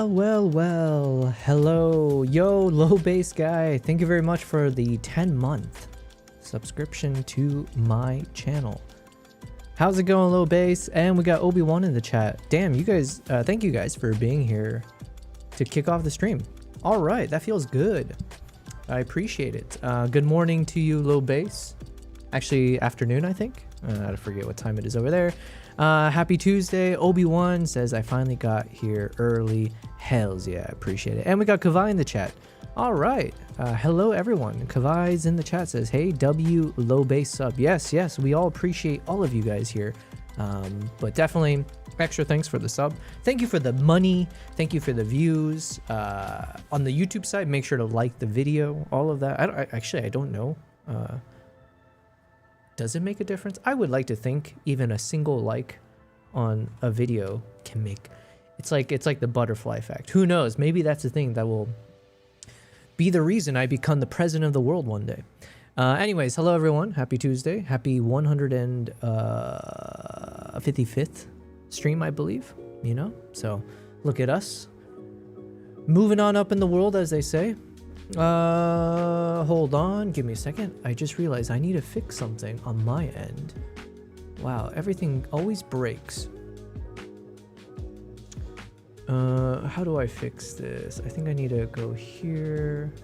Well. Hello. Yo, low base guy. Thank you very much for the 10-month subscription to my channel. How's it going, low base? And we got Obi-Wan in the chat. Damn, you guys, thank you guys for being here to kick off the stream. All right, that feels good. I appreciate it. Good morning to you, low base. Actually, afternoon, I think. I forget what time it is over there. Happy Tuesday. Obi-Wan says, I finally got here early. Hells yeah, I appreciate it. And we got Kavai in the chat. All right. Hello, everyone. Kavai's in the chat, says, hey, W low base sub. Yes, we all appreciate all of you guys here. But definitely extra thanks for the sub. Thank you for the money. Thank you for the views. On the YouTube side, make sure to like the video, all of that. I don't know. Does it make a difference? I would like to think even a single like on a video can make, it's like the butterfly effect. Who knows? Maybe that's the thing that will be the reason I become the president of the world one day. Anyways, hello everyone. Happy Tuesday. Happy 155th stream, I believe. You know? So look at us. Moving on up in the world, as they say. Hold on, give me a second. I just realized I need to fix something on my end. Wow, everything always breaks. How do I fix this? I think I need to go here.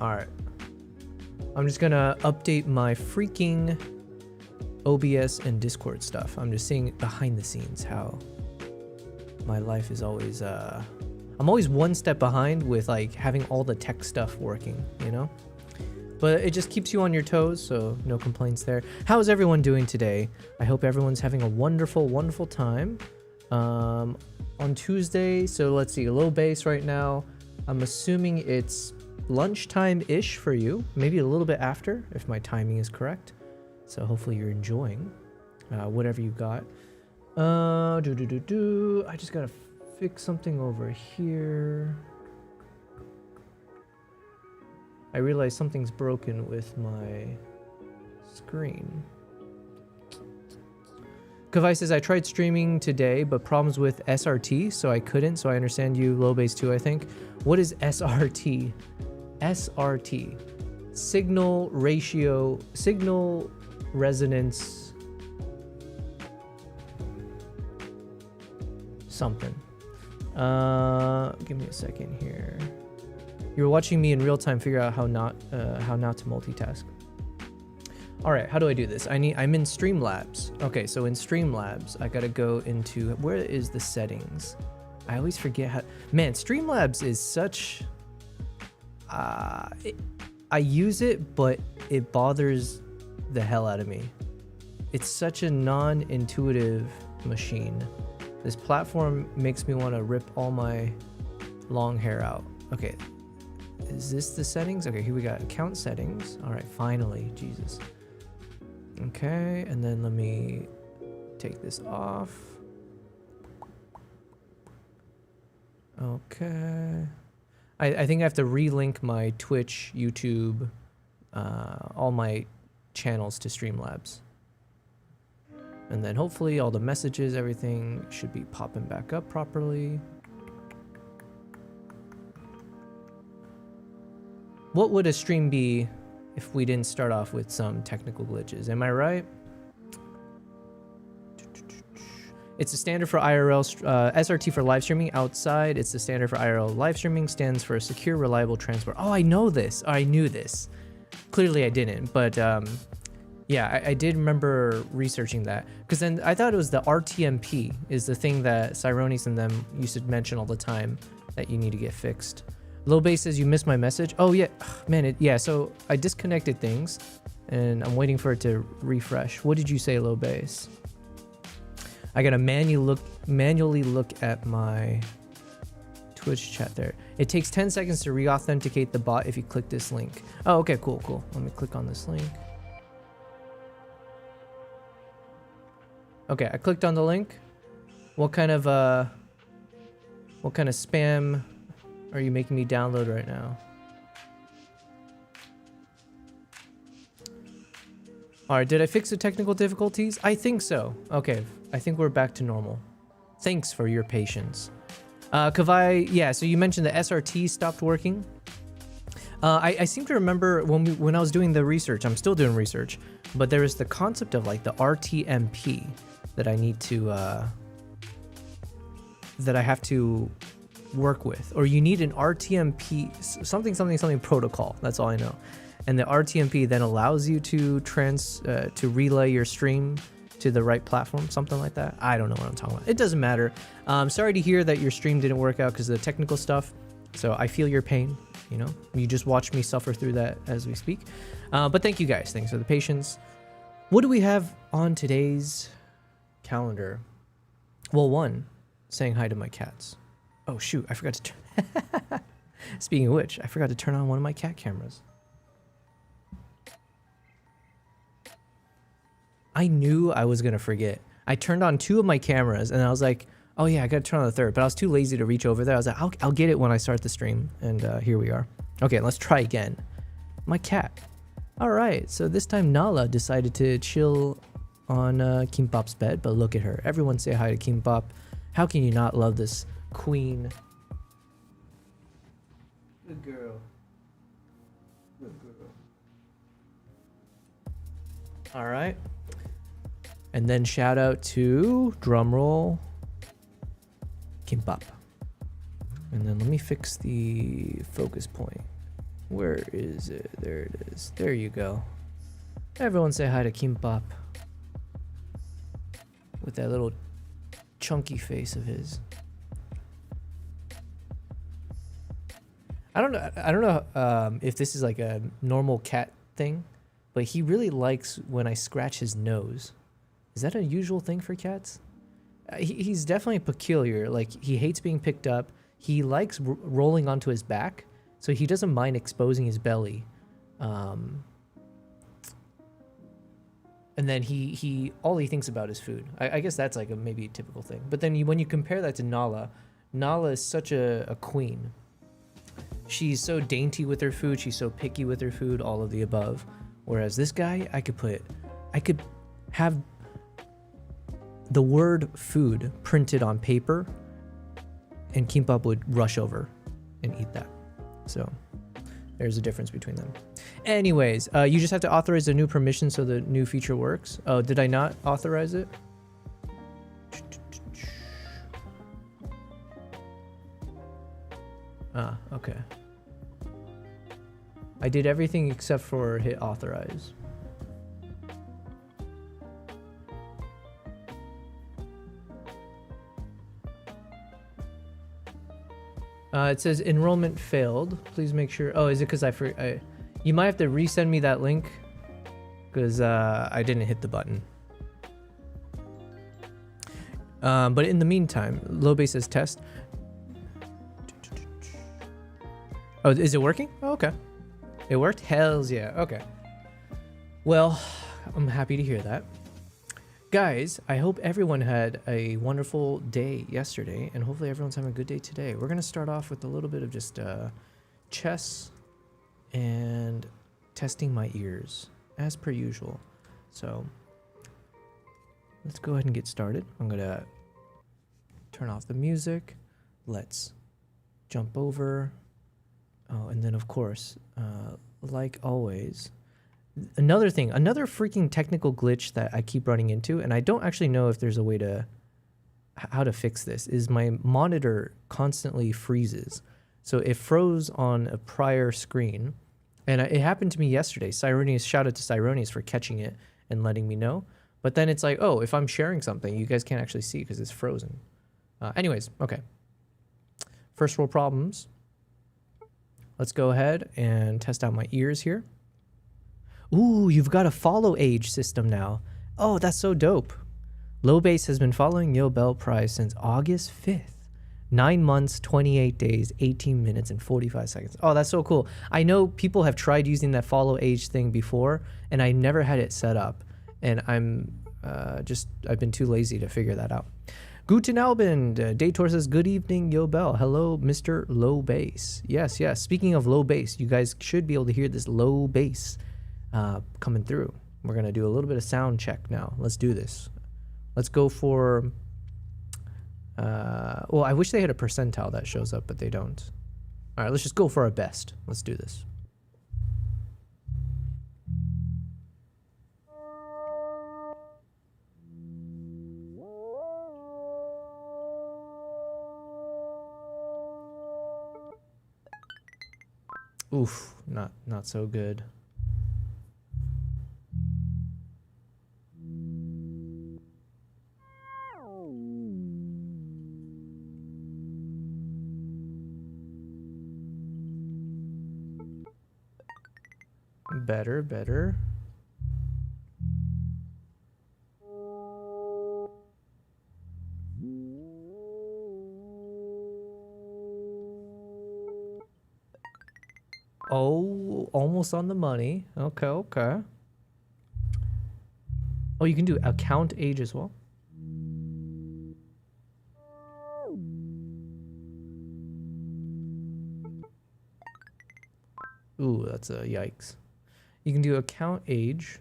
Alright. I'm just gonna update my freaking OBS and Discord stuff. I'm just seeing behind the scenes how my life is always, I'm always one step behind with like having all the tech stuff working, you know? But it just keeps you on your toes, so no complaints there. How is everyone doing today? I hope everyone's having a wonderful, wonderful time. On Tuesday, so let's see, low base right now. I'm assuming it's lunchtime-ish for you, maybe a little bit after, if my timing is correct. So hopefully you're enjoying whatever you got. I just gotta fix something over here. I realize something's broken with my screen. Kavai says, I tried streaming today, but problems with SRT, so I couldn't. So I understand you, low base too, I think. What is SRT? SRT. Signal resonance something. Give me a second here. You're watching me in real time. Figure out how not to multitask. All right, how do I do this? I'm in Streamlabs. Okay, so in Streamlabs, I gotta go into, where is the settings? I always forget how. Man, Streamlabs is such. I use it, but it bothers the hell out of me. It's such a non-intuitive machine. This platform makes me want to rip all my long hair out. Okay, is this the settings? Okay, here we got account settings. All right, finally, Jesus. Okay, and then let me take this off. Okay. I think I have to relink my Twitch, YouTube, all my channels to Streamlabs. And then hopefully all the messages, everything should be popping back up properly. What would a stream be if we didn't start off with some technical glitches? Am I right? It's a standard for IRL, SRT for live streaming outside. It's the standard for IRL live streaming, stands for secure, reliable transport. Oh, I know this. I knew this. Clearly I didn't, but yeah, I did remember researching that. Because then I thought it was the RTMP is the thing that Cyrones and them used to mention all the time that you need to get fixed. Low base says you missed my message. Oh yeah, man, yeah, so I disconnected things and I'm waiting for it to refresh. What did you say, low base? I gotta manually look at my Twitch chat there. It takes 10 seconds to re-authenticate the bot if you click this link. Oh, okay, cool. Let me click on this link. Okay, I clicked on the link. What kind of spam are you making me download right now? All right, did I fix the technical difficulties? I think so. Okay, I think we're back to normal. Thanks for your patience. Kavai, yeah, so you mentioned the SRT stopped working. I seem to remember when I was doing the research, I'm still doing research, but there is the concept of like the RTMP that I need to, that I have to work with, or you need an RTMP, something protocol. That's all I know. And the RTMP then allows you to relay your stream to the right platform, something like that. I don't know what I'm talking about. It doesn't matter. Sorry to hear that your stream didn't work out because of the technical stuff. So I feel your pain. You know, you just watch me suffer through that as we speak. But thank you guys. Thanks for the patience. What do we have on today's calendar? Well, one, saying hi to my cats. Oh, shoot. I forgot to turn. Speaking of which, I forgot to turn on one of my cat cameras. I knew I was going to forget. I turned on 2 of my cameras and I was like, oh yeah, I got to turn on the 3rd, but I was too lazy to reach over there. I was like, I'll get it when I start the stream. And here we are. Okay, let's try again. My cat. All right, so this time Nala decided to chill on Kimbap's bed, but look at her. Everyone say hi to Kimbap. How can you not love this queen? Good girl. Good girl. All right. And then shout out to, drumroll, Kimbap. And then let me fix the focus point. Where is it? There it is. There you go. Everyone say hi to Kimbap. With that little chunky face of his. I don't know if this is like a normal cat thing, but he really likes when I scratch his nose. Is that a usual thing for cats? He's definitely peculiar. Like, he hates being picked up. He likes rolling onto his back, so he doesn't mind exposing his belly. And then all he thinks about is food. I guess that's like maybe a typical thing. But then when you compare that to Nala, Nala is such a queen. She's so dainty with her food. She's so picky with her food, all of the above. Whereas this guy, I could have the word food printed on paper and Kimbap would rush over and eat that. So there's a difference between them. Anyways, you just have to authorize a new permission so the new feature works. Oh, did I not authorize it? Ah, okay. I did everything except for hit authorize. It says enrollment failed. Please make sure. Oh, is it because you might have to resend me that link because I didn't hit the button. But in the meantime, Lobe says test. Oh, is it working? Oh, okay. It worked? Hells yeah. Okay. Well, I'm happy to hear that. Guys, I hope everyone had a wonderful day yesterday, and hopefully everyone's having a good day today. We're going to start off with a little bit of just chess and testing my ears, as per usual. So let's go ahead and get started. I'm going to turn off the music. Let's jump over. Oh, and then, of course, like always... Another freaking technical glitch that I keep running into, and I don't actually know if there's a way to how to fix this, is my monitor constantly freezes. So it froze on a prior screen, and it happened to me yesterday. Cyronius, shout out to Cyronius for catching it and letting me know. But then it's like, oh, if I'm sharing something, you guys can't actually see because it's frozen. Anyways, okay. First world problems. Let's go ahead and test out my ears here. Ooh, you've got a follow age system now. Oh, that's so dope. Low Base has been following YobelPrize since August 5th. 9 months, 28 days, 18 minutes, and 45 seconds. Oh, that's so cool. I know people have tried using that follow age thing before, and I never had it set up. And I've been too lazy to figure that out. Guten Abend. Daytor says, good evening, Yobel. Hello, Mr. Low Bass. Yes, yes. Speaking of low bass, you guys should be able to hear this low bass coming through. We're going to do a little bit of sound check now. Let's do this. Let's go for Well, I wish they had a percentile that shows up, but they don't. All right, let's just go for our best. Let's do this. Oof, not so good. Better. Oh, almost on the money. Okay. Oh, you can do account age as well. Ooh, that's a yikes. You can do account age.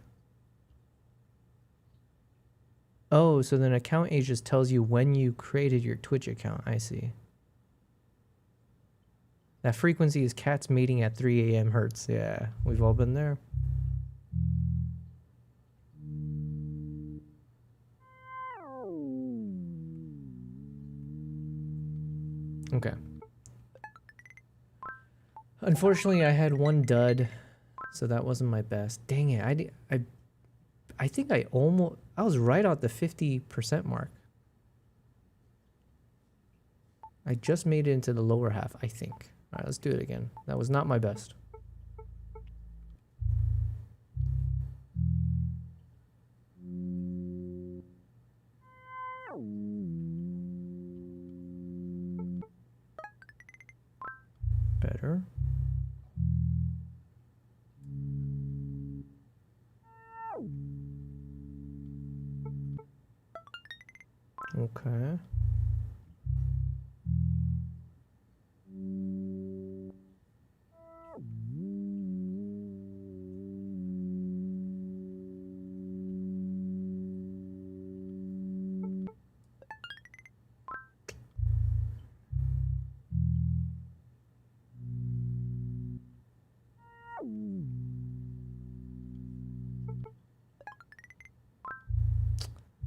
Oh, so then account age just tells you when you created your Twitch account. I see. That frequency is cats mating at 3 a.m. hertz. Yeah, we've all been there. Okay. Unfortunately, I had one dud, so that wasn't my best. Dang it! I think I was right at the 50% mark. I just made it into the lower half, I think. All right, let's do it again. That was not my best. Better. Okay.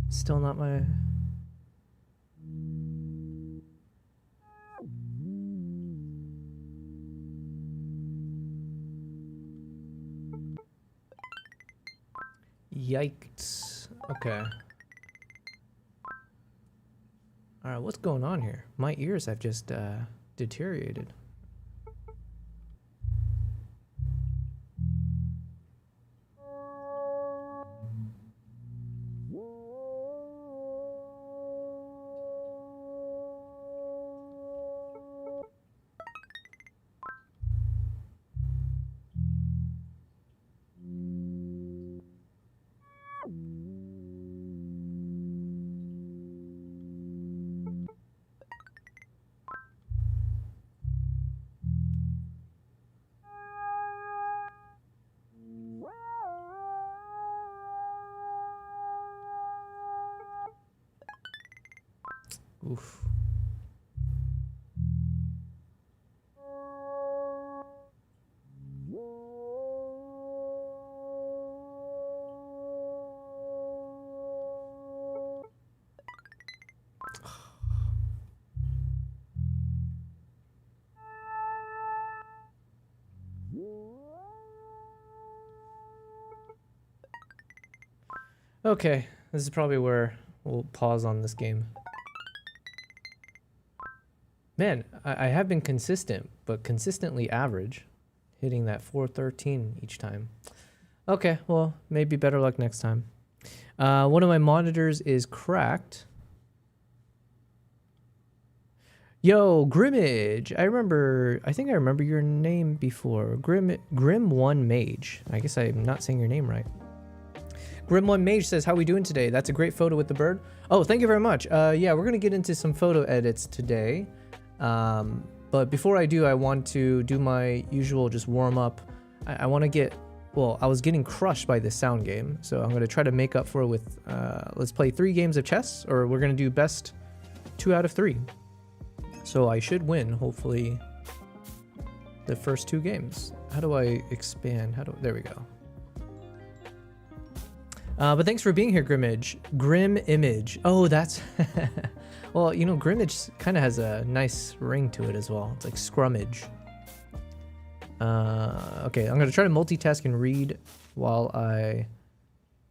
Still not my... Yikes. Okay. Alright, what's going on here? My ears have just deteriorated. Oof. Okay, this is probably where we'll pause on this game. Man, I have been consistent, but consistently average, hitting that 413 each time. Okay, well, maybe better luck next time. One of my monitors is cracked. Yo, Grimmage! I think I remember your name before. Grim1 Mage. I guess I'm not saying your name right. Grim1 Mage says, how we doing today? That's a great photo with the bird. Oh, thank you very much. Yeah, we're gonna get into some photo edits today. But before I do, I want to do my usual just warm up. I want to get, well, I was getting crushed by this sound game, so I'm going to try to make up for it with, let's play 3 games of chess, or we're going to do best 2 out of 3. So I should win, hopefully, the first 2 games. How do I expand? There we go. But thanks for being here, Grim Image. Oh, that's... Well, you know, Grimmage kind of has a nice ring to it as well. It's like scrummage. Okay, I'm going to try to multitask and read while I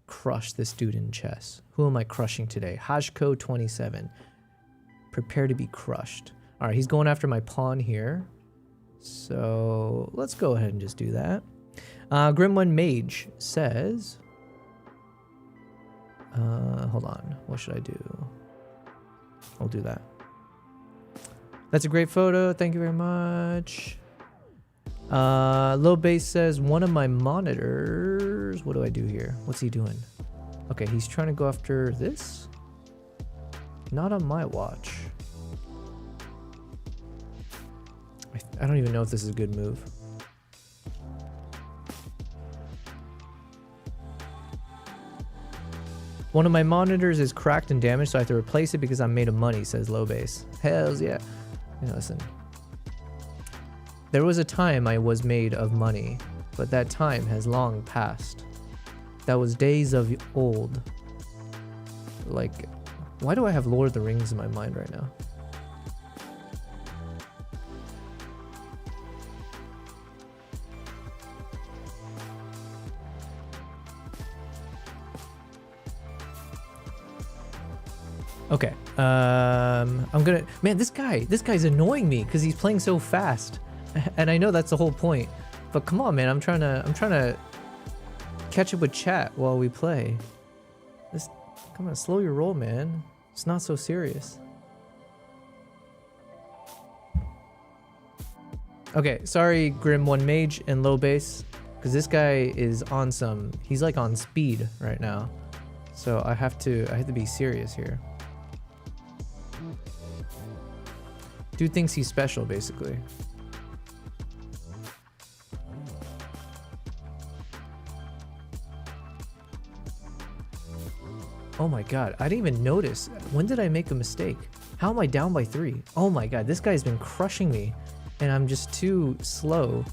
crush this dude in chess. Who am I crushing today? Hajko27. Prepare to be crushed. All right, he's going after my pawn here. So let's go ahead and just do that. Grim1 Mage says... hold on. What should I do? I'll do that. That's a great photo. Thank you very much. Low Base says, one of my monitors. What do I do here? What's he doing? Okay, he's trying to go after this. Not on my watch. I don't even know if this is a good move. One of my monitors is cracked and damaged, so I have to replace it because I'm made of money, says Low Base. Hells yeah. Yeah, listen. There was a time I was made of money, but that time has long passed. That was days of old. Like, why do I have Lord of the Rings in my mind right now? Okay, I'm gonna, man, this guy's annoying me because he's playing so fast, and I know that's the whole point. But come on, man, I'm trying to catch up with chat while we play. Come on, slow your roll, man. It's not so serious. Okay, sorry, Grim1 Mage and Low Base, because this guy is on he's like on speed right now, so I have to be serious here. Dude thinks he's special, basically. Oh my god, I didn't even notice. When did I make a mistake? How am I down by 3? Oh my god, this guy's been crushing me, and I'm just too slow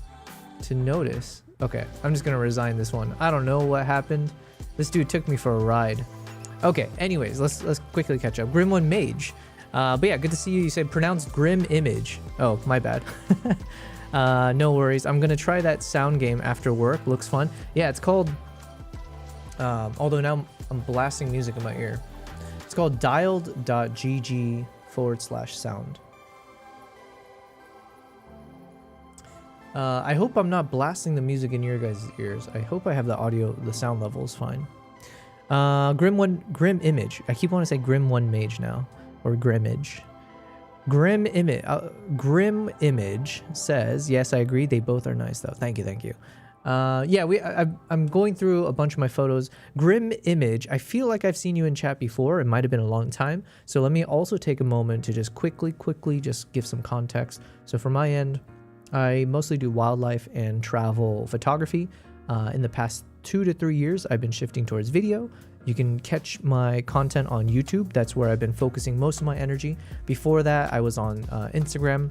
to notice. Okay, I'm just gonna resign this one. I don't know what happened. This dude took me for a ride. Okay, anyways, let's quickly catch up. Grim1 Mage. But yeah, good to see you. You said pronounced Grim Image. Oh, my bad. No worries. I'm gonna try that sound game after work. Looks fun. Yeah, it's called... although now I'm blasting music in my ear. It's called dialed.gg/sound. I hope I'm not blasting the music in your guys' ears. I hope I have the sound levels fine. Grim Image. I keep wanting to say Grim1 Mage now. Or Grimmage. Grim Image says, yes, I agree. They both are nice though. Thank you. Yeah, I'm going through a bunch of my photos. Grim Image, I feel like I've seen you in chat before. It might have been a long time. So let me also take a moment to just quickly just give some context. So for my end, I mostly do wildlife and travel photography. In the past 2 to 3 years, I've been shifting towards video. You can catch my content on YouTube. That's where I've been focusing most of my energy. Before that, I was on Instagram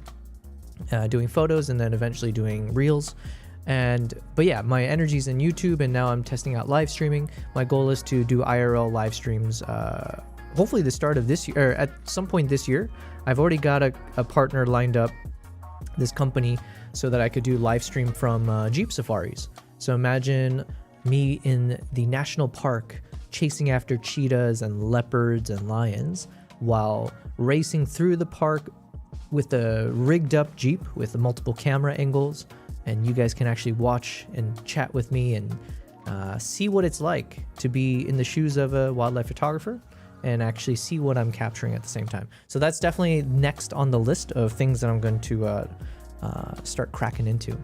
doing photos and then eventually doing reels. But yeah, my energy's in YouTube, and now I'm testing out live streaming. My goal is to do IRL live streams, hopefully the start of this year, or at some point this year. I've already got a partner lined up, this company, so that I could do live stream from Jeep safaris. So imagine me in the national park chasing after cheetahs and leopards and lions while racing through the park with a rigged up Jeep with multiple camera angles, and you guys can actually watch and chat with me and see what it's like to be in the shoes of a wildlife photographer and actually see what I'm capturing at the same time. So that's definitely next on the list of things that I'm going to start cracking into.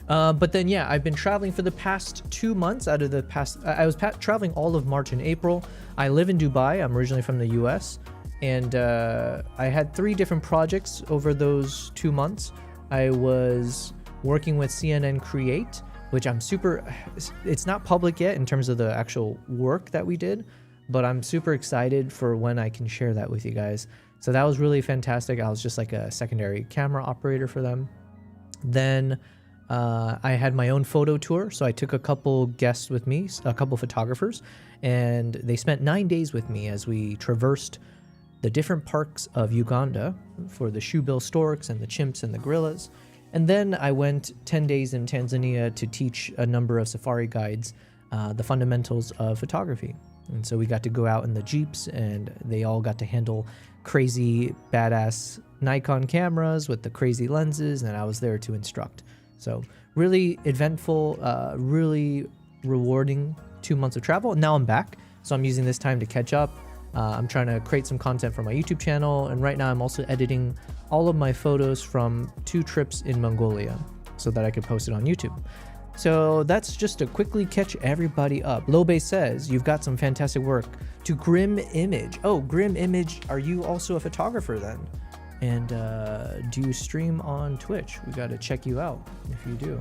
But then, yeah, I've been traveling for the past 2 months. I was traveling all of March and April. I live in Dubai. I'm originally from the US. And I had 3 different projects over those 2 months. I was working with CNN Create, which it's not public yet in terms of the actual work that we did, but I'm super excited for when I can share that with you guys. So that was really fantastic. I was just like a secondary camera operator for them. Then I had my own photo tour. So I took a couple guests with me, a couple photographers, and they spent 9 days with me as we traversed the different parks of Uganda for the shoebill storks and the chimps and the gorillas. And then I went 10 days in Tanzania to teach a number of safari guides the fundamentals of photography. And so we got to go out in the Jeeps, and they all got to handle crazy, badass Nikon cameras with the crazy lenses, and I was there to instruct. So really eventful, really rewarding 2 months of travel. And now I'm back, so I'm using this time to catch up. I'm trying to create some content for my YouTube channel, and right now I'm also editing all of my photos from 2 trips in Mongolia so that I could post it on YouTube. So that's just to quickly catch everybody up. Lobe says, you've got some fantastic work. To Grim Image. Oh, Grim Image, are you also a photographer then? And do you stream on Twitch? We got to check you out if you do.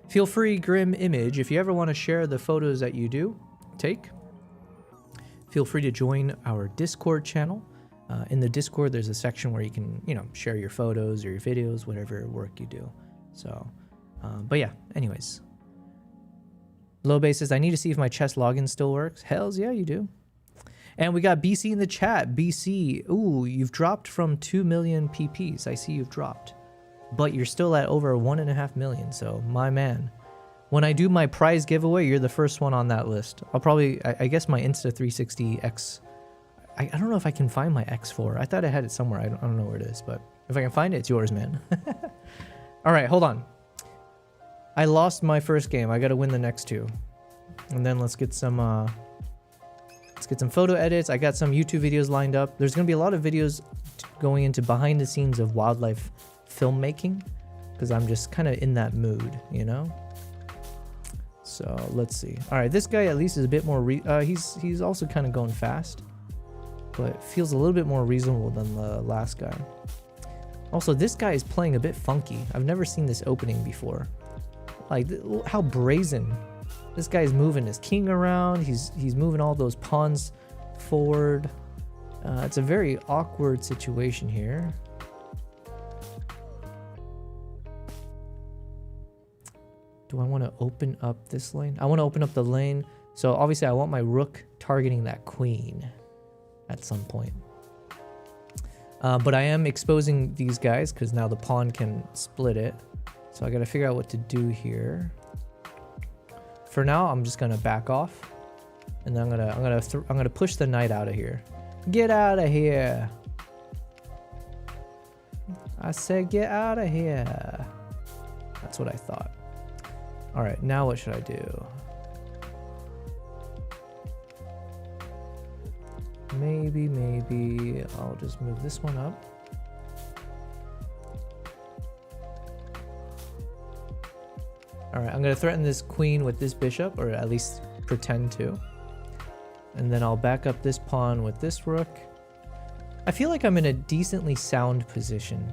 Feel free, Grim Image, if you ever want to share the photos that you do take, feel free to join our Discord channel. In the Discord, there's a section where you can, share your photos or your videos, whatever work you do. So, but yeah, anyways. Lobe says, I need to see if my chess login still works. Hells yeah, you do. And we got BC in the chat. BC, ooh, you've dropped from 2 million PPs. I see you've dropped. But you're still at over 1.5 million, so my man. When I do my prize giveaway, you're the first one on that list. I'll probably, I guess my Insta360X, I don't know if I can find my X4. I thought I had it somewhere. I don't know where it is, but if I can find it, it's yours, man. All right, hold on. I lost my first game. I got to win the next 2. And then let's get some photo edits. I got some YouTube videos lined up. There's going to be a lot of videos going into behind the scenes of wildlife filmmaking because I'm just kind of in that mood, So let's see. All right, this guy at least is a bit more, he's also kind of going fast, but feels a little bit more reasonable than the last guy. Also, this guy is playing a bit funky. I've never seen this opening before. Like, how brazen. This guy's moving his king around. He's moving all those pawns forward. It's a very awkward situation here. Do I want to open up this lane? I want to open up the lane. So obviously I want my rook targeting that queen at some point. But I am exposing these guys because now the pawn can split it. So I got to figure out what to do here. For now, I'm just gonna back off, and then I'm gonna push the knight out of here. Get out of here! I said get out of here. That's what I thought. All right, now what should I do? Maybe I'll just move this one up. All right, I'm gonna threaten this queen with this bishop, or at least pretend to. And then I'll back up this pawn with this rook. I feel like I'm in a decently sound position.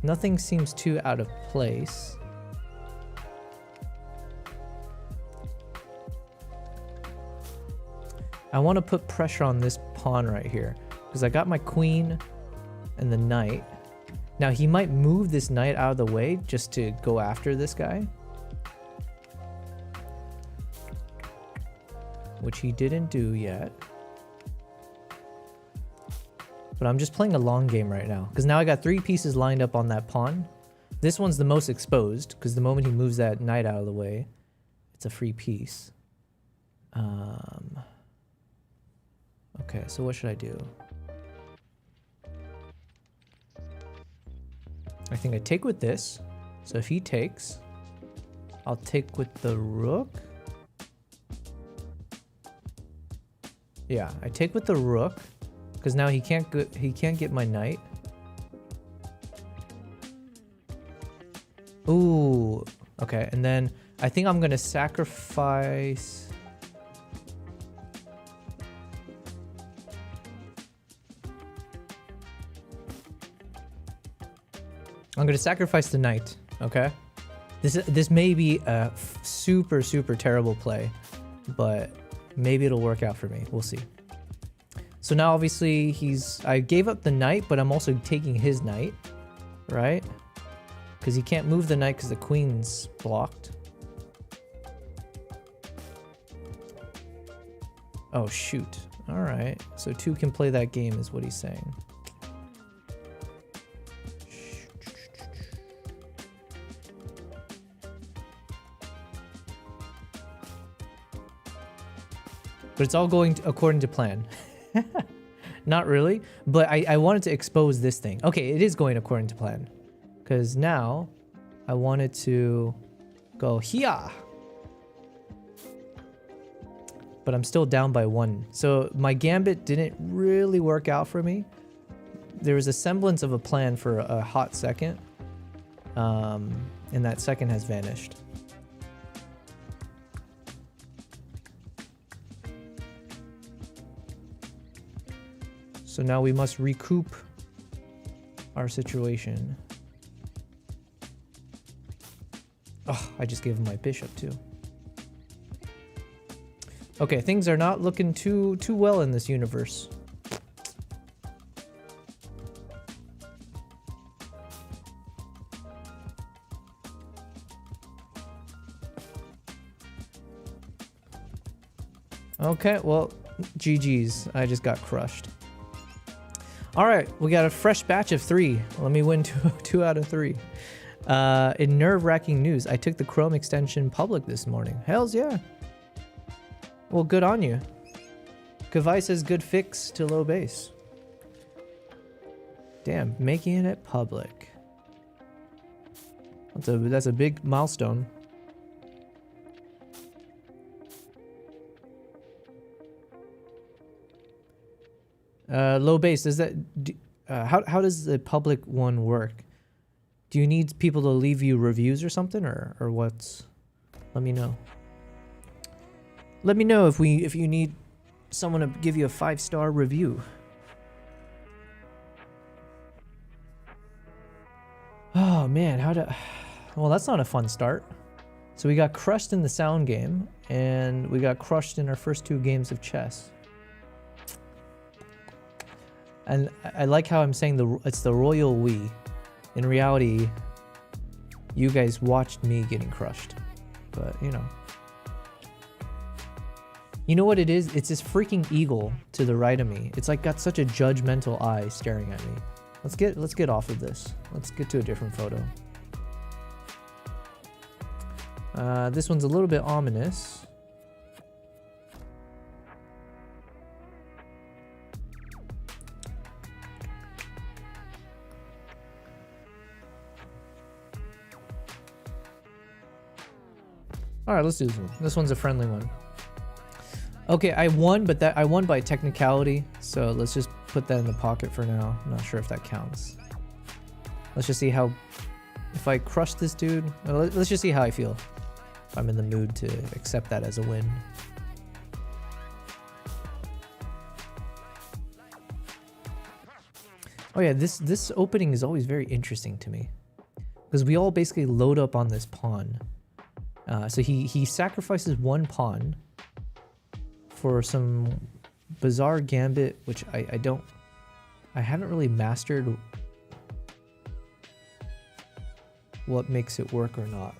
Nothing seems too out of place. I want to put pressure on this pawn right here because I got my queen and the knight. Now he might move this knight out of the way just to go after this guy, which he didn't do yet. But I'm just playing a long game right now because now I got 3 pieces lined up on that pawn. This one's the most exposed because the moment he moves that knight out of the way, it's a free piece. Okay, so what should I do? I think I take with this. So if he takes, I'll take with the rook. Yeah, I take with the rook because now he can't get my knight. Ooh, okay, and then I think I'm gonna sacrifice. I'm gonna sacrifice the knight, okay? This may be a super terrible play, but maybe it'll work out for me. We'll see. So now obviously I gave up the knight, but I'm also taking his knight, right? Because he can't move the knight because the queen's blocked. Oh shoot. All right. So 2 can play that game is what he's saying. But it's all going according to plan. Not really, but I wanted to expose this thing. Okay, it is going according to plan. Because now I wanted to go here. But I'm still down by 1. So my gambit didn't really work out for me. There was a semblance of a plan for a hot second. And that second has vanished. So now we must recoup our situation. Oh, I just gave him my bishop too. Okay, things are not looking too well in this universe. Okay, well, GG's. I just got crushed. All right, we got a fresh batch of 3. Let me win 2 out of 3. In nerve-wracking news, I took the Chrome extension public this morning. Hells yeah. Well, good on you. Kavai says good fix to low base. Damn, making it public. That's a big milestone. Low base, does that how does the public one work? Do you need people to leave you reviews or something, or what's? Let me know. Let me know if you need someone to give you a 5-star review. Oh man, well, that's not a fun start. So we got crushed in the sound game, and we got crushed in our first 2 games of chess. And I like how I'm saying it's the royal we. In reality, you guys watched me getting crushed. But, you know. You know what it is? It's this freaking eagle to the right of me. It's like got such a judgmental eye staring at me. Let's get off of this. Let's get to a different photo. This one's a little bit ominous. All right, let's do this one. This one's a friendly one. Okay, I won, but I won by technicality, so let's just put that in the pocket for now. I'm not sure if that counts. Let's just see if I crush this dude, let's just see how I feel. If I'm in the mood to accept that as a win. Oh yeah, this opening is always very interesting to me. Because we all basically load up on this pawn. So he sacrifices 1 pawn for some bizarre gambit, which I haven't really mastered what makes it work or not.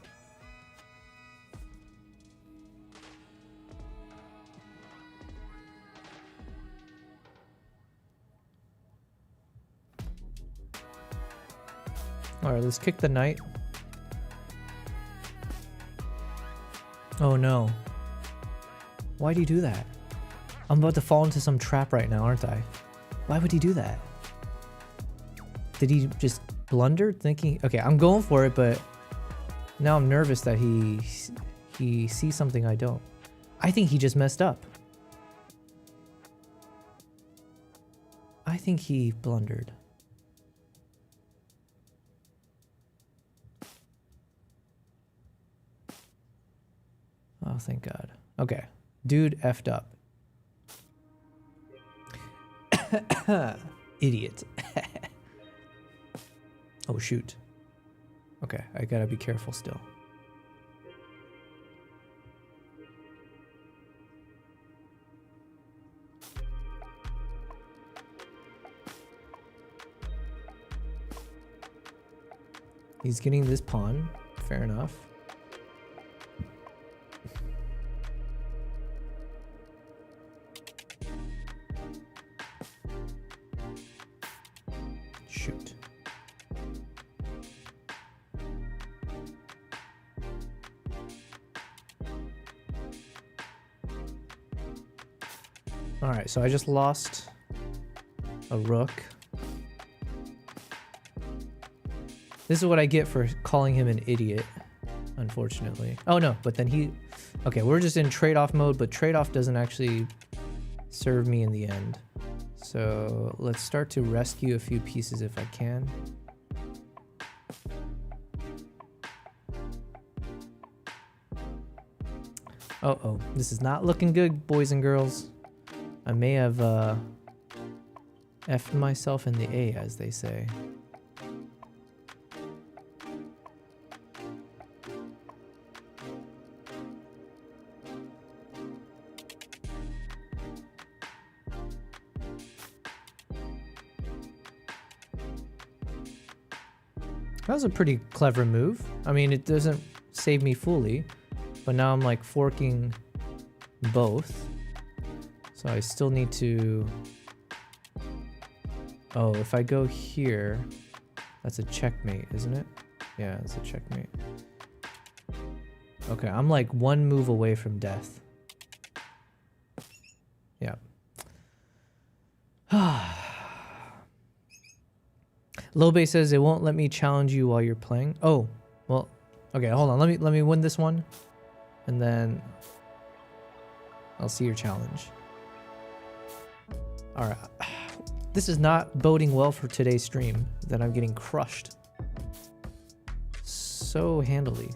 All right, let's kick the knight. Oh no. Why'd he do that? I'm about to fall into some trap right now, aren't I? Why would he do that? Did he just blunder thinking, okay, I'm going for it, but now I'm nervous that he sees something I don't. I think he just messed up. I think he blundered. Oh, thank God. Okay. Dude effed up. Idiot. Oh, shoot. Okay, I gotta be careful still. He's getting this pawn. Fair enough. Shoot. All right, so I just lost a rook. This is what I get for calling him an idiot, unfortunately. Oh no, but then he... Okay, we're just in trade-off mode, but trade-off doesn't actually serve me in the end. So let's start to rescue a few pieces if I can. Uh-oh, this is not looking good, boys and girls. I may have F'd myself in the A, as they say. That was a pretty clever move. I mean, it doesn't save me fully, but now I'm like forking both. So I still need to... Oh, if I go here, that's a checkmate, isn't it? Yeah, it's a checkmate. Okay, I'm like one move away from death. Yeah. Lobe says it won't let me challenge you while you're playing. Oh, well, okay, hold on. Let me win this one, and then I'll see your challenge. All right. This is not boding well for today's stream, that I'm getting crushed so handily.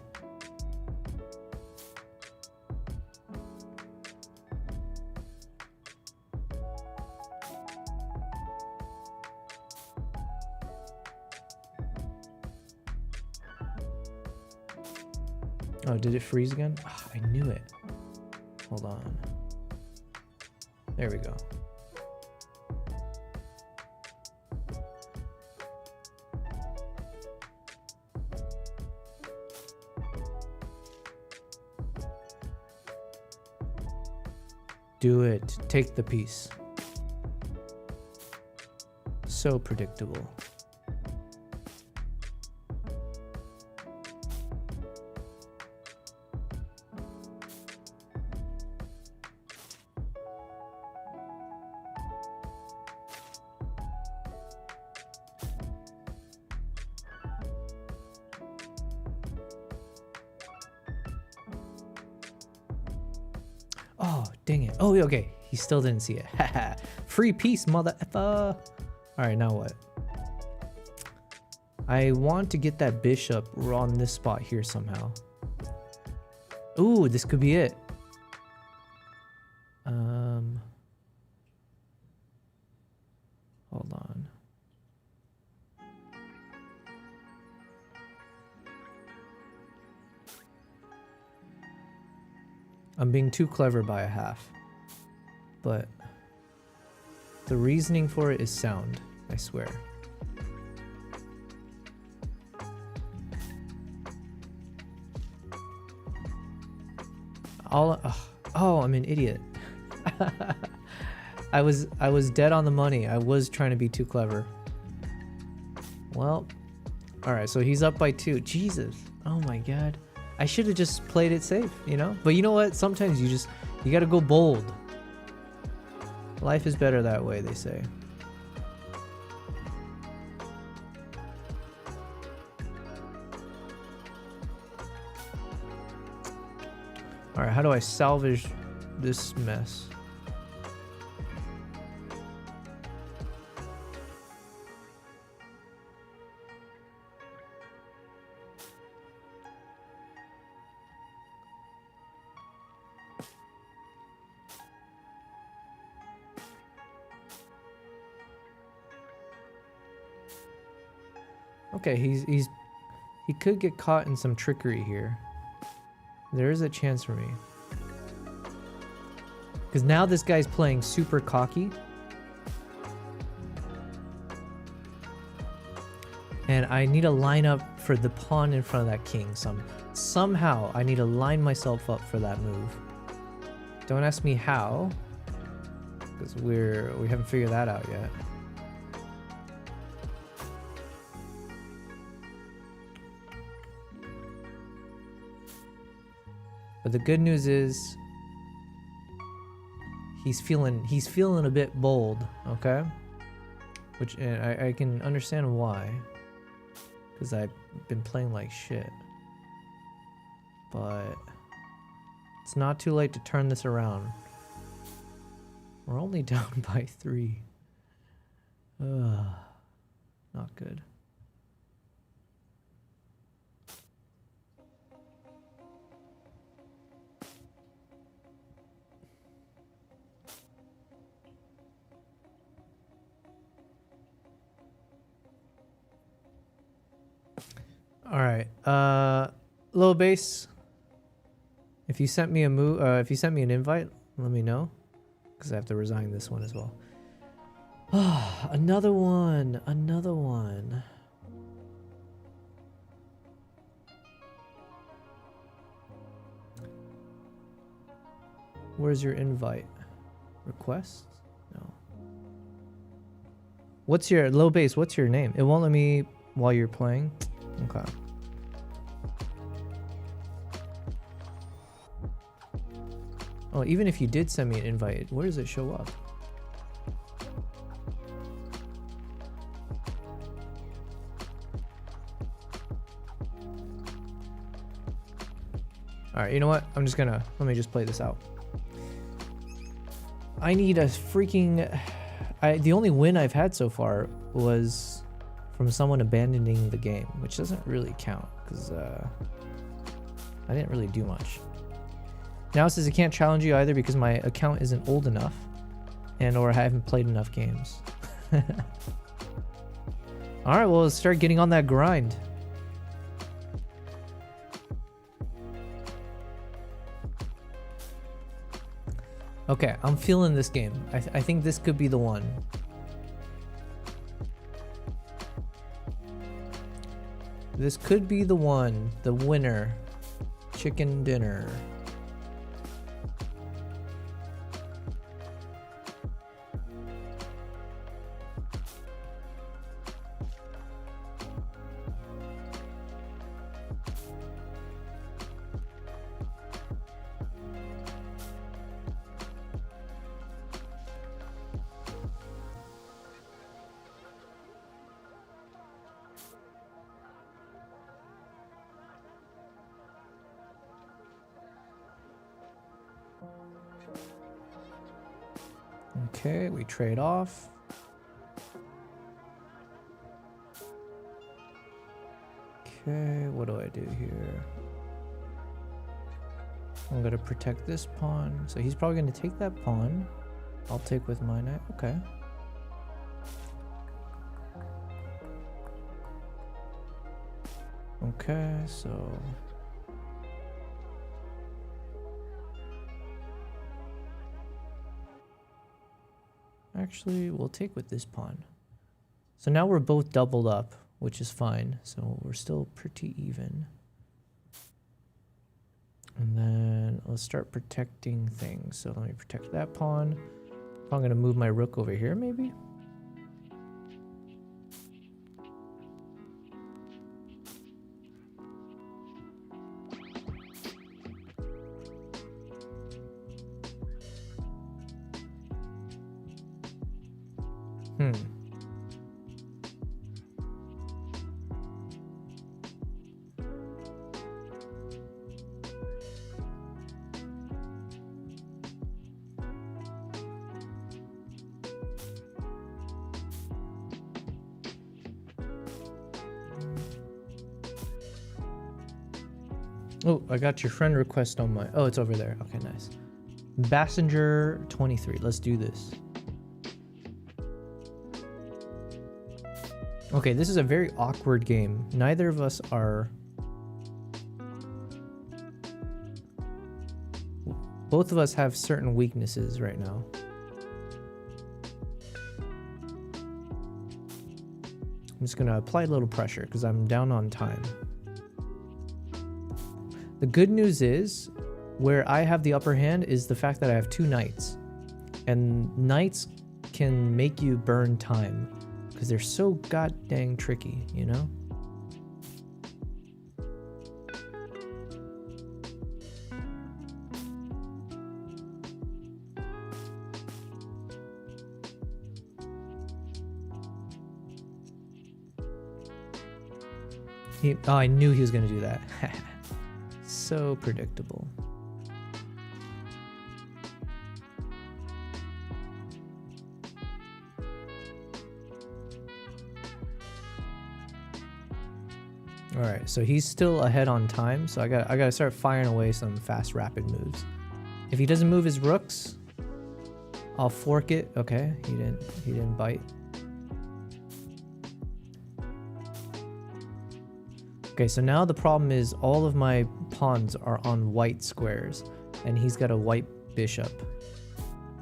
Oh, did it freeze again? Oh, I knew it. Hold on. There we go. Do it. Take the piece. So predictable. Oh, dang it. Oh, okay. He still didn't see it. Haha. Free piece, mother effer. Alright, now what? I want to get that bishop on this spot here somehow. Ooh, this could be it. Hold on. I'm being too clever by a half, but the reasoning for it is sound, I swear. Oh, I'm an idiot. I was dead on the money. I was trying to be too clever. Well, all right, so he's up by 2. Jesus. Oh my God. I should have just played it safe, you know? But you know what? Sometimes you gotta go bold. Life is better that way, they say. All right, how do I salvage this mess? Okay, he could get caught in some trickery here. There is a chance for me. Because now this guy's playing super cocky. And I need to line up for the pawn in front of that king. Somehow I need to line myself up for that move. Don't ask me how, because we haven't figured that out yet. But the good news is he's feeling a bit bold, okay? Which I can understand why, because I've been playing like shit. But it's not too late to turn this around. We're only down by 3. Not good. All right, Low Base. If you sent me if you sent me an invite, let me know, because I have to resign this one as well. Another one. Where's your invite? Requests? No. What's your Low Base? What's your name? It won't let me while you're playing. Okay. Oh, even if you did send me an invite, where does it show up? All right, you know what? Let me just play this out. I need a freaking... the only win I've had so far was from someone abandoning the game, which doesn't really count because I didn't really do much. Now it says I can't challenge you either because my account isn't old enough or I haven't played enough games. Alright, well, let's start getting on that grind. Okay, I'm feeling this game. I think this could be the one. This could be the one, the winner. Chicken dinner. Okay, we trade off. Okay, what do I do here? I'm gonna protect this pawn. So he's probably gonna take that pawn. I'll take with my knight. Okay. Okay, so... Actually, we'll take with this pawn. So now we're both doubled up, which is fine. So we're still pretty even. And then let's start protecting things. So let me protect that pawn. I'm going to move my rook over here, maybe? Oh, I got your friend request on my... Oh, it's over there. Okay, nice. Passenger 23. Let's do this. Okay, this is a very awkward game. Neither of us are... Both of us have certain weaknesses right now. I'm just gonna apply a little pressure because I'm down on time. The good news is, where I have the upper hand is the fact that I have 2 knights. And knights can make you burn time because they're so god dang tricky, you know? Oh, I knew he was gonna do that. So predictable. All right, so he's still ahead on time, so I gotta start firing away some fast, rapid moves. If he doesn't move his rooks, I'll fork it. Okay, he didn't bite. Okay, so now the problem is all of my pawns are on white squares, and he's got a white bishop.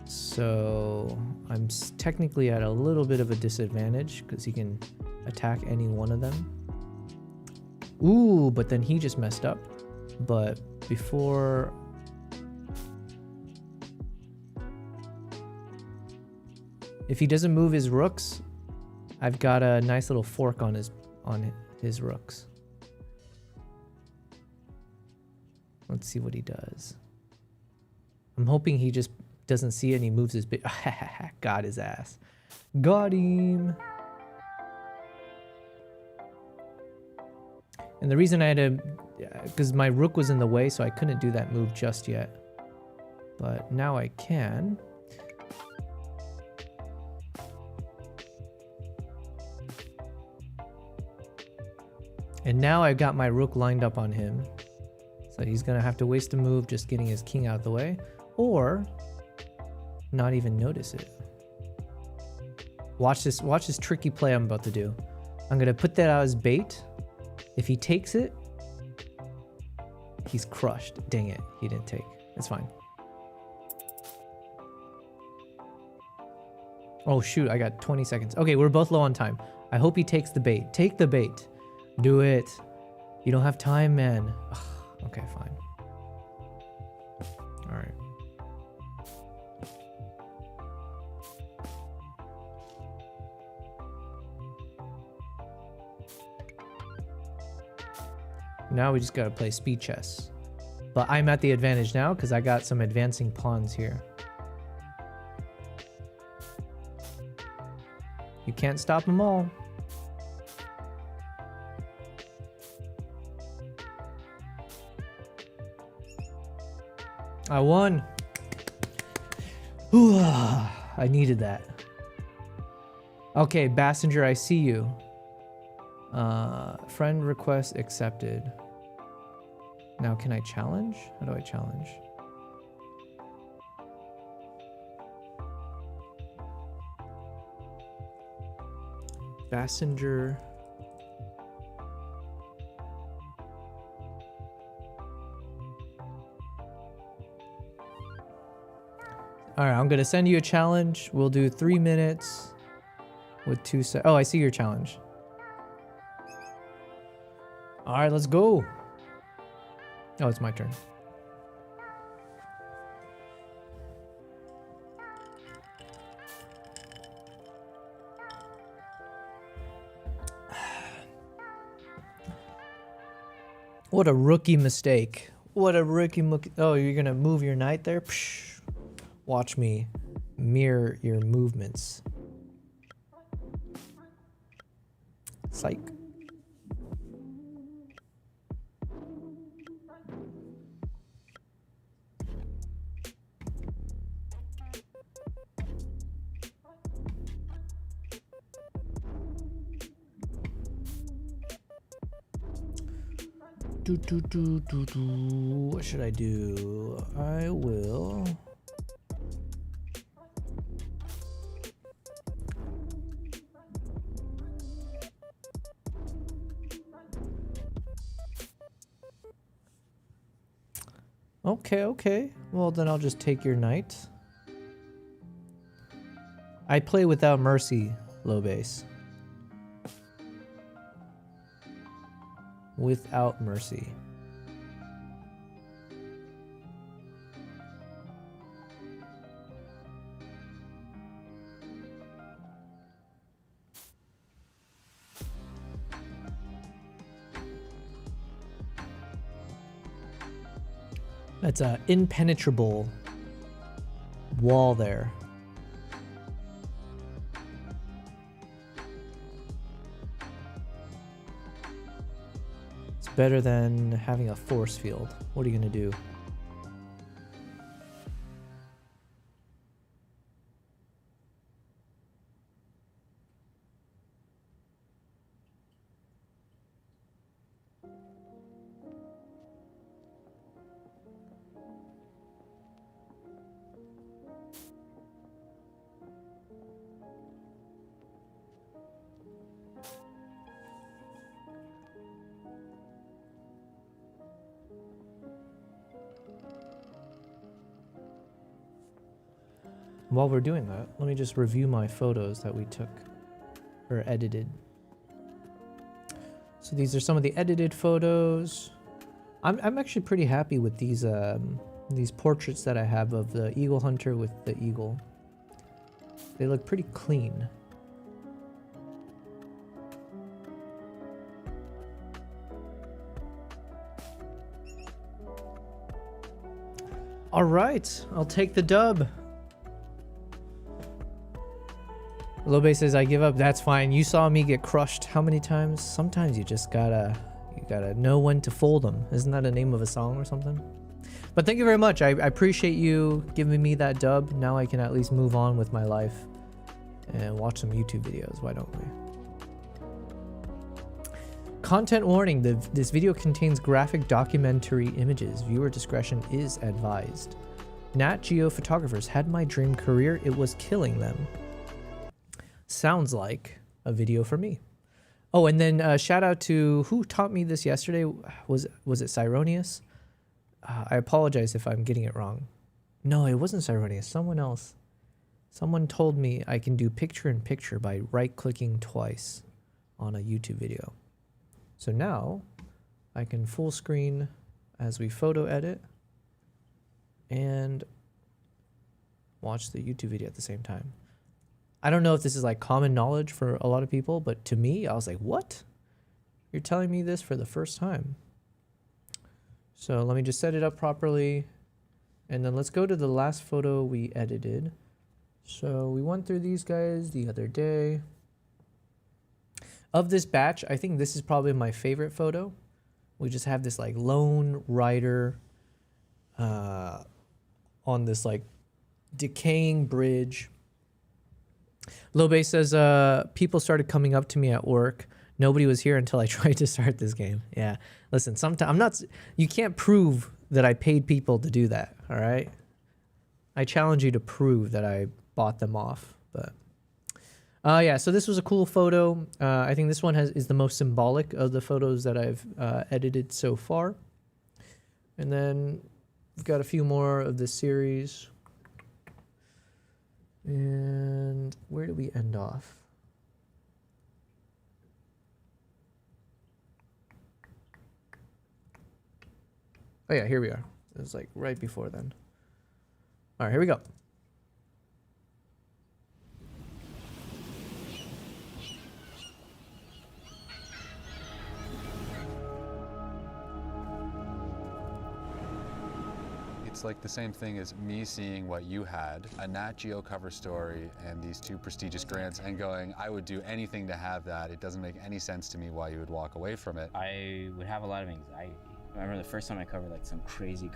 So I'm technically at a little bit of a disadvantage because he can attack any one of them. Ooh, but then he just messed up. But before... If he doesn't move his rooks, I've got a nice little fork on his rooks. Let's see what he does. I'm hoping he just doesn't see it and he moves his bit. Got his ass. Got him. And the reason I had to... Because my rook was in the way, so I couldn't do that move just yet. But now I can. And now I've got my rook lined up on him. So he's going to have to waste a move just getting his king out of the way. Or not even notice it. Watch this tricky play I'm about to do. I'm going to put that out as bait. If he takes it, he's crushed. Dang it, he didn't take. It's fine. Oh shoot, I got 20 seconds. Okay, we're both low on time. I hope he takes the bait. Take the bait. Do it. You don't have time, man. Ugh, okay, fine. All right. Now we just gotta play speed chess. But I'm at the advantage now because I got some advancing pawns here. You can't stop them all. I won. Ooh, I needed that. Okay, Bassinger, I see you. Friend request accepted. Now can I challenge? How do I challenge? Bassinger. All right, I'm gonna send you a challenge. We'll do 3 minutes with 2 seconds. Oh, I see your challenge. All right, let's go. Oh, it's my turn. What a rookie mistake. What a rookie Oh, you're gonna move your knight there? Psh. Watch me mirror your movements. Psych. What should I do? I will... Okay. Well, then I'll just take your knight. I play without mercy, low base. without mercy. That's an impenetrable wall there. It's better than having a force field. What are you gonna do? While we're doing that, let me just review my photos that we took or edited. So these are some of the edited photos. I'm actually pretty happy with these portraits that I have of the eagle hunter with the eagle. They look pretty clean. All right, I'll take the dub. Lobe says, I give up. That's fine. You saw me get crushed how many times? Sometimes you just gotta know when to fold them. Isn't that a name of a song or something? But thank you very much. I appreciate you giving me that dub. Now I can at least move on with my life and watch some YouTube videos. Why don't we? Content warning. This video contains graphic documentary images. Viewer discretion is advised. Nat Geo photographers had my dream career. It was killing them. Sounds like a video for me. Oh, and then shout out to who taught me this yesterday. Was it Cyronius? I apologize if I'm getting it wrong. No, it wasn't Cyronius. Someone else. Someone told me I can do picture-in-picture by right-clicking twice on a YouTube video. So now I can full screen as we photo edit and watch the YouTube video at the same time. I don't know if this is like common knowledge for a lot of people, but to me, I was like, what? You're telling me this for the first time. So let me just set it up properly. And then let's go to the last photo we edited. So we went through these guys the other day. Of this batch, I think this is probably my favorite photo. We just have this like lone rider on this like decaying bridge. Lobe says, people started coming up to me at work. Nobody was here until I tried to start this game. Yeah. Listen, sometimes you can't prove that I paid people to do that. All right. I challenge you to prove that I bought them off, but yeah, so this was a cool photo. I think this one is the most symbolic of the photos that I've edited so far. And then we've got a few more of this series. And where do we end off? Oh yeah, here we are. It was like right before then. All right, here we go. It's like the same thing as me seeing what you had, a Nat Geo cover story and these 2 prestigious grants and going, I would do anything to have that. It doesn't make any sense to me why you would walk away from it. I would have a lot of anxiety. I remember the first time I covered like some crazy,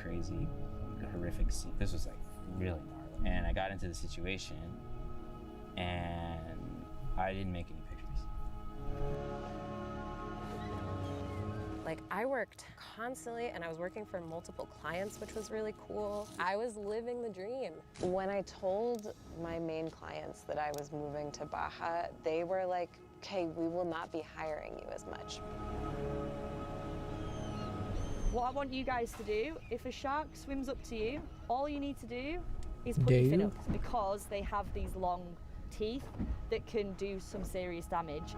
horrific scene. This was like really gnarly. And I got into the situation and I didn't make any pictures. Like, I worked constantly and I was working for multiple clients, which was really cool. I was living the dream. When I told my main clients that I was moving to Baja, they were like, okay, we will not be hiring you as much. What I want you guys to do, if a shark swims up to you, all you need to do is put your fin up, because they have these long teeth that can do some serious damage.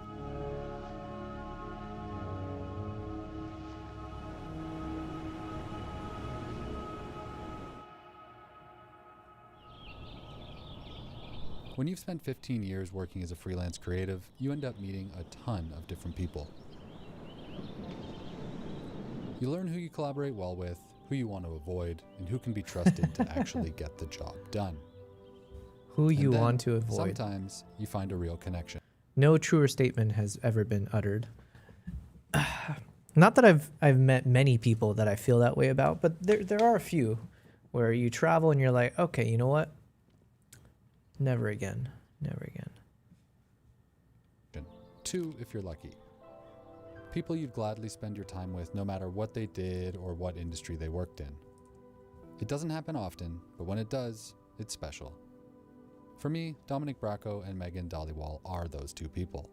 When you've spent 15 years working as a freelance creative, you end up meeting a ton of different people. You learn who you collaborate well with, who you want to avoid, and who can be trusted to actually get the job done. Who you And then, want to avoid. Sometimes you find a real connection. No truer statement has ever been uttered. Not that I've met many people that I feel that way about, but there are a few where you travel and you're like, okay, you know what? Never again. Never again. 2, if you're lucky. People you'd gladly spend your time with no matter what they did or what industry they worked in. It doesn't happen often, but when it does, it's special. For me, Dominic Bracco and Megan Dhaliwal are those 2 people.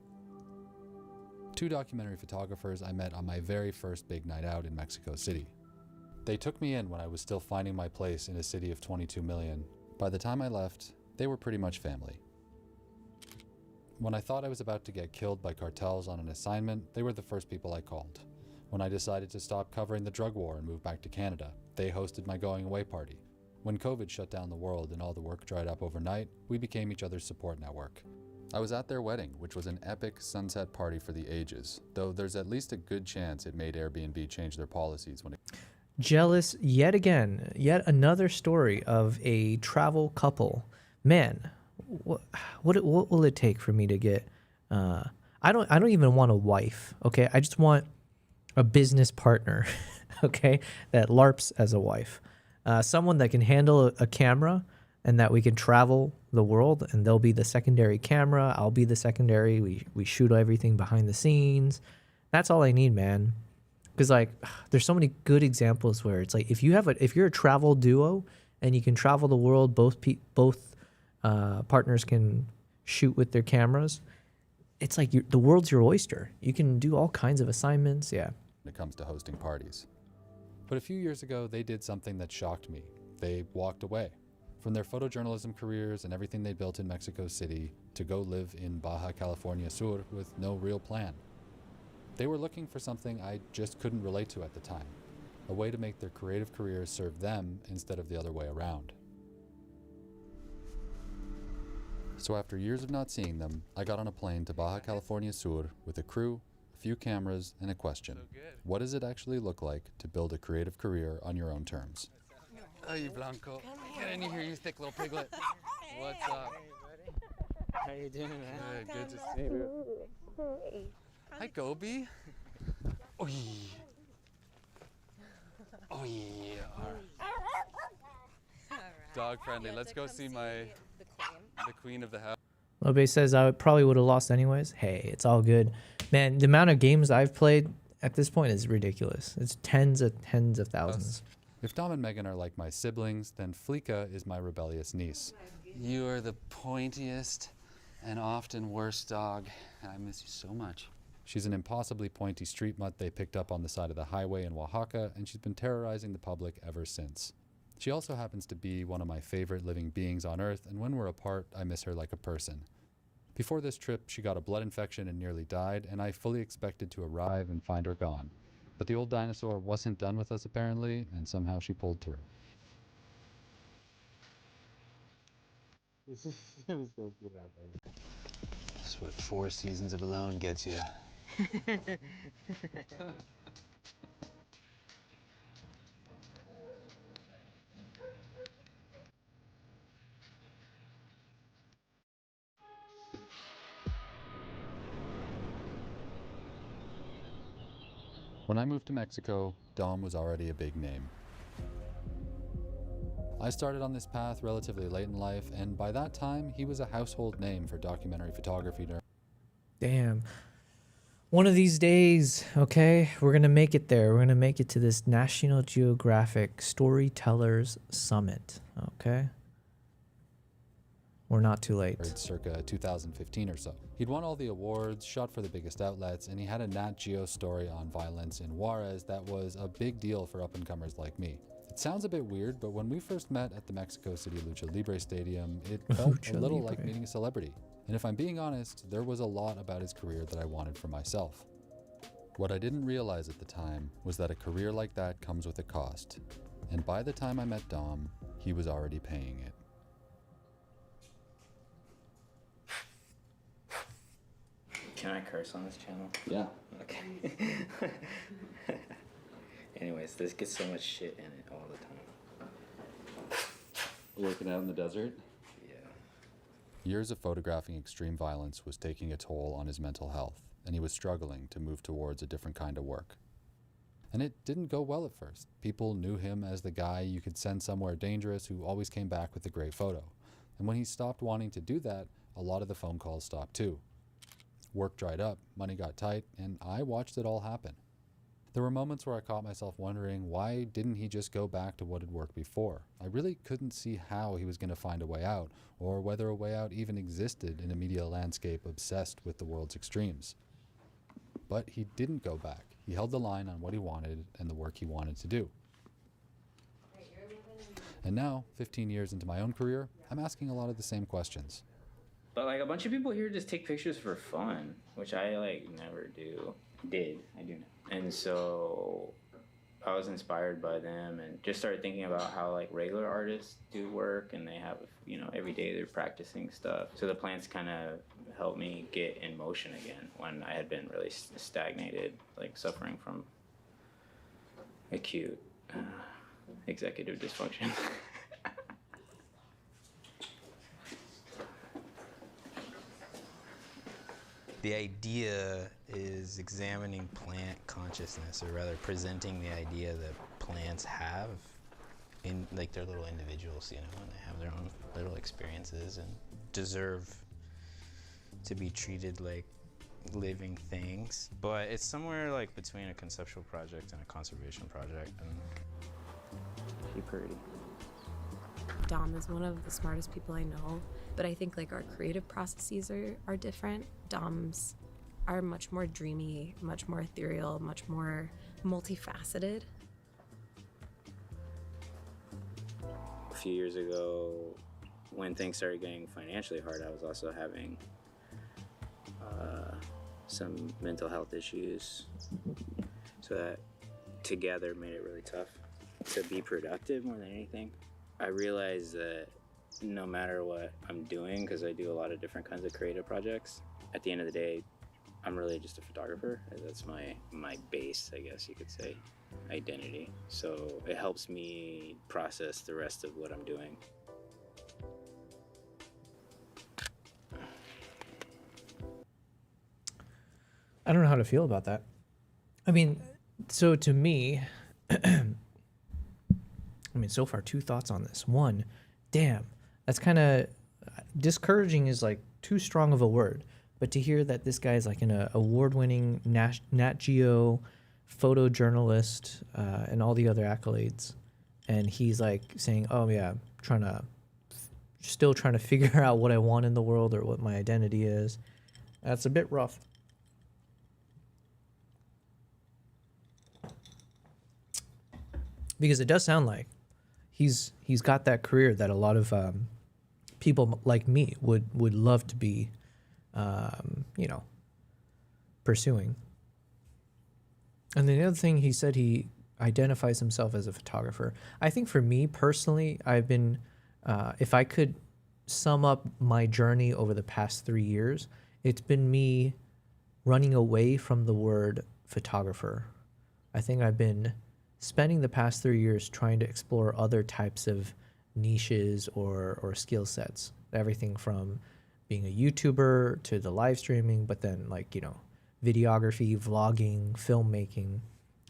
2 documentary photographers I met on my very first big night out in Mexico City. They took me in when I was still finding my place in a city of 22 million. By the time I left, they were pretty much family. When I thought I was about to get killed by cartels on an assignment, they were the first people I called. When I decided to stop covering the drug war and move back to Canada, they hosted my going away party. When COVID shut down the world and all the work dried up overnight, we became each other's support network. I was at their wedding, which was an epic sunset party for the ages, though there's at least a good chance it made Airbnb change their policies when it... Jealous yet again. Yet another story of a travel couple. Man, what will it take for me to get? I don't even want a wife. Okay, I just want a business partner. Okay, that LARPs as a wife. Someone that can handle a camera and that we can travel the world, and they'll be the secondary camera. I'll be the secondary. We shoot everything behind the scenes. That's all I need, man. Because like, there's so many good examples where it's like if you're a travel duo and you can travel the world, both partners can shoot with their cameras. It's like the world's your oyster. You can do all kinds of assignments. Yeah. When it comes to hosting parties. But a few years ago, they did something that shocked me. They walked away from their photojournalism careers and everything they built in Mexico City to go live in Baja California Sur with no real plan. They were looking for something I just couldn't relate to at the time, a way to make their creative careers serve them instead of the other way around. So after years of not seeing them, I got on a plane to Baja California Sur with a crew, a few cameras, and a question. What does it actually look like to build a creative career on your own terms? Hey, Blanco. Get in here, you thick little piglet. What's up? How you doing, man? Good to see you. Hi, Gobi. Oh, yeah. Oh, yeah. All right. Dog friendly. Let's go see the queen of the house. Lobe says I probably would have lost anyways. Hey, it's all good. Man, the amount of games I've played at this point is ridiculous. It's tens of thousands. If Dom and Megan are like my siblings, then Fleeka is my rebellious niece. You are the pointiest and often worst dog. I miss you so much. She's an impossibly pointy street mutt they picked up on the side of the highway in Oaxaca, and she's been terrorizing the public ever since. She also happens to be one of my favorite living beings on Earth, and when we're apart, I miss her like a person. Before this trip, she got a blood infection and nearly died, and I fully expected to arrive and find her gone. But the old dinosaur wasn't done with us apparently, and somehow she pulled through. That's what 4 seasons of Alone gets you. When I moved to Mexico, Dom was already a big name. I started on this path relatively late in life, and by that time, he was a household name for documentary photography. Damn. One of these days, okay, we're going to make it there. We're going to make it to this National Geographic Storytellers Summit, okay? We're not too late. Circa 2015 or so. He'd won all the awards, shot for the biggest outlets, and he had a Nat Geo story on violence in Juarez that was a big deal for up-and-comers like me. It sounds a bit weird, but when we first met at the Mexico City Lucha Libre Stadium, it felt a little like meeting a celebrity. And if I'm being honest, there was a lot about his career that I wanted for myself. What I didn't realize at the time was that a career like that comes with a cost. And by the time I met Dom, he was already paying it. Can I curse on this channel? Yeah. Okay. Anyways, this gets so much shit in it all the time. Working out in the desert? Yeah. Years of photographing extreme violence was taking a toll on his mental health, and he was struggling to move towards a different kind of work. And it didn't go well at first. People knew him as the guy you could send somewhere dangerous who always came back with a great photo. And when he stopped wanting to do that, a lot of the phone calls stopped too. Work dried up, money got tight, and I watched it all happen. There were moments where I caught myself wondering, why didn't he just go back to what had worked before? I really couldn't see how he was going to find a way out, or whether a way out even existed in a media landscape obsessed with the world's extremes. But he didn't go back. He held the line on what he wanted and the work he wanted to do. And now, 15 years into my own career, I'm asking a lot of the same questions. But like a bunch of people here just take pictures for fun, which I like never do. I do now. And so I was inspired by them and just started thinking about how like regular artists do work, and they have, you know, every day they're practicing stuff. So the plants kind of helped me get in motion again when I had been really stagnated, like suffering from acute executive dysfunction. The idea is examining plant consciousness, or rather presenting the idea that plants have in like their little individuals, you know, and they have their own little experiences and deserve to be treated like living things. But it's somewhere like between a conceptual project and a conservation project. And She's pretty. Dom is one of the smartest people I know, but I think like our creative processes are different. Dom's are much more dreamy, much more ethereal, much more multifaceted. A few years ago, when things started getting financially hard, I was also having some mental health issues. So that together made it really tough to be productive more than anything. I realized that no matter what I'm doing, because I do a lot of different kinds of creative projects, at the end of the day, I'm really just a photographer. That's my base, I guess you could say, identity. So it helps me process the rest of what I'm doing. I don't know how to feel about that. I mean, so to me, so far, two thoughts on this. One, damn, that's kind of discouraging is like too strong of a word. But to hear that this guy is like an award-winning Nat Geo photojournalist and all the other accolades, and he's like saying, oh yeah, still trying to figure out what I want in the world or what my identity is, that's a bit rough. Because it does sound like he's got that career that a lot of people like me would love to be, pursuing. And the other thing, he said he identifies himself as a photographer. I think for me personally, I've been, if I could sum up my journey over the past 3 years, it's been me running away from the word photographer. I think I've been spending the past 3 years trying to explore other types of niches or skill sets. Everything from being a YouTuber to the live streaming, but then videography, vlogging, filmmaking.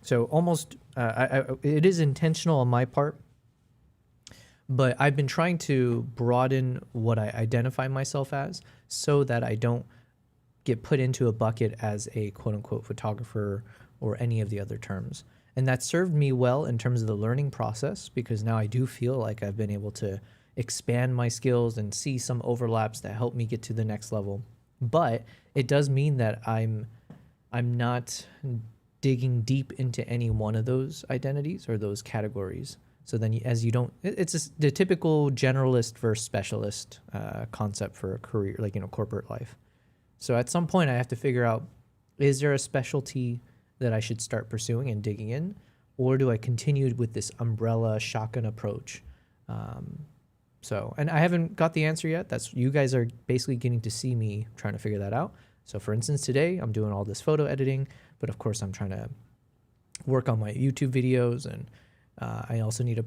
So almost, it is intentional on my part, but I've been trying to broaden what I identify myself as so that I don't get put into a bucket as a quote unquote photographer or any of the other terms. And that served me well in terms of the learning process, because now I do feel like I've been able to expand my skills and see some overlaps that help me get to the next level. But it does mean that I'm not digging deep into any one of those identities or those categories. So then it's the typical generalist versus specialist concept for a career, corporate life. So at some point I have to figure out, is there a specialty that I should start pursuing and digging in, or do I continue with this umbrella shotgun approach? And I haven't got the answer yet. You guys are basically getting to see me trying to figure that out. So for instance, today I'm doing all this photo editing, but of course I'm trying to work on my YouTube videos, and I also need to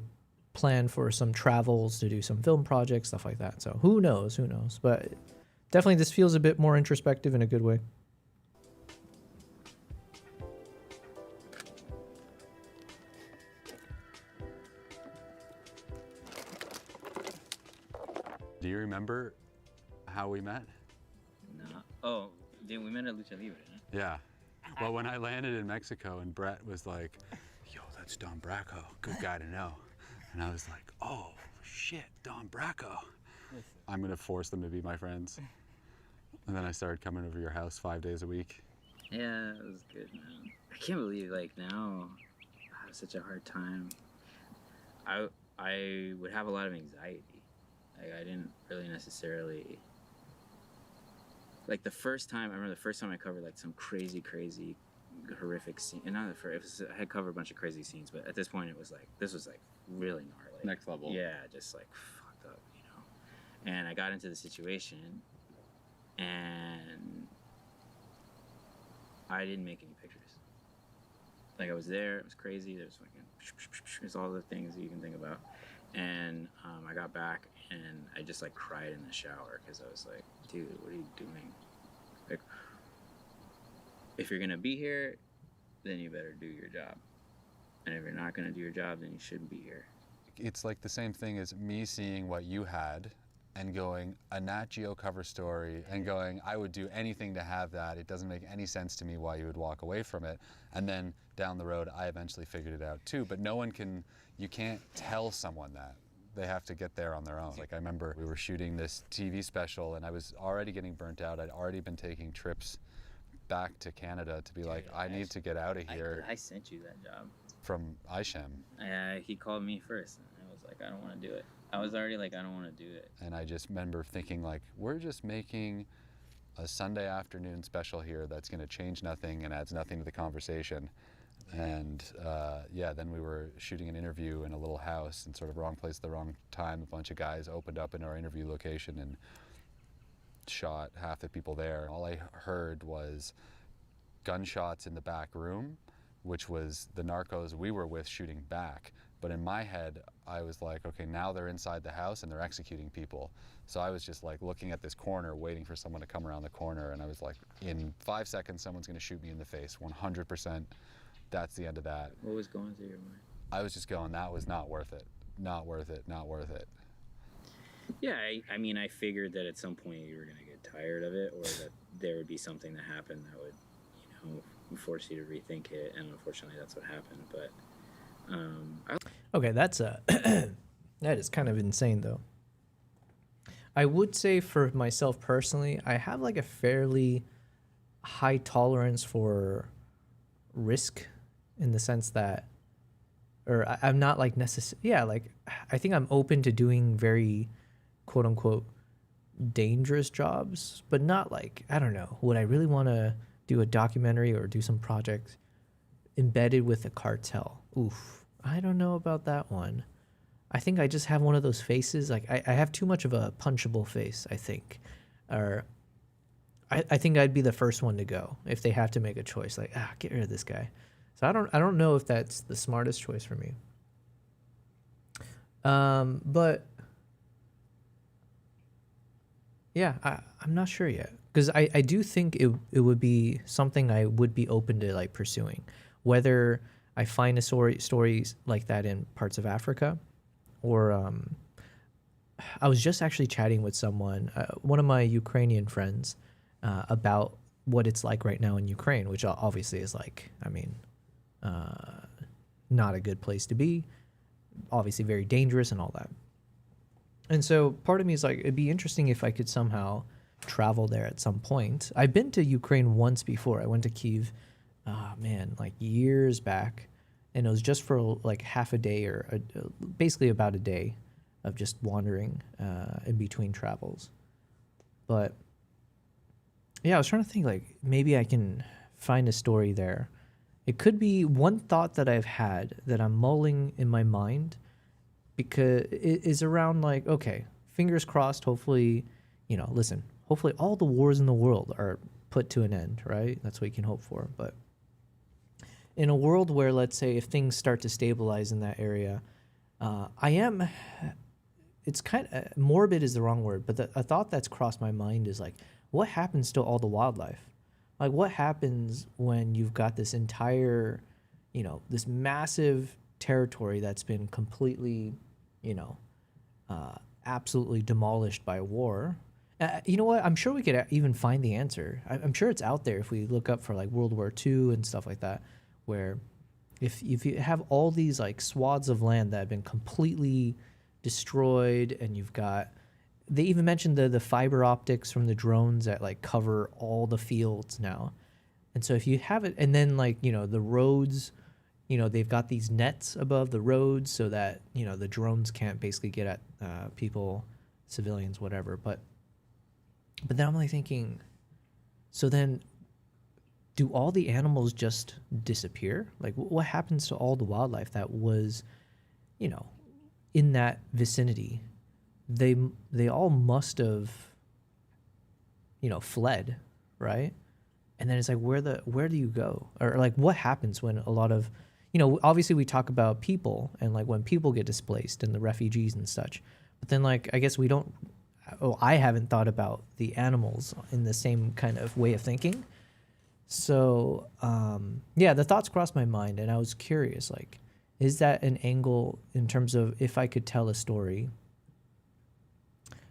plan for some travels to do some film projects, stuff like that. So who knows, but definitely this feels a bit more introspective in a good way. Do you remember how we met? No. Oh, we met at Lucha Libre, huh? Yeah. Well, when I landed in Mexico and Brett was like, yo, that's Don Bracco, good guy to know. And I was like, oh, shit, Don Bracco. I'm gonna force them to be my friends. And then I started coming over your house 5 days a week. Yeah, it was good, man. I can't believe, like, now I have such a hard time. I would have a lot of anxiety. Like, I didn't really necessarily... Like, I remember the first time I covered, like, some crazy, horrific scene. And not the first, I had covered a bunch of crazy scenes, but at this point it was like, this was, like, really gnarly. Next level. Yeah, just, like, fucked up, you know? And I got into the situation, and I didn't make any pictures. Like, I was there, it was crazy, there's all the things that you can think about. And I got back, and I just, like, cried in the shower, because I was like, dude, what are you doing? Like, if you're gonna be here, then you better do your job. And if you're not gonna do your job, then you shouldn't be here. It's like the same thing as me seeing what you had and going, a Nat Geo cover story, and going, I would do anything to have that. It doesn't make any sense to me why you would walk away from it. And then down the road, I eventually figured it out too. But you can't tell someone that. They have to get there on their own. Like, I remember we were shooting this TV special, and I was already getting burnt out. I'd already been taking trips back to Canada to be like, I need to get out of here. I sent you that job. From Ishem. He called me first, and I was like, I don't want to do it. I was already like, I don't want to do it. And I just remember thinking, like, we're just making a Sunday afternoon special here that's going to change nothing and adds nothing to the conversation. And yeah, then we were shooting an interview in a little house in sort of wrong place at the wrong time. A bunch of guys opened up in our interview location and shot half the people there. All I heard was gunshots in the back room, which was the narcos we were with shooting back. But in my head, I was like, okay, now they're inside the house and they're executing people. So I was just like looking at this corner, waiting for someone to come around the corner. And I was like, in 5 seconds, someone's gonna shoot me in the face, 100%. That's the end of that. What was going through your mind? I was just going, that was not worth it. Not worth it, not worth it. Yeah, I mean, I figured that at some point you were gonna get tired of it, or that there would be something that happened that would, you know, force you to rethink it. And unfortunately, that's what happened. But okay, that's that is kind of insane, though. I would say for myself personally, I have like a fairly high tolerance for risk, in the sense that, or I'm not like like I think I'm open to doing very quote unquote dangerous jobs, but not like, I don't know, would I really want to do a documentary or do some project embedded with a cartel? Oof, I don't know about that one. I think I just have one of those faces, like I have too much of a punchable face, I think. Or I think I'd be the first one to go if they have to make a choice, like, get rid of this guy. So I don't know if that's the smartest choice for me. But yeah, I'm not sure yet, because I do think it would be something I would be open to like pursuing, whether I find a stories like that in parts of Africa, or I was just actually chatting with someone, one of my Ukrainian friends, about what it's like right now in Ukraine, which obviously is like, I mean, not a good place to be, obviously very dangerous and all that. And so part of me is like, it'd be interesting if I could somehow travel there at some point. I've been to Ukraine once before. I went to Kyiv, like years back, and it was just for like half a day, or basically about a day of just wandering in between travels. But yeah, I was trying to think, like, maybe I can find a story there. It could be one thought that I've had that I'm mulling in my mind, because it is around like, okay, fingers crossed, hopefully, hopefully all the wars in the world are put to an end, right? That's what you can hope for. But in a world where, let's say, if things start to stabilize in that area, it's kind of, morbid is the wrong word, but a thought that's crossed my mind is like, what happens to all the wildlife? Like, what happens when you've got this entire, this massive territory that's been completely, absolutely demolished by war? You know what? I'm sure we could even find the answer. I'm sure it's out there if we look up for like World War II and stuff like that, where if you have all these like swaths of land that have been completely destroyed, and you've got, they even mentioned the fiber optics from the drones that like cover all the fields now. And so if you have it, and then like, the roads, they've got these nets above the roads so that, the drones can't basically get at people, civilians, whatever. But then I'm like thinking, so then do all the animals just disappear? Like, what happens to all the wildlife that was, in that vicinity? They all must have, fled, right? And then it's like, where do you go? Or like, what happens when a lot of, obviously we talk about people and like when people get displaced and the refugees and such, but then like, I guess I haven't thought about the animals in the same kind of way of thinking. So, yeah, the thoughts crossed my mind, and I was curious, like, is that an angle in terms of if I could tell a story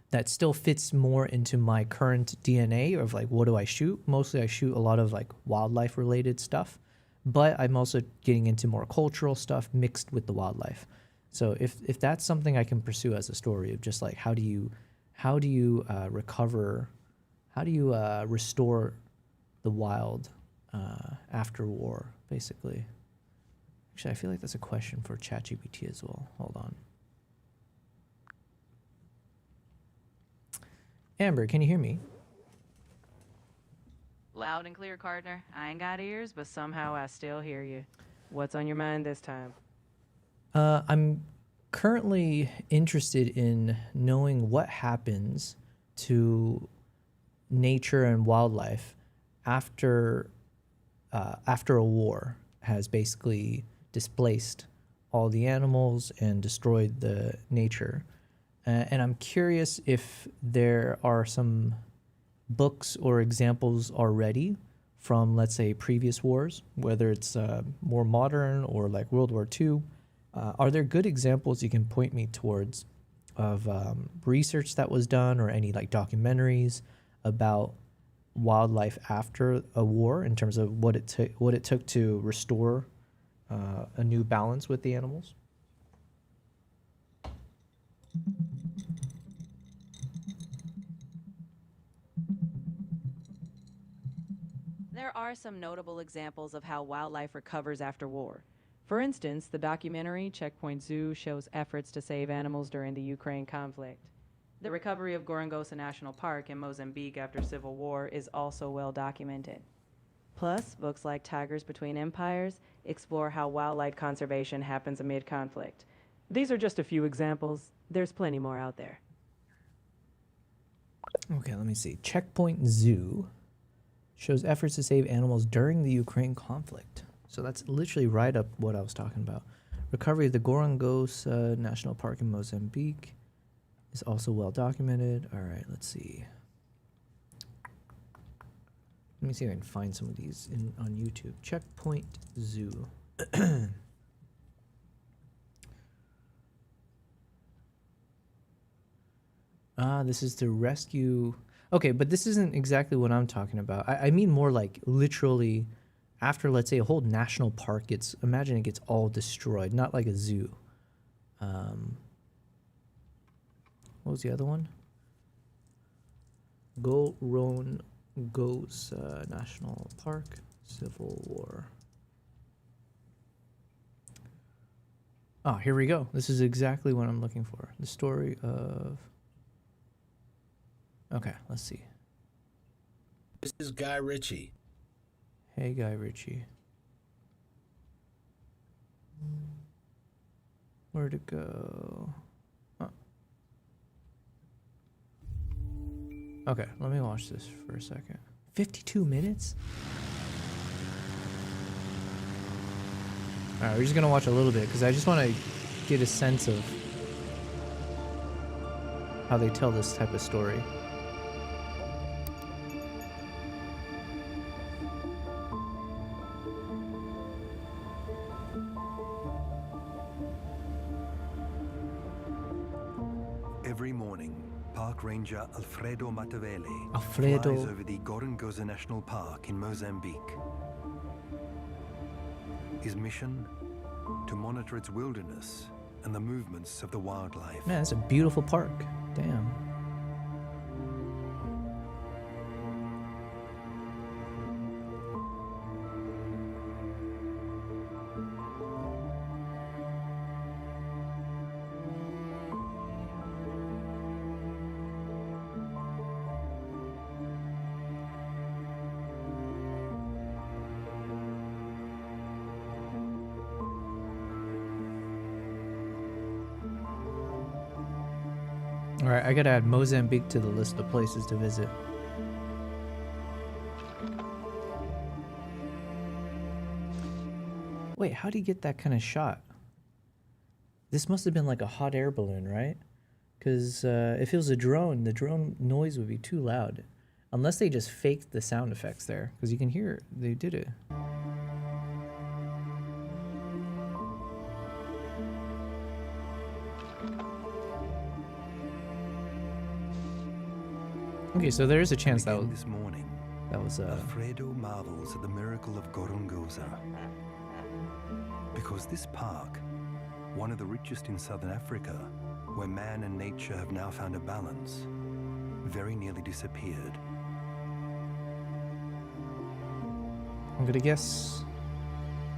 that still fits more into my current DNA of like, what do I shoot? Mostly I shoot a lot of like wildlife related stuff, but I'm also getting into more cultural stuff mixed with the wildlife. So if that's something I can pursue as a story of just like, how do you recover, how do you restore the wild after war, basically? Actually, I feel like that's a question for ChatGPT as well. Hold on. Amber, can you hear me? Loud and clear, Cardner. I ain't got ears, but somehow I still hear you. What's on your mind this time? I'm currently interested in knowing what happens to nature and wildlife after a war has basically displaced all the animals and destroyed the nature. And I'm curious if there are some books or examples already from, let's say, previous wars, whether it's more modern or like World War II. Are there good examples you can point me towards of research that was done, or any like documentaries about wildlife after a war in terms of what it took to restore a new balance with the animals? There are some notable examples of how wildlife recovers after war. For instance, the documentary Checkpoint Zoo shows efforts to save animals during the Ukraine conflict. The recovery of Gorongosa National Park in Mozambique after civil war is also well documented. Plus, books like Tigers Between Empires explore how wildlife conservation happens amid conflict. These are just a few examples. There's plenty more out there. Okay, let me see. Checkpoint Zoo shows efforts to save animals during the Ukraine conflict. So that's literally right up what I was talking about. Recovery of the Gorongosa National Park in Mozambique is also well documented. All right, let's see. Let me see if I can find some of these on YouTube. Checkpoint Zoo. This is to rescue. Okay, but this isn't exactly what I'm talking about. I mean more like literally after, let's say, a whole national park imagine it gets all destroyed, not like a zoo. What was the other one? Gorongosa National Park, Civil War. Oh, here we go. This is exactly what I'm looking for. The story of... Okay, let's see. This is Guy Ritchie. Hey, Guy Ritchie. Where'd it go? Oh. Okay, let me watch this for a second. 52 minutes? Alright, we're just gonna watch a little bit because I just want to get a sense of how they tell this type of story. Every morning, Park Ranger Alfredo Matavele Alfredo. flies over the Gorongosa National Park in Mozambique. His mission? To monitor its wilderness and the movements of the wildlife. Man, it's a beautiful park. Damn. Alright, I gotta add Mozambique to the list of places to visit. Wait, how do you get that kind of shot? This must have been like a hot air balloon, right? Because if it was a drone, the drone noise would be too loud. Unless they just faked the sound effects there. Because you can hear it. They did it. Okay, so there is a chance that was this morning. Alfredo marvels at the miracle of Gorongosa. Because this park, one of the richest in southern Africa, where man and nature have now found a balance, very nearly disappeared. I'm gonna guess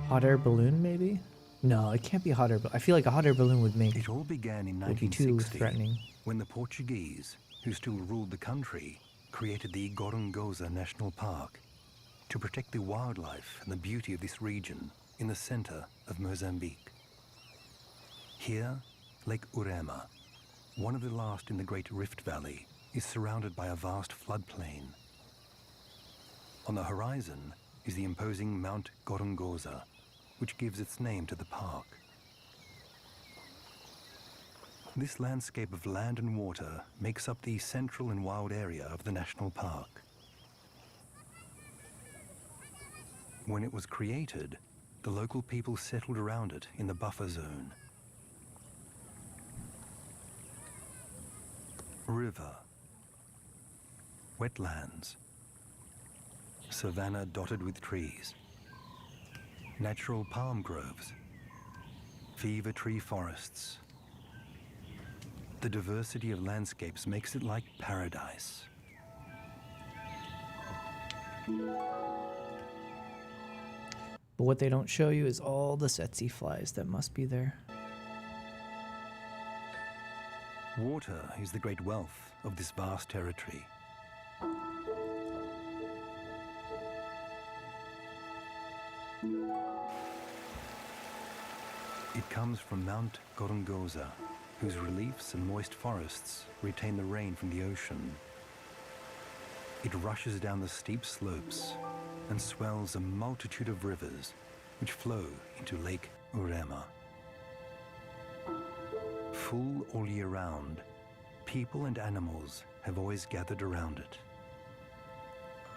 hot air balloon, maybe? No, it can't be a hot air balloon. I feel like a hot air balloon would make it all began in would be too 1960, threatening. when the Portuguese, who still ruled the country, created the Gorongosa National Park to protect the wildlife and the beauty of this region in the center of Mozambique. Here, Lake Urema, one of the last in the Great Rift Valley, is surrounded by a vast floodplain. On the horizon is the imposing Mount Gorongosa, which gives its name to the park. This landscape of land and water makes up the central and wild area of the national park. When it was created, the local people settled around it in the buffer zone. River, wetlands, savanna dotted with trees, natural palm groves, fever tree forests. The diversity of landscapes makes it like paradise. But what they don't show you is all the tsetse flies that must be there. Water is the great wealth of this vast territory. It comes from Mount Gorongosa, whose reliefs and moist forests retain the rain from the ocean. It rushes down the steep slopes and swells a multitude of rivers which flow into Lake Urema. Full all year round, people and animals have always gathered around it.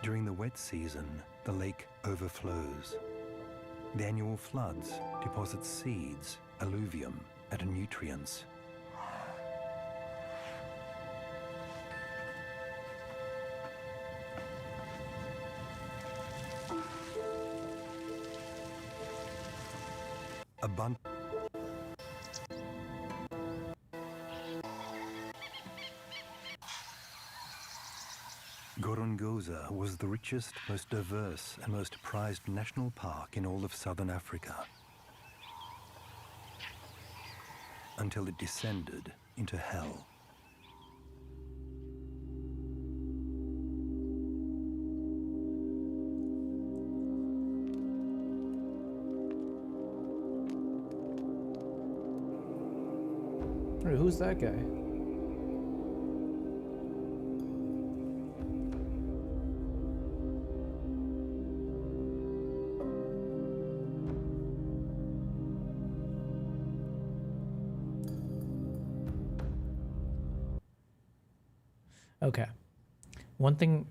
During the wet season, the lake overflows. The annual floods deposit seeds, alluvium, and nutrients. Gorongosa was the richest, most diverse, and most prized national park in all of southern Africa, until it descended into hell. Hey, who's that guy? Okay. One thing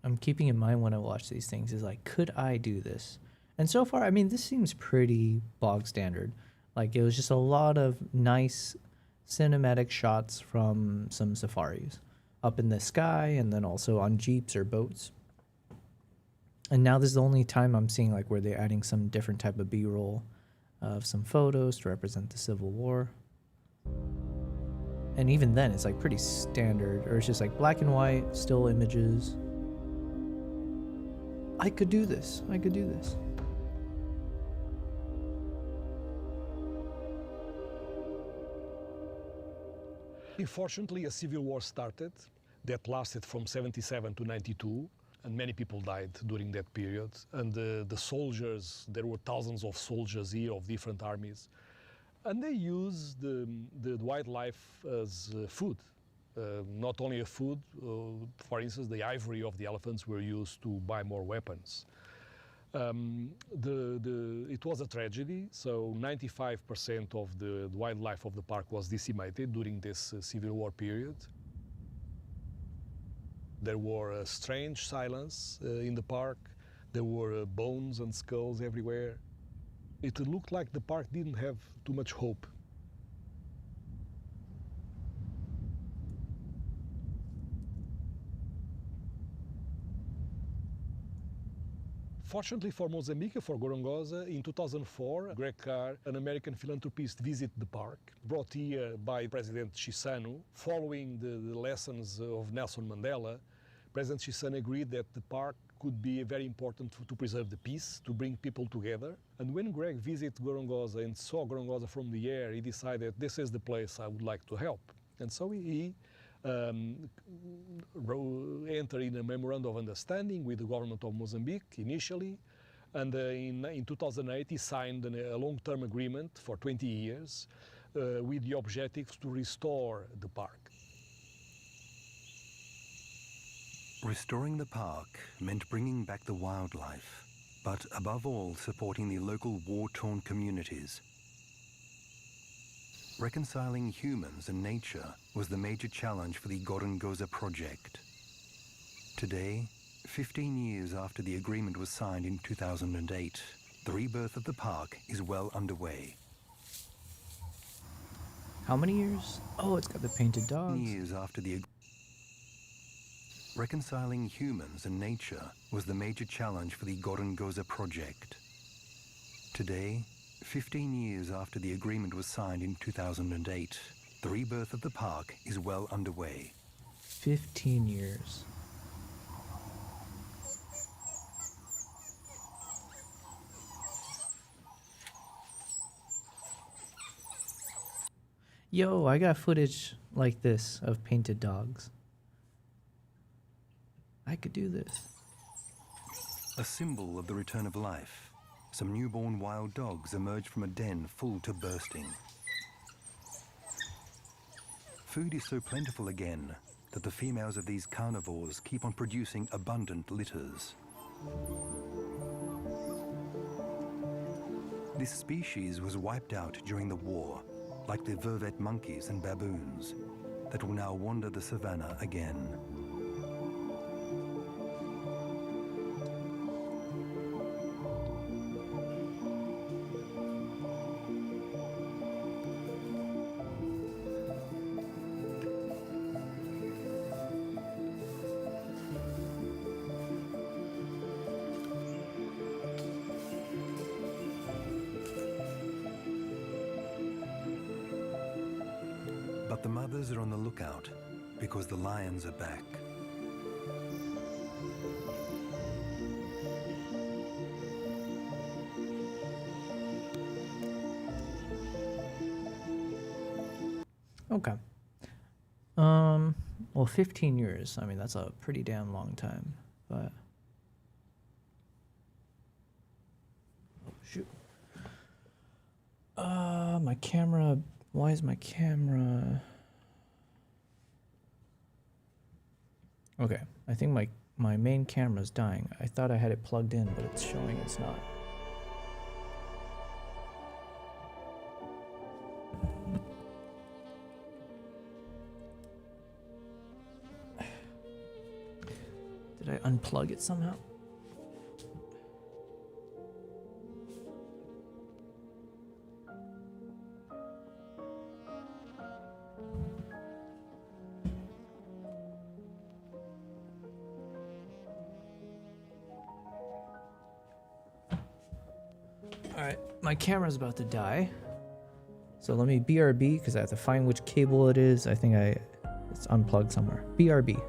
I'm keeping in mind when I watch these things is like, could I do this? And so far, I mean, this seems pretty bog standard. Like, it was just a lot of nice cinematic shots from some safaris up in the sky and then also on jeeps or boats. And now this is the only time I'm seeing like where they're adding some different type of B-roll of some photos to represent the Civil War. And even then, it's like pretty standard, or it's just like black and white, still images. I could do this. I could do this. Unfortunately, a civil war started that lasted from 77 to 92, and many people died during that period. And the soldiers, there were thousands of soldiers here of different armies, and they used the wildlife as food. Not only a food, for instance, the ivory of the elephants were used to buy more weapons. It was a tragedy, so 95% of the wildlife of the park was decimated during this Civil War period. There were a strange silence in the park. There were bones and skulls everywhere. It looked like the park didn't have too much hope. Fortunately for Mozambique, for Gorongosa, in 2004, Greg Carr, an American philanthropist, visited the park, brought here by President Chissano. Following the lessons of Nelson Mandela, President Chissano agreed that the park could be very important to preserve the peace, to bring people together. And when Greg visited Gorongosa and saw Gorongosa from the air, he decided, this is the place I would like to help. And so he entered in a memorandum of understanding with the government of Mozambique initially, and in 2008 he signed a long-term agreement for 20 years with the objectives to restore the park. Restoring the park meant bringing back the wildlife, but above all supporting the local war-torn communities. Reconciling humans and nature was the major challenge for the Gorongosa project. Today, 15 years after the agreement was signed in 2008, the rebirth of the park is well underway. How many years? Oh, it's got the painted dogs. Years after the Reconciling humans and nature was the major challenge for the Gorongosa project. Today, 15 years after the agreement was signed in 2008, the rebirth of the park is well underway. 15 years. Yo, I got footage like this of painted dogs. I could do this. A symbol of the return of life. Some newborn wild dogs emerge from a den full to bursting. Food is so plentiful again that the females of these carnivores keep on producing abundant litters. This species was wiped out during the war, like the vervet monkeys and baboons that will now wander the savannah again. But the mothers are on the lookout because the lions are back. Okay. Well, 15 years. I mean, that's a pretty damn long time, but... Oh, shoot. My camera... Why is my camera... Okay, I think my main camera's dying. I thought I had it plugged in, but it's showing it's not. unplug it somehow. Alright, my camera's about to die. So let me BRB because I have to find which cable it is. I think it's unplugged somewhere. BRB.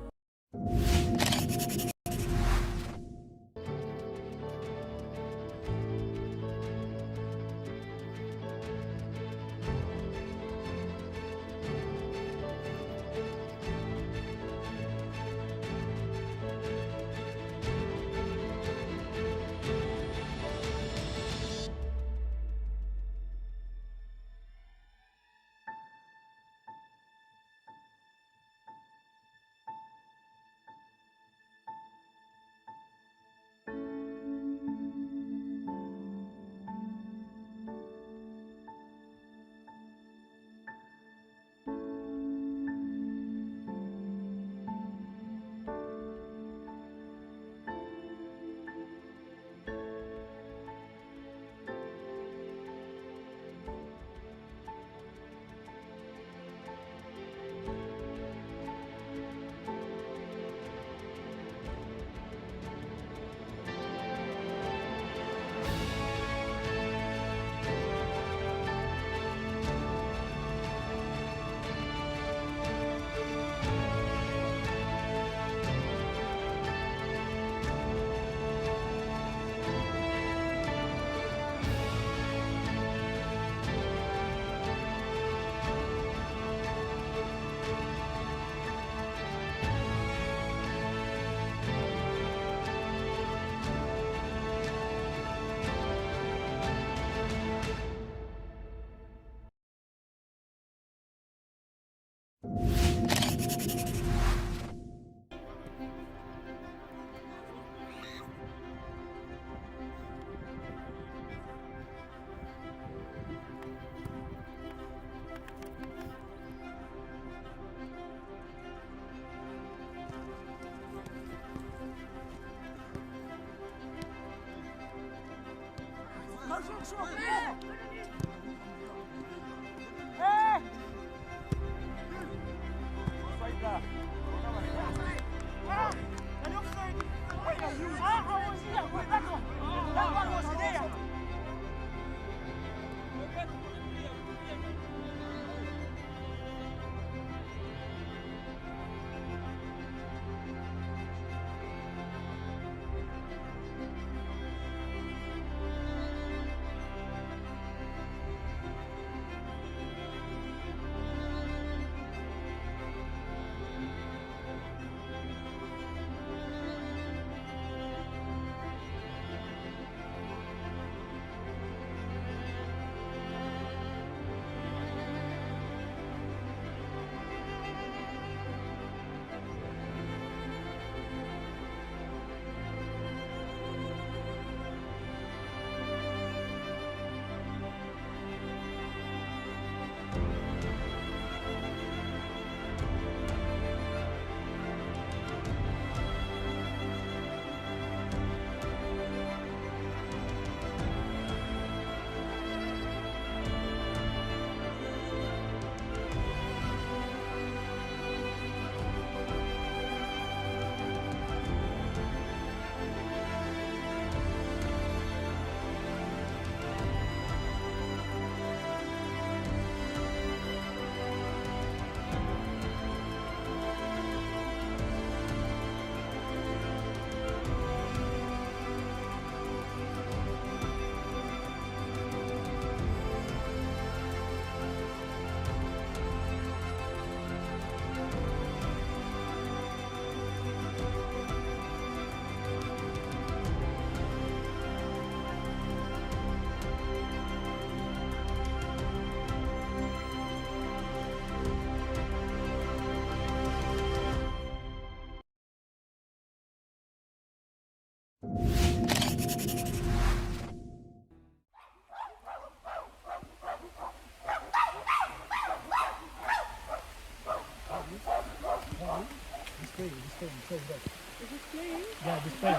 Is it playing? Yeah, just play.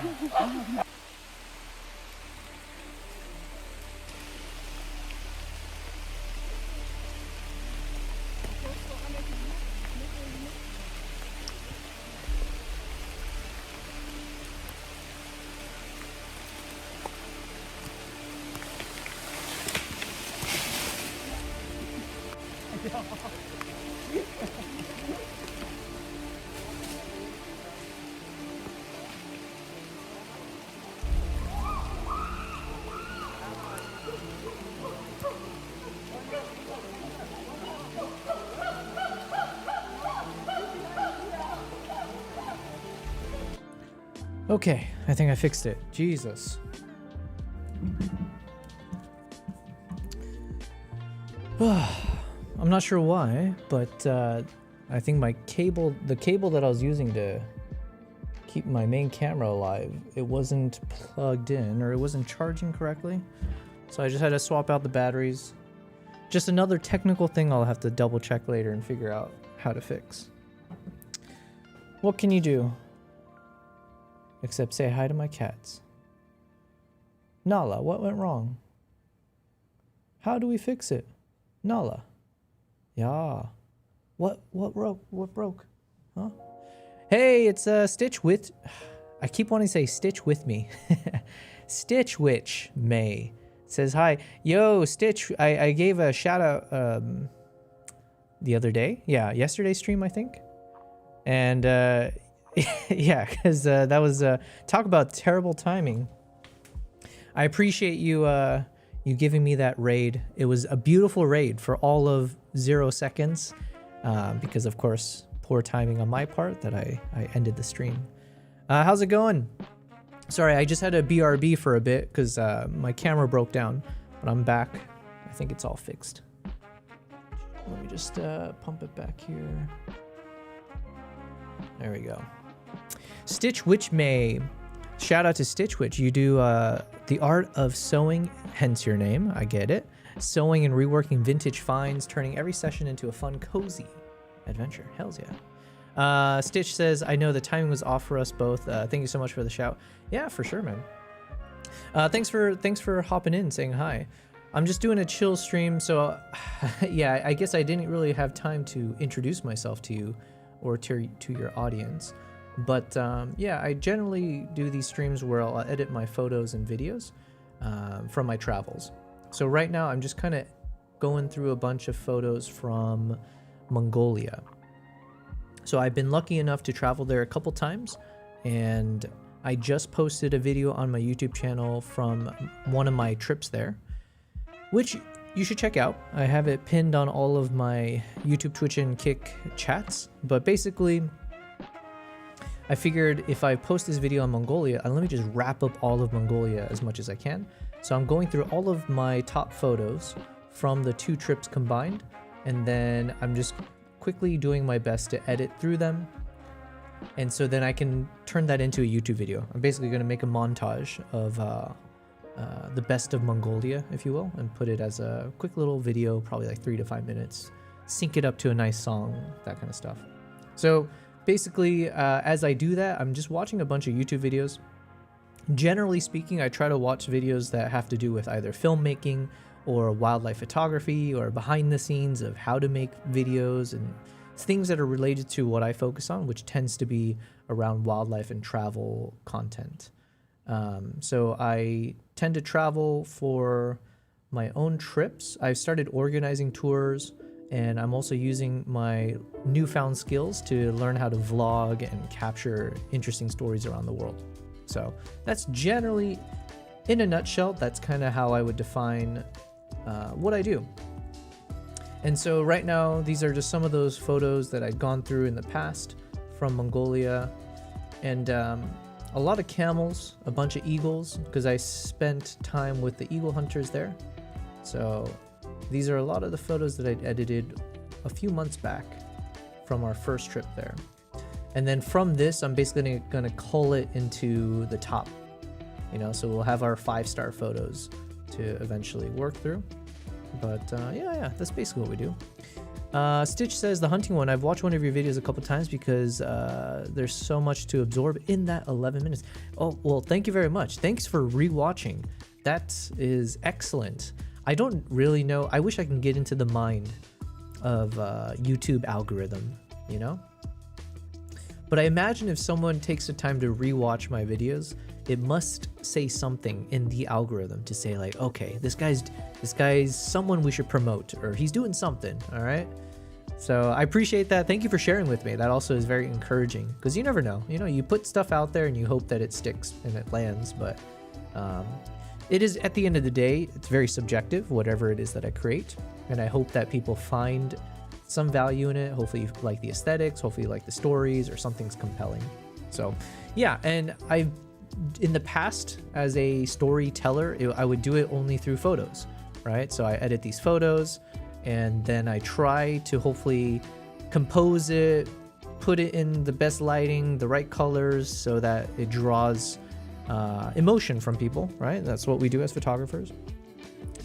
Okay, I think I fixed it. Jesus. I'm not sure why, but I think the cable that I was using to keep my main camera alive, it wasn't plugged in, or it wasn't charging correctly. So I just had to swap out the batteries. Just another technical thing I'll have to double check later and figure out how to fix. What can you do? Except say hi to my cats. Nala, what went wrong? How do we fix it? Nala. Yeah. What broke? Huh? Hey, it's Stitch with... I keep wanting to say Stitch with me. Stitch Witch May says hi. Yo, Stitch, I gave a shout out the other day. Yeah, yesterday's stream, I think. And yeah, because that was talk about terrible timing. I appreciate you you giving me that raid. It was a beautiful raid for all of 0 seconds, because of course poor timing on my part that I ended the stream. How's it going? Sorry, I just had a BRB for a bit because my camera broke down, but I'm back. I think it's all fixed. Let me just pump it back here. There we go. Stitch Witch May. Shout out to Stitch Witch. You do the art of sewing, hence your name. I get it. Sewing and reworking vintage finds, turning every session into a fun, cozy adventure. Hells yeah. Stitch says, I know the timing was off for us both. Thank you so much for the shout. Yeah, for sure, man. Thanks for hopping in, saying hi. I'm just doing a chill stream, so yeah, I guess I didn't really have time to introduce myself to you or to your audience. But yeah, I generally do these streams where I'll edit my photos and videos from my travels. So right now I'm just kind of going through a bunch of photos from Mongolia. So I've been lucky enough to travel there a couple times, and I just posted a video on my YouTube channel from one of my trips there, which you should check out. I have it pinned on all of my YouTube, Twitch, and Kick chats. But basically, I figured if I post this video on Mongolia, let me just wrap up all of Mongolia as much as I can. So I'm going through all of my top photos from the 2 trips combined, and then I'm just quickly doing my best to edit through them. And so then I can turn that into a YouTube video. I'm basically going to make a montage of the best of Mongolia, if you will, and put it as a quick little video, probably like 3 to 5 minutes, sync it up to a nice song, that kind of stuff. So basically, as I do that, I'm just watching a bunch of YouTube videos. Generally speaking, I try to watch videos that have to do with either filmmaking or wildlife photography or behind the scenes of how to make videos and things that are related to what I focus on, which tends to be around wildlife and travel content. So I tend to travel for my own trips. I've started organizing tours, and I'm also using my newfound skills to learn how to vlog and capture interesting stories around the world. So that's generally, in a nutshell, that's kind of how I would define what I do. And so right now, these are just some of those photos that I'd gone through in the past from Mongolia. And a lot of camels, a bunch of eagles, because I spent time with the eagle hunters there. So these are a lot of the photos that I'd edited a few months back from our first trip there. And then from this, I'm basically going to cull it into the top, you know, so we'll have our 5-star photos to eventually work through. But yeah, that's basically what we do. Stitch says the hunting one. I've watched one of your videos a couple times because there's so much to absorb in that 11 minutes. Oh, well, thank you very much. Thanks for rewatching. That is excellent. I don't really know. I wish I can get into the mind of YouTube algorithm, you know? But I imagine if someone takes the time to rewatch my videos, it must say something in the algorithm to say like, okay, this guy's someone we should promote, or he's doing something, all right? So I appreciate that. Thank you for sharing with me. That also is very encouraging, because you never know. You know, you put stuff out there and you hope that it sticks and it lands, but it is, at the end of the day, it's very subjective, whatever it is that I create. And I hope that people find some value in it. Hopefully you like the aesthetics, hopefully you like the stories, or something's compelling. So yeah, and in the past, as a storyteller, I would do it only through photos, right? So I edit these photos, and then I try to hopefully compose it, put it in the best lighting, the right colors, so that it draws emotion from people, right? That's what we do as photographers.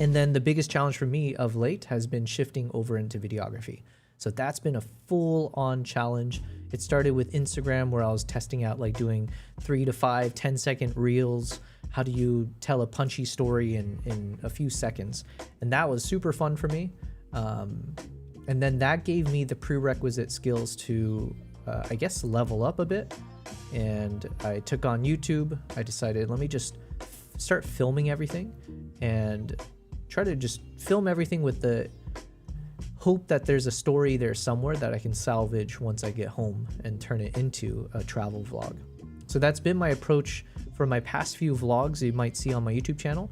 And then the biggest challenge for me of late has been shifting over into videography. So that's been a full-on challenge. It started with Instagram, where I was testing out like doing 3 to 5 10-second reels. How do you tell a punchy story in a few seconds? And that was super fun for me. And then that gave me the prerequisite skills to, I guess, level up a bit. And I took on YouTube. I decided, let me just start filming everything and try to just film everything with the hope that there's a story there somewhere that I can salvage once I get home and turn it into a travel vlog. So that's been my approach for my past few vlogs you might see on my YouTube channel.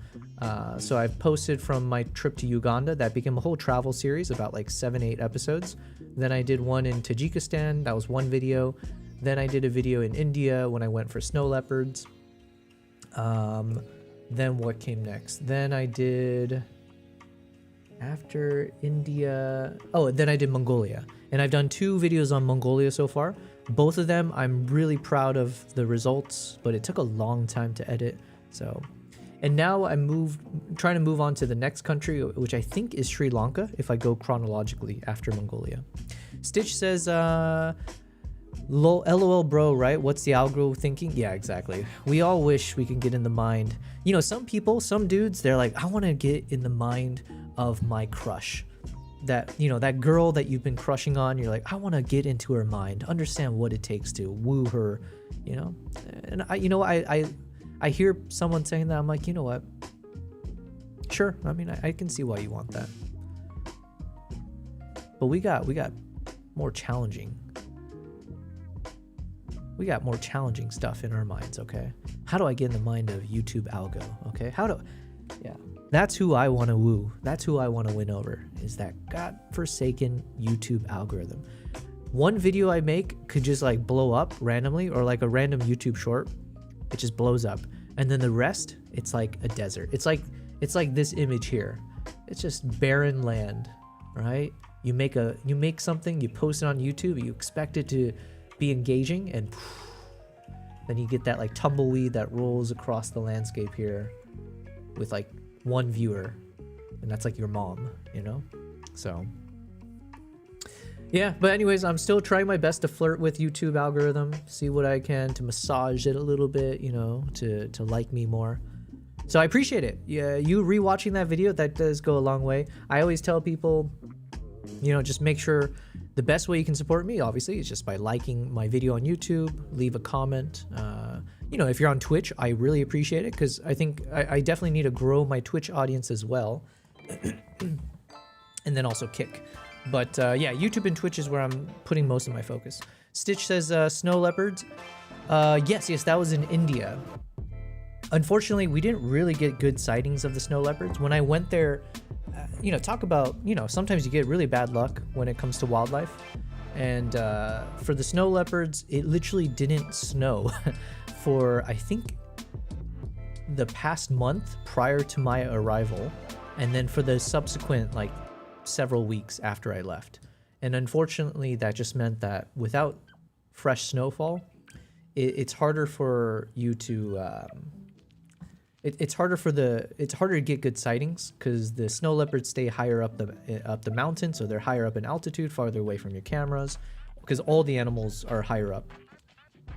So I've posted from my trip to Uganda. That became a whole travel series, about like 7-8 episodes. Then I did one in Tajikistan. That was one video. Then I did a video in India when I went for snow leopards. Then what came next? Then I did, after India, oh, then I did Mongolia. And I've done 2 videos on Mongolia so far. Both of them, I'm really proud of the results, but it took a long time to edit. So, and now I'm trying to move on to the next country, which I think is Sri Lanka, if I go chronologically after Mongolia. Stitch says, LOL bro, right? What's the algo thinking? Yeah, exactly. We all wish we could get in the mind. You know, some people, some dudes, they're like, I want to get in the mind of my crush. That, you know, that girl that you've been crushing on, you're like, I want to get into her mind, understand what it takes to woo her, you know? And I hear someone saying that, I'm like, you know what? Sure, I mean, I can see why you want that. But we got more challenging. We got more challenging stuff in our minds, okay? How do I get in the mind of YouTube algo, okay? Yeah. That's who I want to woo. That's who I want to win over, is that godforsaken YouTube algorithm. One video I make could just like blow up randomly, or like a random YouTube short, it just blows up. And then the rest, it's like a desert. It's like this image here. It's just barren land, right? You make something, you post it on YouTube, you expect it to be engaging, and then you get that like tumbleweed that rolls across the landscape here with like one viewer, and that's like your mom, you know? So yeah, but anyways, I'm still trying my best to flirt with YouTube algorithm, see what I can to massage it a little bit, you know, to like me more. So I appreciate it. Yeah, you rewatching that video, that does go a long way. I always tell people, you know, just make sure the best way you can support me, obviously, is just by liking my video on YouTube, leave a comment. You know, if you're on Twitch, I really appreciate it, because I think I definitely need to grow my Twitch audience as well. And then also Kick. But yeah, YouTube and Twitch is where I'm putting most of my focus. Stitch says snow leopards. Yes, that was in India. Unfortunately, we didn't really get good sightings of the snow leopards. When I went there, you know, talk about, you know, sometimes you get really bad luck when it comes to wildlife. And for the snow leopards, it literally didn't snow for, I think, the past month prior to my arrival. And then for the subsequent, like, several weeks after I left. And unfortunately, that just meant that without fresh snowfall, it's harder for you to it's harder to get good sightings because the snow leopards stay higher up the mountain, so they're higher up in altitude, farther away from your cameras, because all the animals are higher up.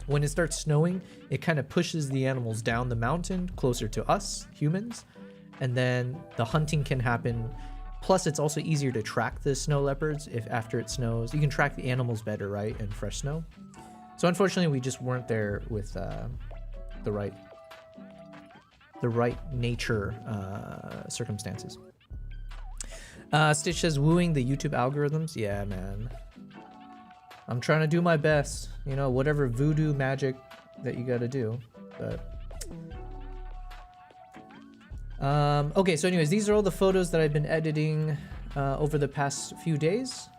When it starts snowing, it kind of pushes the animals down the mountain closer to us humans, and then the hunting can happen. Plus, it's also easier to track the snow leopards if after it snows. You can track the animals better, right, in fresh snow. So unfortunately, we just weren't there with the right nature circumstances. Stitch says, wooing the YouTube algorithms. Yeah, man. I'm trying to do my best. You know, whatever voodoo magic that you got to do. But okay, so anyways, these are all the photos that I've been editing over the past few days.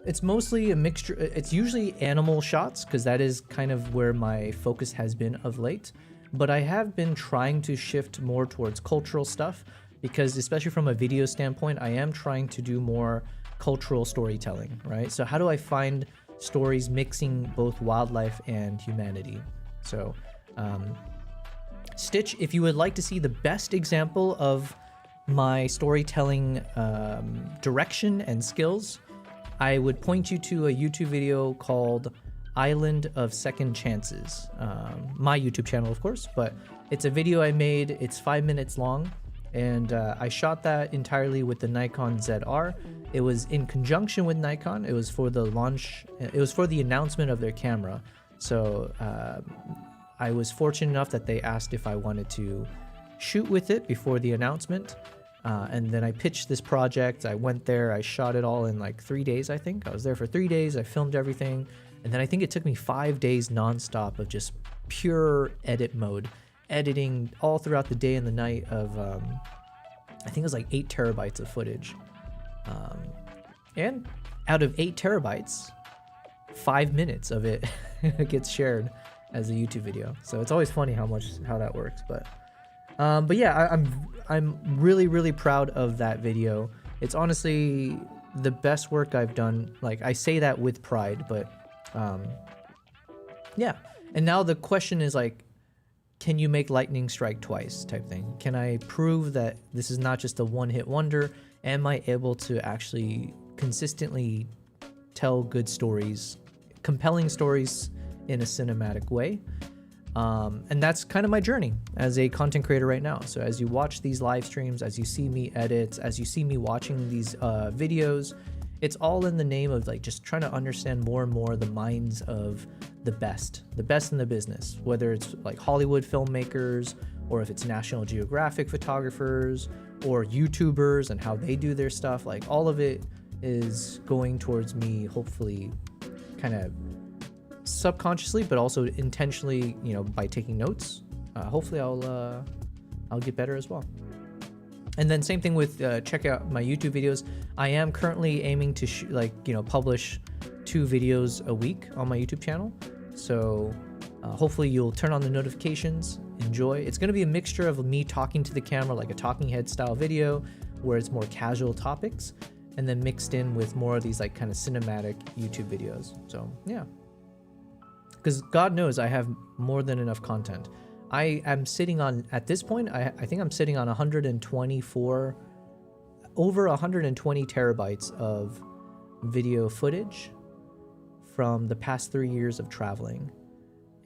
It's mostly a mixture. It's usually animal shots because that is kind of where my focus has been of late. But I have been trying to shift more towards cultural stuff because, especially from a video standpoint, I am trying to do more cultural storytelling, right? So how do I find stories mixing both wildlife and humanity? So Stitch, if you would like to see the best example of my storytelling direction and skills, I would point you to a YouTube video called Island of Second Chances. My YouTube channel, of course, but it's a video I made. It's 5 minutes long, and I shot that entirely with the Nikon ZR. It was in conjunction with Nikon. It was for the launch. It was for the announcement of their camera. So I was fortunate enough that they asked if I wanted to shoot with it before the announcement. And then I pitched this project. I went there. I shot it all in like 3 days, I think. I was there for 3 days. I filmed everything. And then I think it took me 5 days nonstop of just pure edit mode, editing all throughout the day and the night of, I think it was like 8 terabytes of footage. And out of 8 terabytes, 5 minutes of it gets shared as a YouTube video. So it's always funny how that works. But yeah, I'm really proud of that video. It's honestly the best work I've done. Like, I say that with pride, but yeah. And now the question is like, can you make lightning strike twice type thing? Can I prove that this is not just a one-hit wonder? Am I able to actually consistently tell good stories, compelling stories in a cinematic way? And that's kind of my journey as a content creator right now. So as you watch these live streams, as you see me edit, as you see me watching these videos, it's all in the name of like just trying to understand more and more the minds of the best in the business, whether it's like Hollywood filmmakers, or if it's National Geographic photographers or YouTubers and how they do their stuff. Like, all of it is going towards me, hopefully kind of subconsciously, but also intentionally, you know, by taking notes. Hopefully I'll get better as well. And then same thing with check out my YouTube videos. I am currently aiming to publish 2 videos a week on my YouTube channel. So hopefully you'll turn on the notifications, enjoy. It's going to be a mixture of me talking to the camera, like a talking head style video, where it's more casual topics, and then mixed in with more of these like kind of cinematic YouTube videos. So yeah, because God knows I have more than enough content. I am sitting on, at this point, I think I'm sitting on over 120 terabytes of video footage from the past 3 years of traveling.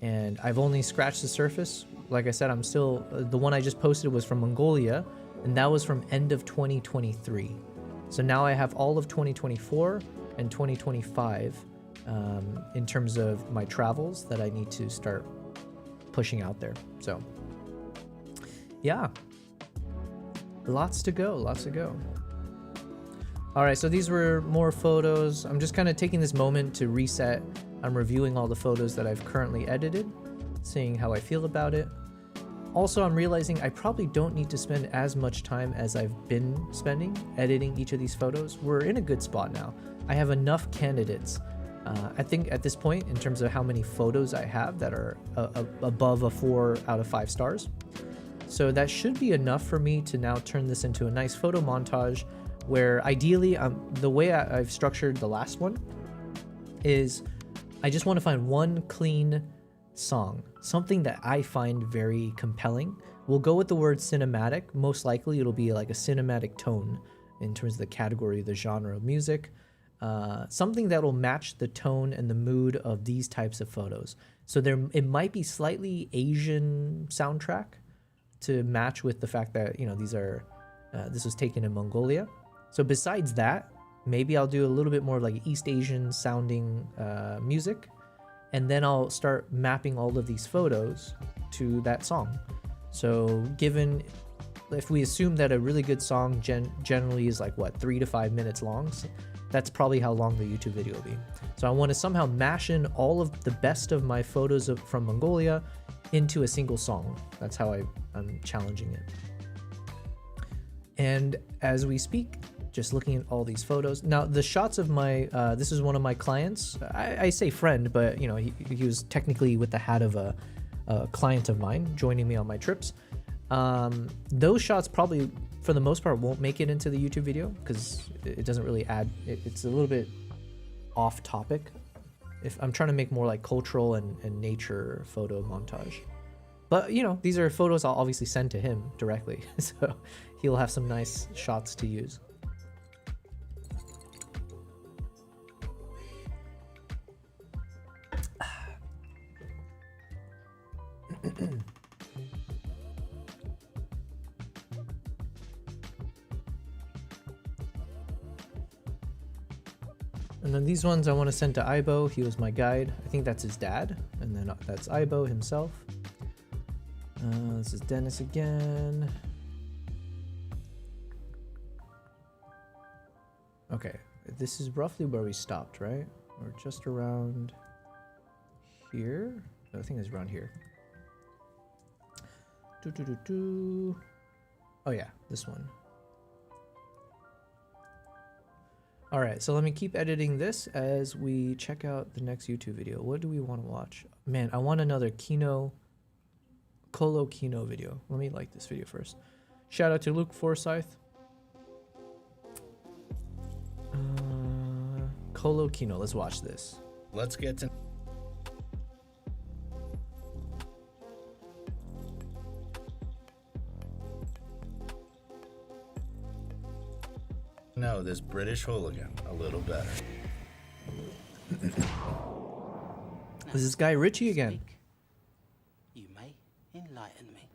And I've only scratched the surface. Like I said, I'm still, the one I just posted was from Mongolia, and that was from end of 2023. So now I have all of 2024 and 2025 in terms of my travels that I need to start pushing out there. So yeah, lots to go. All right, so these were more photos. I'm just kind of taking this moment to reset. I'm reviewing all the photos that I've currently edited, seeing how I feel about it. Also, I'm realizing I probably don't need to spend as much time as I've been spending editing each of these photos. We're in a good spot now. I have enough candidates. I think at this point, in terms of how many photos I have that are above a 4 out of 5 stars. So that should be enough for me to now turn this into a nice photo montage where ideally, the way I've structured the last one is I just want to find one clean song, something that I find very compelling, We'll go with the word cinematic. Most likely it'll be like a cinematic tone in terms of the category, the genre of music. Something that will match the tone and the mood of these types of photos. So it might be slightly Asian soundtrack to match with the fact that, you know, this was taken in Mongolia. So besides that, maybe I'll do a little bit more of like East Asian sounding music, and then I'll start mapping all of these photos to that song. So if we assume that a really good song generally is like what, 3 to 5 minutes long, so that's probably how long the YouTube video will be. So I want to somehow mash in all of the best of my photos from Mongolia into a single song. That's how I'm challenging it. And as we speak, just looking at all these photos. Now, the shots of my, this is one of my clients. I say friend, but you know, he was technically with the hat of a client of mine joining me on my trips. Those shots probably, for the most part, won't make it into the YouTube video because it doesn't really add, it's a little bit off topic. If I'm trying to make more like cultural and nature photo montage. But, you know, these are photos I'll obviously send to him directly. So he'll have some nice shots to use. And then these ones I want to send to Ibo. He was my guide. I think that's his dad. And then that's Ibo himself. This is Dennis again. Okay, this is roughly where we stopped, right? Or just around here? I think it's around here. Oh yeah, this one. All right, so let me keep editing this as we check out the next YouTube video. What do we want to watch? Man, I want another Colo Kino video. Let me like this video first. Shout out to Luke Forsyth. Colo Kino, let's watch this. Let's get to... know this British hooligan a little better. This is Guy Ritchie again. You may enlighten me.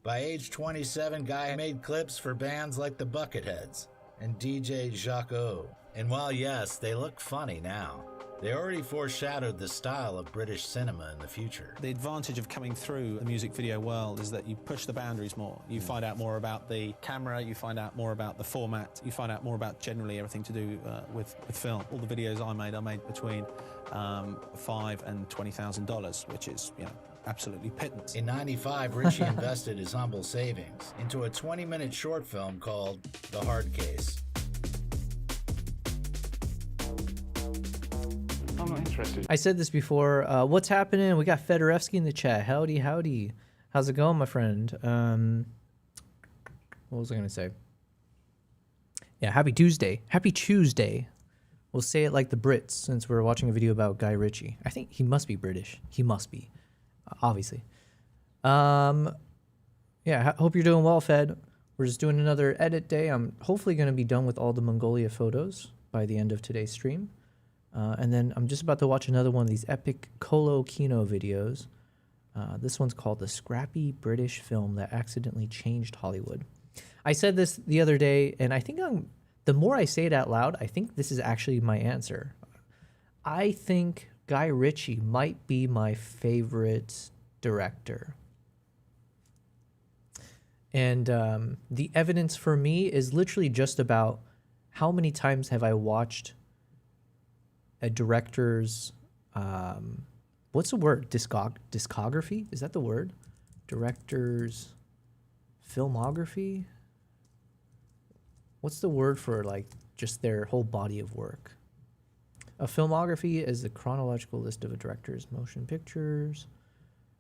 By age 27, Guy made clips for bands like the Bucketheads and DJ Jacques O. And while yes, they look funny now, they already foreshadowed the style of British cinema in the future. The advantage of coming through the music video world is that you push the boundaries more. You find out more about the camera, you find out more about the format, you find out more about generally everything to do with film. All the videos I made between $5,000 and $20,000, which is, you know, absolutely pittance. In '95, Ritchie invested his humble savings into a 20-minute short film called The Hard Case. I'm not interested. I said this before. What's happening? We got Fedorevsky in the chat. Howdy, howdy. How's it going, my friend? What was I going to say? Yeah, happy Tuesday. Happy Tuesday. We'll say it like the Brits since we're watching a video about Guy Ritchie. I think he must be British. He must be, obviously. Yeah, hope you're doing well, Fed. We're just doing another edit day. I'm hopefully going to be done with all the Mongolia photos by the end of today's stream. And then I'm just about to watch another one of these epic Colo Kino videos. This one's called The Scrappy British Film That Accidentally Changed Hollywood. I said this the other day, and I think the more I say it out loud, I think this is actually my answer. I think Guy Ritchie might be my favorite director. And the evidence for me is literally just about how many times have I watched a director's, what's the word? Discography? Is that the word? Director's filmography? What's the word for like just their whole body of work? A filmography is the chronological list of a director's motion pictures.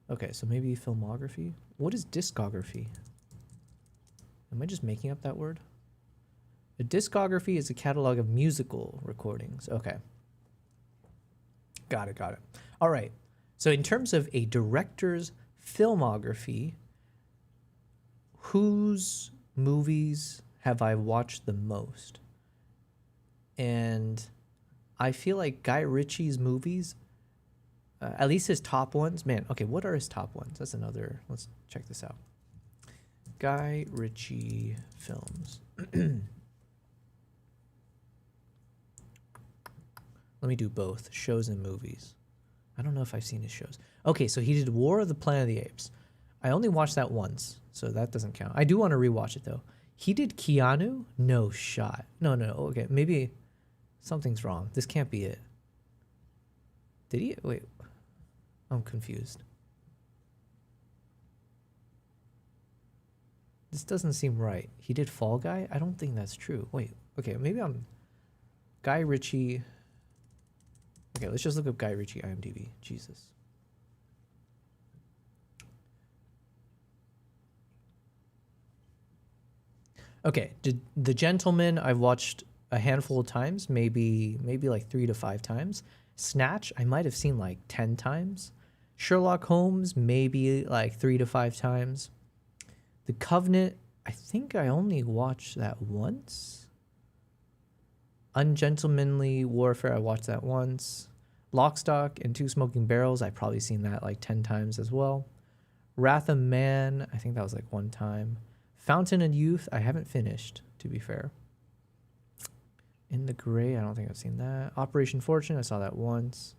Okay, so maybe filmography. What is discography? Am I just making up that word? A discography is a catalog of musical recordings. Okay. Got it. All right. So in terms of a director's filmography, whose movies have I watched the most? And I feel like Guy Ritchie's movies, at least his top ones, man, okay, what are his top ones? That's another, let's check this out. Guy Ritchie films. Let me do both, shows and movies. I don't know if I've seen his shows. Okay, so he did War of the Planet of the Apes. I only watched that once, so that doesn't count. I do want to rewatch it, though. He did Keanu? No shot. No, okay, maybe something's wrong. This can't be it. Did he? Wait, I'm confused. This doesn't seem right. He did Fall Guy? I don't think that's true. Wait, okay, maybe I'm... Guy Ritchie... Okay, let's just look up Guy Ritchie IMDb. Jesus. Okay, The Gentleman I've watched a handful of times, maybe like 3 to 5 times. Snatch, I might have seen like 10 times. Sherlock Holmes, maybe like 3 to 5 times. The Covenant, I think I only watched that once. Ungentlemanly Warfare, I watched that once. Lock, Stock, and Two Smoking Barrels, I've probably seen that like 10 times as well. Wrath of Man, I think that was like 1 time. Fountain of Youth, I haven't finished, to be fair. In the Gray, I don't think I've seen that. Operation Fortune, I saw that once.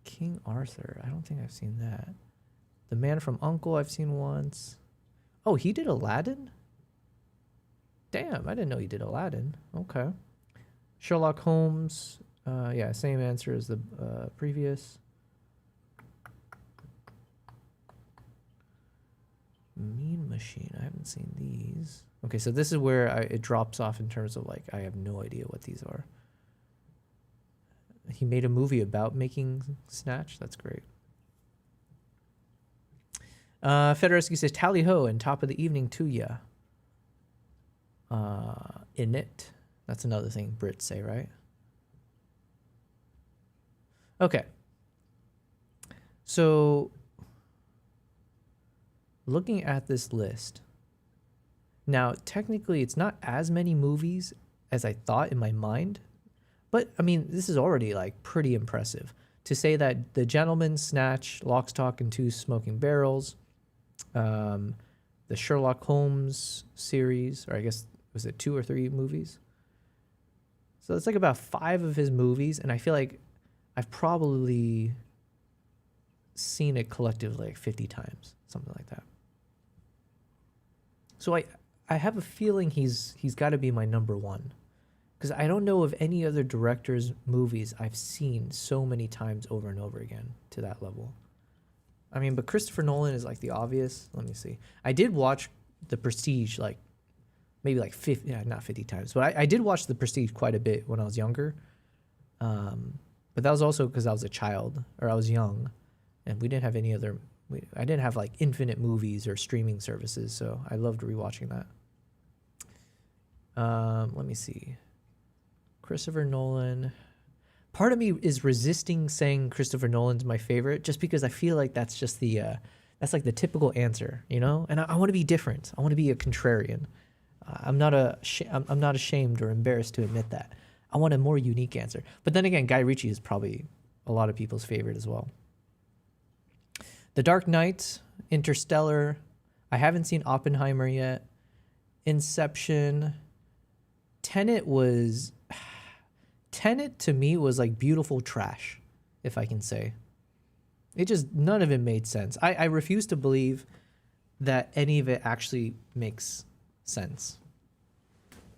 King Arthur, I don't think I've seen that. The Man from U.N.C.L.E., I've seen once. Oh, he did Aladdin? Damn, I didn't know he did Aladdin. Okay. Sherlock Holmes. Yeah, same answer as the previous. Mean Machine. I haven't seen these. Okay, so this is where it drops off in terms of like I have no idea what these are. He made a movie about making Snatch. That's great. Fedorescu says, Tally ho and top of the evening to ya. In it. That's another thing Brits say, right? Okay. So, looking at this list. Now, technically, it's not as many movies as I thought in my mind. But, I mean, this is already, like, pretty impressive. To say that The Gentleman, Snatch, Lock, Stock, and Two Smoking Barrels, the Sherlock Holmes series, or I guess, was it 2 or 3 movies? So it's like about 5 of his movies, and I feel like I've probably seen it collectively like 50 times, something like that. So I have a feeling he's got to be my number one, because I don't know of any other director's movies I've seen so many times over and over again to that level. I mean, but Christopher Nolan is like the obvious. Let me see. I did watch The Prestige like maybe like 50, yeah, not 50 times, but I did watch The Prestige quite a bit when I was younger. But that was also because I was a child, or I was young, and we didn't have any other, I didn't have like infinite movies or streaming services, so I loved rewatching that. Let me see. Christopher Nolan. Part of me is resisting saying Christopher Nolan's my favorite, just because I feel like that's just that's like the typical answer, you know? And I want to be different. I want to be a contrarian. I'm not ashamed or embarrassed to admit that. I want a more unique answer. But then again, Guy Ritchie is probably a lot of people's favorite as well. The Dark Knight, Interstellar. I haven't seen Oppenheimer yet. Inception. Tenet to me was like beautiful trash, if I can say. It just, none of it made sense. I refuse to believe that any of it actually makes sense.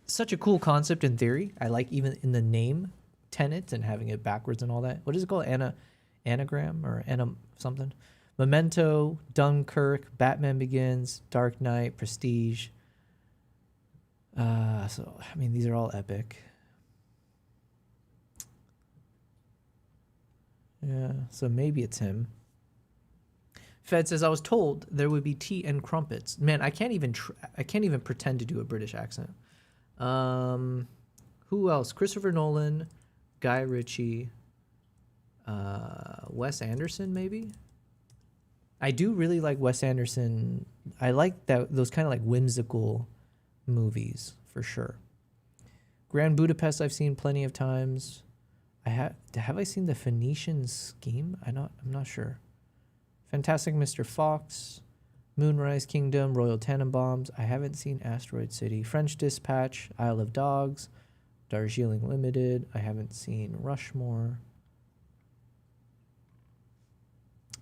Such a cool concept in theory. I like even in the name Tenet and having it backwards and all that. What is it called? Anagram or something? Memento, Dunkirk, Batman Begins, Dark Knight, Prestige. So, I mean, these are all epic. Yeah, so maybe it's him. Fed says, I was told there would be tea and crumpets. Man, I can't even pretend to do a British accent. Who else? Christopher Nolan, Guy Ritchie. Wes Anderson, maybe. I do really like Wes Anderson. I like those kind of like whimsical movies for sure. Grand Budapest I've seen plenty of times. Have I seen The Phoenician Scheme? I'm not sure. Fantastic Mr. Fox, Moonrise Kingdom, Royal Tenenbaums. I haven't seen Asteroid City. French Dispatch, Isle of Dogs, Darjeeling Limited. I haven't seen Rushmore.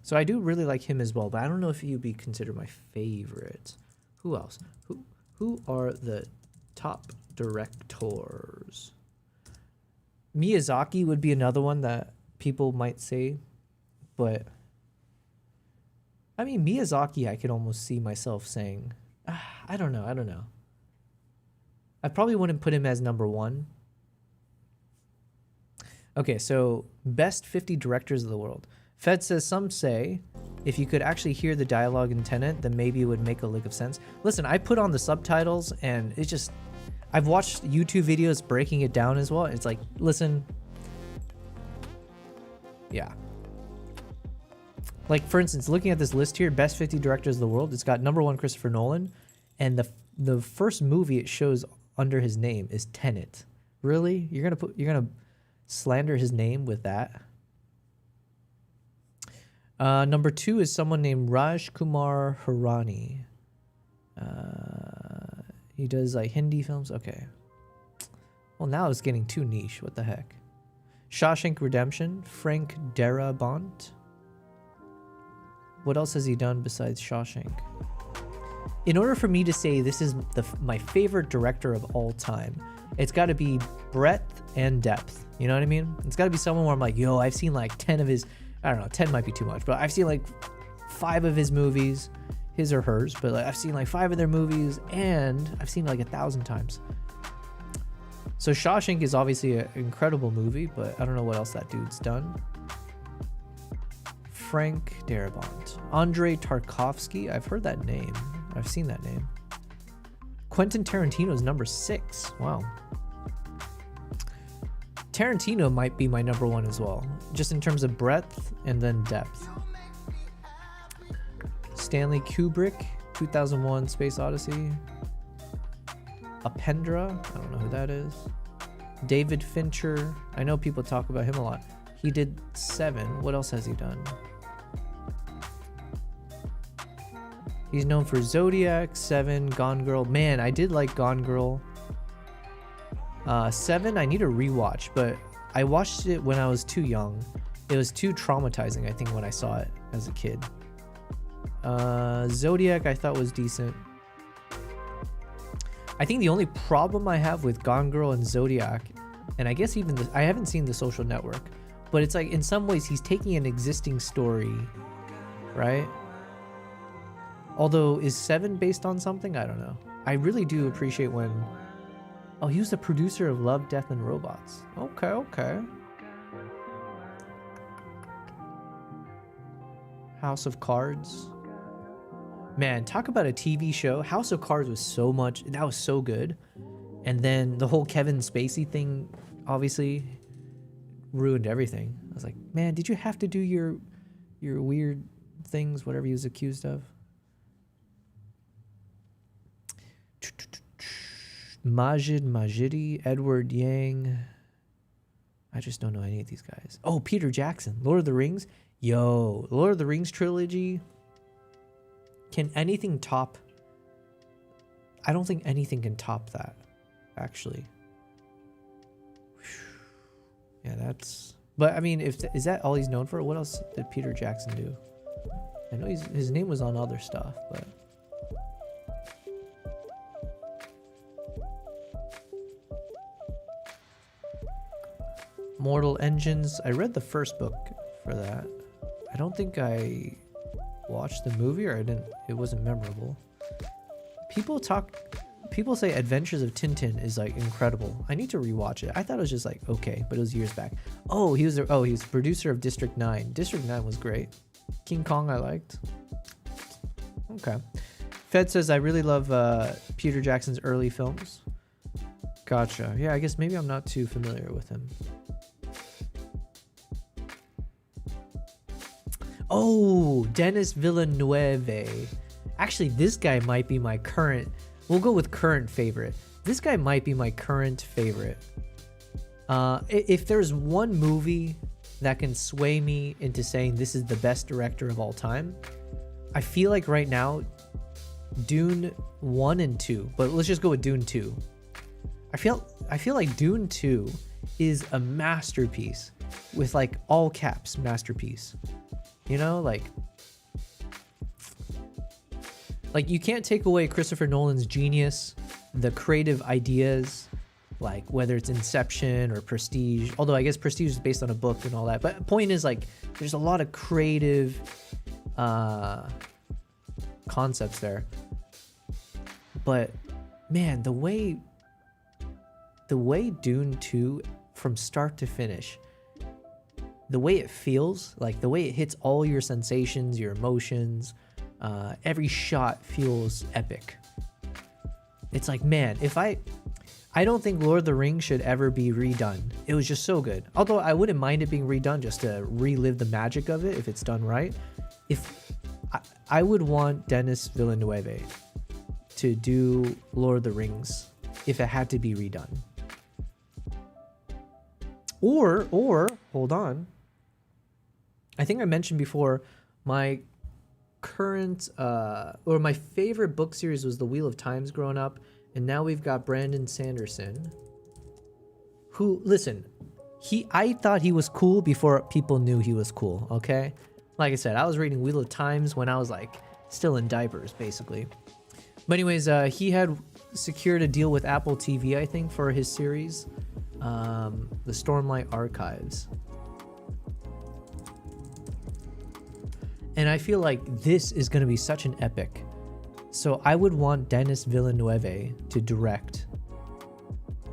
So I do really like him as well, but I don't know if he'd be considered my favorite. Who else? Who are the top directors? Miyazaki would be another one that people might say, but I mean, Miyazaki, I could almost see myself saying, I don't know. I probably wouldn't put him as number one. Okay, so best 50 directors of the world. Fed says, some say if you could actually hear the dialogue in Tenet, then maybe it would make a lick of sense. Listen, I put on the subtitles and it's just, I've watched YouTube videos breaking it down as well. It's like, listen, yeah. Like, for instance, looking at this list here, best 50 directors of the world, it's got number 1 Christopher Nolan, and the first movie it shows under his name is Tenet. Really? You're gonna slander his name with that? Number 2 is someone named Raj Kumar Hirani. He does like Hindi films. Okay. Well, now it's getting too niche. What the heck? Shawshank Redemption, Frank Darabont. What else has he done besides Shawshank? In order for me to say this is my favorite director of all time, it's got to be breadth and depth. You know what I mean? It's got to be someone where I'm like, yo, I've seen like 10 of his, I don't know, 10 might be too much, but I've seen like 5 of his movies, his or hers, but like I've seen like 5 of their movies and I've seen like 1,000 times. So Shawshank is obviously an incredible movie, but I don't know what else that dude's done. Frank Darabont. Andrei Tarkovsky. I've heard that name. I've seen that name. Quentin Tarantino's number 6. Wow. Tarantino might be my number 1 as well, just in terms of breadth and then depth. Stanley Kubrick, 2001 Space Odyssey. Apendra, I don't know who that is. David Fincher, I know people talk about him a lot. He did 7. What else has he done? He's known for Zodiac, 7, Gone Girl. Man, I did like Gone Girl. 7, I need to rewatch, but I watched it when I was too young. It was too traumatizing, I think, when I saw it as a kid. Zodiac, I thought was decent. I think the only problem I have with Gone Girl and Zodiac, and I guess even I haven't seen The Social Network, but it's like in some ways he's taking an existing story, right? Although, is 7 based on something? I don't know. I really do appreciate when... Oh, he was the producer of Love, Death, and Robots. Okay. House of Cards. Man, talk about a TV show. House of Cards was so much... That was so good. And then the whole Kevin Spacey thing, obviously, ruined everything. I was like, man, did you have to do your weird things, whatever he was accused of? Majidi, Edward Yang. I just don't know any of these guys. Oh, Peter Jackson, Lord of the Rings. Yo, Lord of the Rings trilogy. Can anything top? I don't think anything can top that, actually. Yeah, that's... But, I mean, is that all he's known for? What else did Peter Jackson do? I know his name was on other stuff, but... Mortal Engines. I read the first book for that. I don't think I watched the movie, or it wasn't memorable. People say Adventures of Tintin is like incredible. I need to rewatch it. I thought it was just like okay, but it was years back. Oh, he was the producer of District 9. District 9 was great. King Kong I liked. Okay. Fed says I really love Peter Jackson's early films. Gotcha. Yeah, I guess maybe I'm not too familiar with him. Oh, Denis Villeneuve. Actually, this guy might be my current. We'll go with current favorite. This guy might be my current favorite. If there's one movie that can sway me into saying this is the best director of all time, I feel like right now, Dune 1 and 2, but let's just go with Dune 2. I feel like Dune 2 is a masterpiece with like all caps masterpiece. You know, like you can't take away Christopher Nolan's genius, the creative ideas, like whether it's Inception or Prestige, although I guess Prestige is based on a book and all that. But point is, like, there's a lot of creative concepts there. But man, the way Dune 2 from start to finish, the way it feels, like the way it hits all your sensations, your emotions, every shot feels epic. It's like, man, if I don't think Lord of the Rings should ever be redone. It was just so good. Although I wouldn't mind it being redone just to relive the magic of it if it's done right. If I would want Denis Villeneuve to do Lord of the Rings if it had to be redone. Or hold on. I think I mentioned before my current or my favorite book series was The Wheel of Times growing up, and now we've got Brandon Sanderson, who, listen, I thought he was cool before people knew he was cool, okay? Like I said, I was reading Wheel of Times when I was like still in diapers, basically. But anyways, he had secured a deal with Apple TV, I think, for his series, The Stormlight Archives. And I feel like this is going to be such an epic. So I would want Denis Villeneuve to direct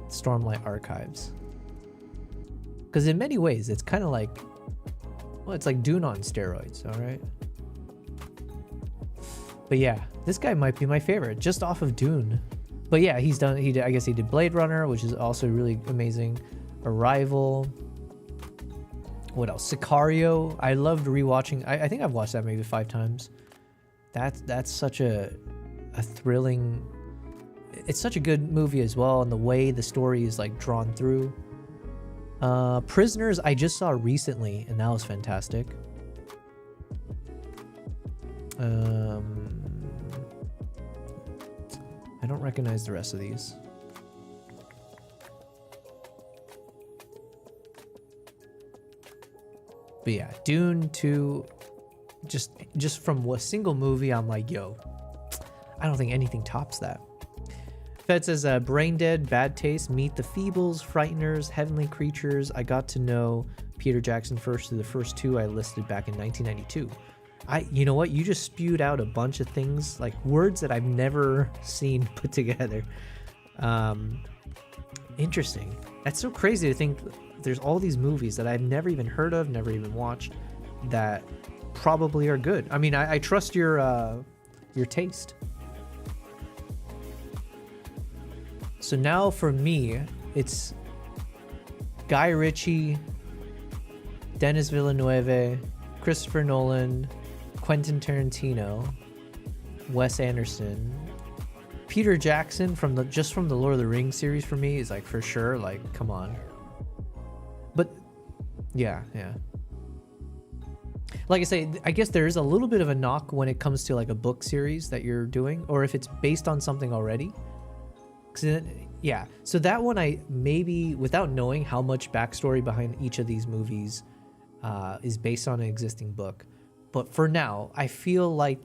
Stormlight Archives. Because in many ways, it's kind of like, well, it's like Dune on steroids, all right? But yeah, this guy might be my favorite, just off of Dune. But yeah, I guess he did Blade Runner, which is also really amazing. Arrival. What else? Sicario. I loved rewatching. I think I've watched that maybe 5 times. That's such a thrilling. It's such a good movie as well, and the way the story is like drawn through. Prisoners I just saw recently, and that was fantastic. I don't recognize the rest of these. But yeah, Dune 2, just from a single movie, I'm like, yo, I don't think anything tops that. Fed says, Brain Dead, Bad Taste, Meet the Feebles, Frighteners, Heavenly Creatures. I got to know Peter Jackson first through the first 2 I listed back in 1992. You know what? You just spewed out a bunch of things, like words that I've never seen put together. Interesting. That's so crazy to think there's all these movies that I've never even heard of, never even watched, that probably are good. I mean, I trust your taste. So now for me, it's Guy Ritchie, Denis Villeneuve, Christopher Nolan, Quentin Tarantino, Wes Anderson, Peter Jackson from the Lord of the Rings series for me is like for sure, like, come on. But yeah. Like I say, I guess there is a little bit of a knock when it comes to like a book series that you're doing, or if it's based on something already. Yeah, so that one I maybe, without knowing how much backstory behind each of these movies is based on an existing book. But for now, I feel like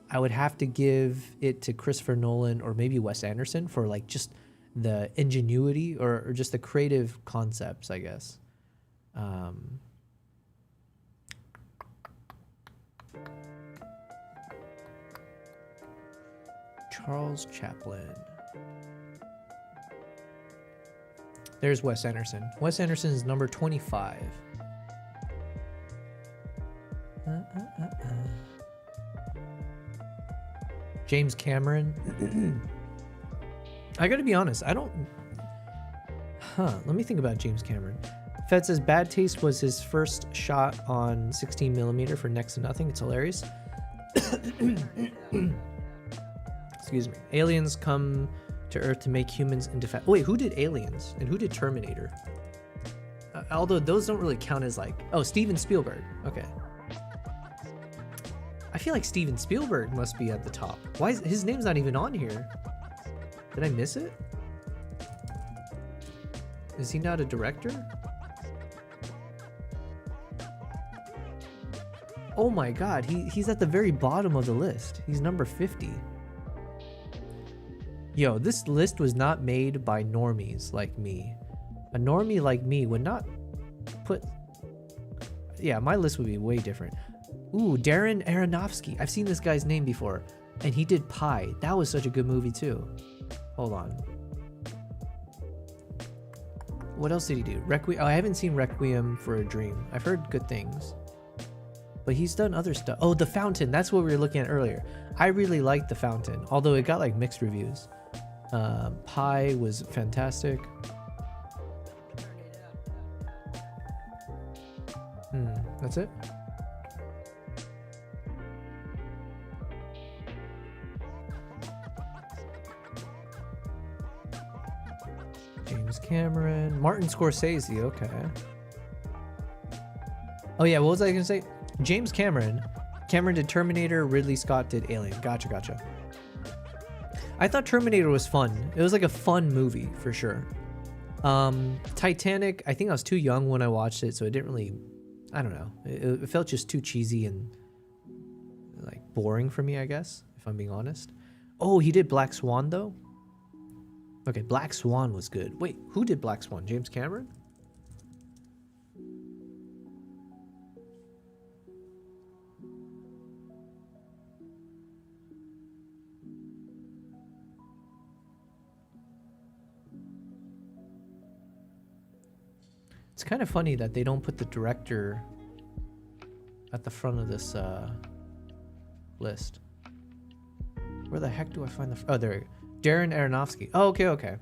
I would have to give it to Christopher Nolan or maybe Wes Anderson for like just the ingenuity or just the creative concepts, I guess. Charles Chaplin. There's Wes Anderson. Wes Anderson is number 25. James Cameron. I gotta be honest, let me think about James Cameron. Fed says Bad Taste was his first shot on 16mm for next to nothing. It's hilarious. Excuse me. Aliens come to Earth to make humans into fat. Oh, wait, who did Aliens and who did Terminator? Although those don't really count as like. Oh, Steven Spielberg. Okay. I feel like Steven Spielberg must be at the top. Why is his name's not even on here? Did I miss it? Is he not a director? Oh my god, he's at the very bottom of the list. He's number 50. Yo, this list was not made by normies like me. A normie like me would not put... Yeah, my list would be way different. Ooh, Darren Aronofsky. I've seen this guy's name before. And he did Pi. That was such a good movie too. Hold on. What else did he do? Requiem. Oh, I haven't seen Requiem for a Dream. I've heard good things. But he's done other stuff. Oh, The Fountain. That's what we were looking at earlier. I really liked The Fountain, although it got like mixed reviews. Pi was fantastic. That's it? James Cameron. Martin Scorsese. Okay. Oh yeah, what was I gonna say? James Cameron. Cameron did Terminator, Ridley Scott did Alien. Gotcha. I thought Terminator was fun. It was like a fun movie for sure. Titanic, I think I was too young when I watched it, so it didn't really, I don't know. It felt just too cheesy and like boring for me, I guess, if I'm being honest. Oh, he did Black Swan though? Okay, Black Swan was good. Wait, who did Black Swan? James Cameron? It's kind of funny that they don't put the director at the front of this list. Where the heck do I find the... Oh, there we go. Darren Aronofsky. Oh, okay.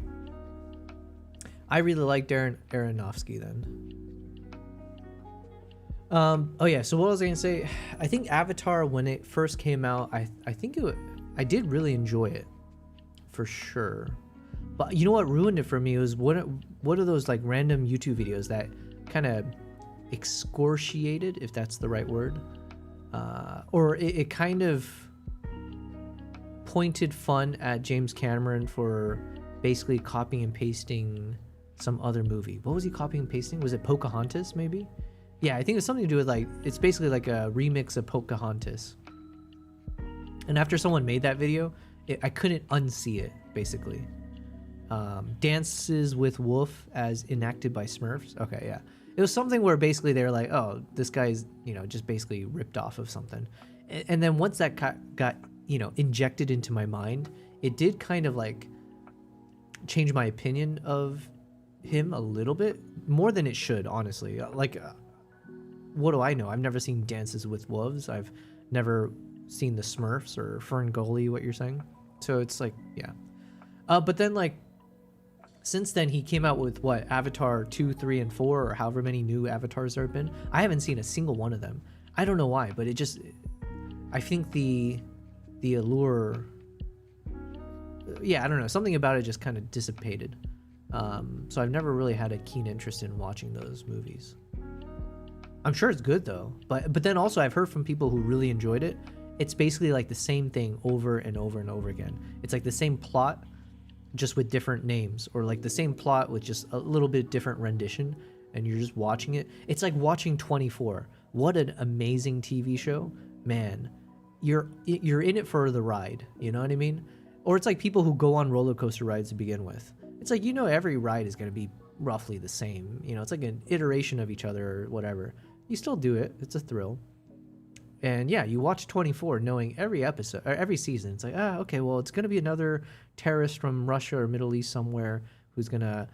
I really like Darren Aronofsky then. Oh yeah, so what was I gonna say? I think Avatar, when it first came out, I think I did really enjoy it. For sure. But you know what ruined it for me was what are those like random YouTube videos that kind of excoriated, if that's the right word, or it kind of pointed fun at James Cameron for basically copying and pasting some other movie. What was he copying and pasting? Was it Pocahontas maybe? Yeah, I think it's something to do with like, it's basically like a remix of Pocahontas. And after someone made that video, I couldn't unsee it basically. Dances with Wolf as enacted by Smurfs. Okay, yeah. It was something where basically they were like, oh, this guy's, just basically ripped off of something. And then once that got injected into my mind, it did kind of like change my opinion of him a little bit, more than it should, honestly. Like, what do I know? I've never seen Dances with Wolves. I've never seen the Smurfs or Ferngully, what you're saying. So it's like, yeah. But then like, since then, he came out with what, Avatar 2, 3, and 4, or however many new Avatars there have been. I haven't seen a single one of them. I don't know why, but it just, I think the allure, yeah, I don't know, something about it just kind of dissipated. So I've never really had a keen interest in watching those movies. I'm sure it's good though, but then also I've heard from people who really enjoyed it. It's basically like the same thing over and over and over again. It's like the same plot, just with different names, or like the same plot with just a little bit different rendition, and you're just watching it. It's like watching 24. What an amazing TV show, man. You're in it for the ride, you know what I mean? Or it's like people who go on roller coaster rides to begin with. It's like, every ride is going to be roughly the same, it's like an iteration of each other or whatever. You still do it, it's a thrill. And yeah, you watch 24 knowing every episode or every season. It's like, okay, well, it's going to be another terrorist from Russia or Middle East somewhere who's going to,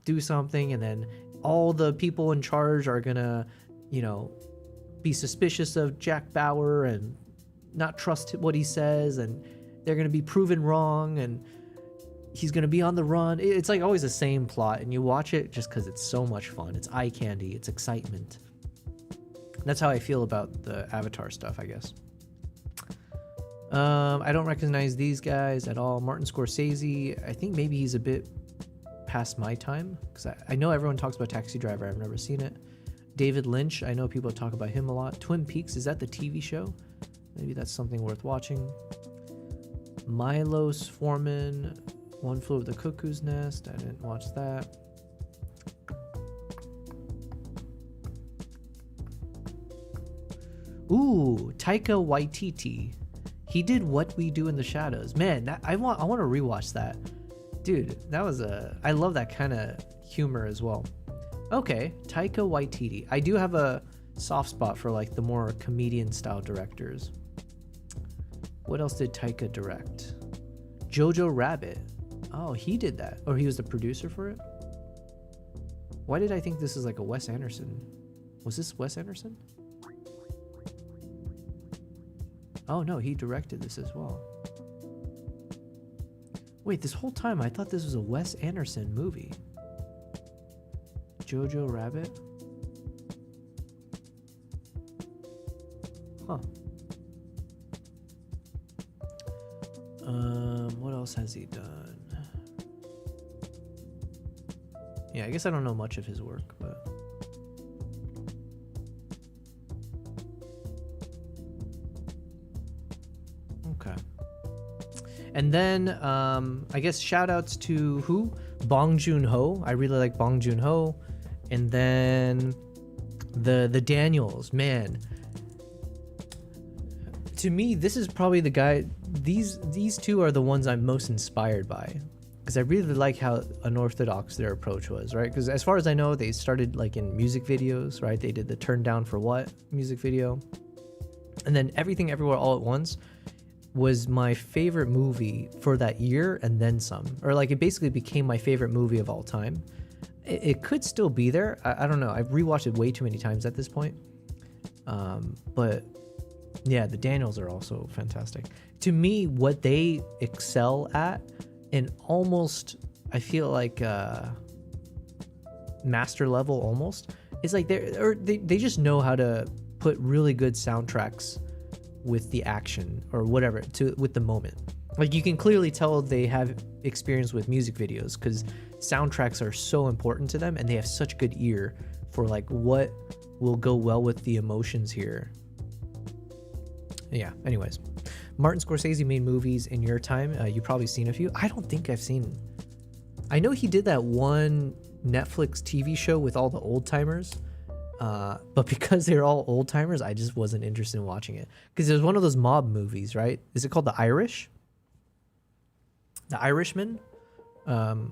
do something. And then all the people in charge are going to, be suspicious of Jack Bauer and not trust what he says. And they're going to be proven wrong. And he's gonna be on the run. It's like always the same plot, and you watch it just because it's so much fun. It's eye candy. It's excitement. That's how I feel about the Avatar stuff, I guess. I don't recognize these guys at all. Martin Scorsese, I think maybe he's a bit past my time, because I know everyone talks about Taxi Driver. I've never seen it. David Lynch, I know people talk about him a lot. Twin Peaks, is that the TV show? Maybe that's something worth watching. Milos Forman, One Flew Over the Cuckoo's Nest. I didn't watch that. Ooh, Taika Waititi. He did What We Do in the Shadows. Man, I want to rewatch that. Dude, that was I love that kind of humor as well. Okay, Taika Waititi. I do have a soft spot for like the more comedian style directors. What else did Taika direct? Jojo Rabbit. Oh, he did that. Or he was the producer for it? Why did I think this is like a Wes Anderson? Was this Wes Anderson? Oh no, he directed this as well. Wait, this whole time I thought this was a Wes Anderson movie. Jojo Rabbit? Huh. What else has he done? Yeah, I guess I don't know much of his work, but... Okay. And then, I guess shout outs to who? Bong Joon-ho. I really like Bong Joon-ho. And then the Daniels, man. To me, this is probably the guy, these two are the ones I'm most inspired by. Because I really like how unorthodox their approach was, right? Because as far as I know, they started like in music videos, right? They did the Turn Down for What music video. And then Everything Everywhere All at Once was my favorite movie for that year and then some. Or like it basically became my favorite movie of all time. It could still be there. I don't know. I've rewatched it way too many times at this point. But yeah, the Daniels are also fantastic. To me, what they excel at in almost, I feel like master level almost, is like they just know how to put really good soundtracks with the action or whatever with the moment. Like you can clearly tell they have experience with music videos because soundtracks are so important to them and they have such good ear for like what will go well with the emotions here. Yeah, anyways. Martin Scorsese made movies in your time. You've probably seen a few. I don't think I've seen... I know he did that one Netflix TV show with all the old timers. But because they're all old timers, I just wasn't interested in watching it. Because there's one of those mob movies, right? Is it called The Irish? The Irishman?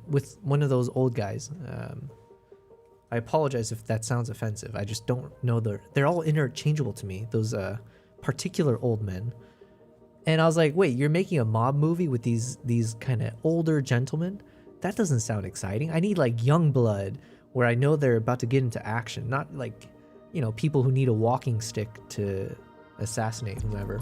With one of those old guys. I apologize if that sounds offensive. I just don't know. They're all interchangeable to me. Those particular old men. And I was like, wait, you're making a mob movie with these kind of older gentlemen? That doesn't sound exciting. I need like young blood where I know they're about to get into action, not like, you know, people who need a walking stick to assassinate whomever.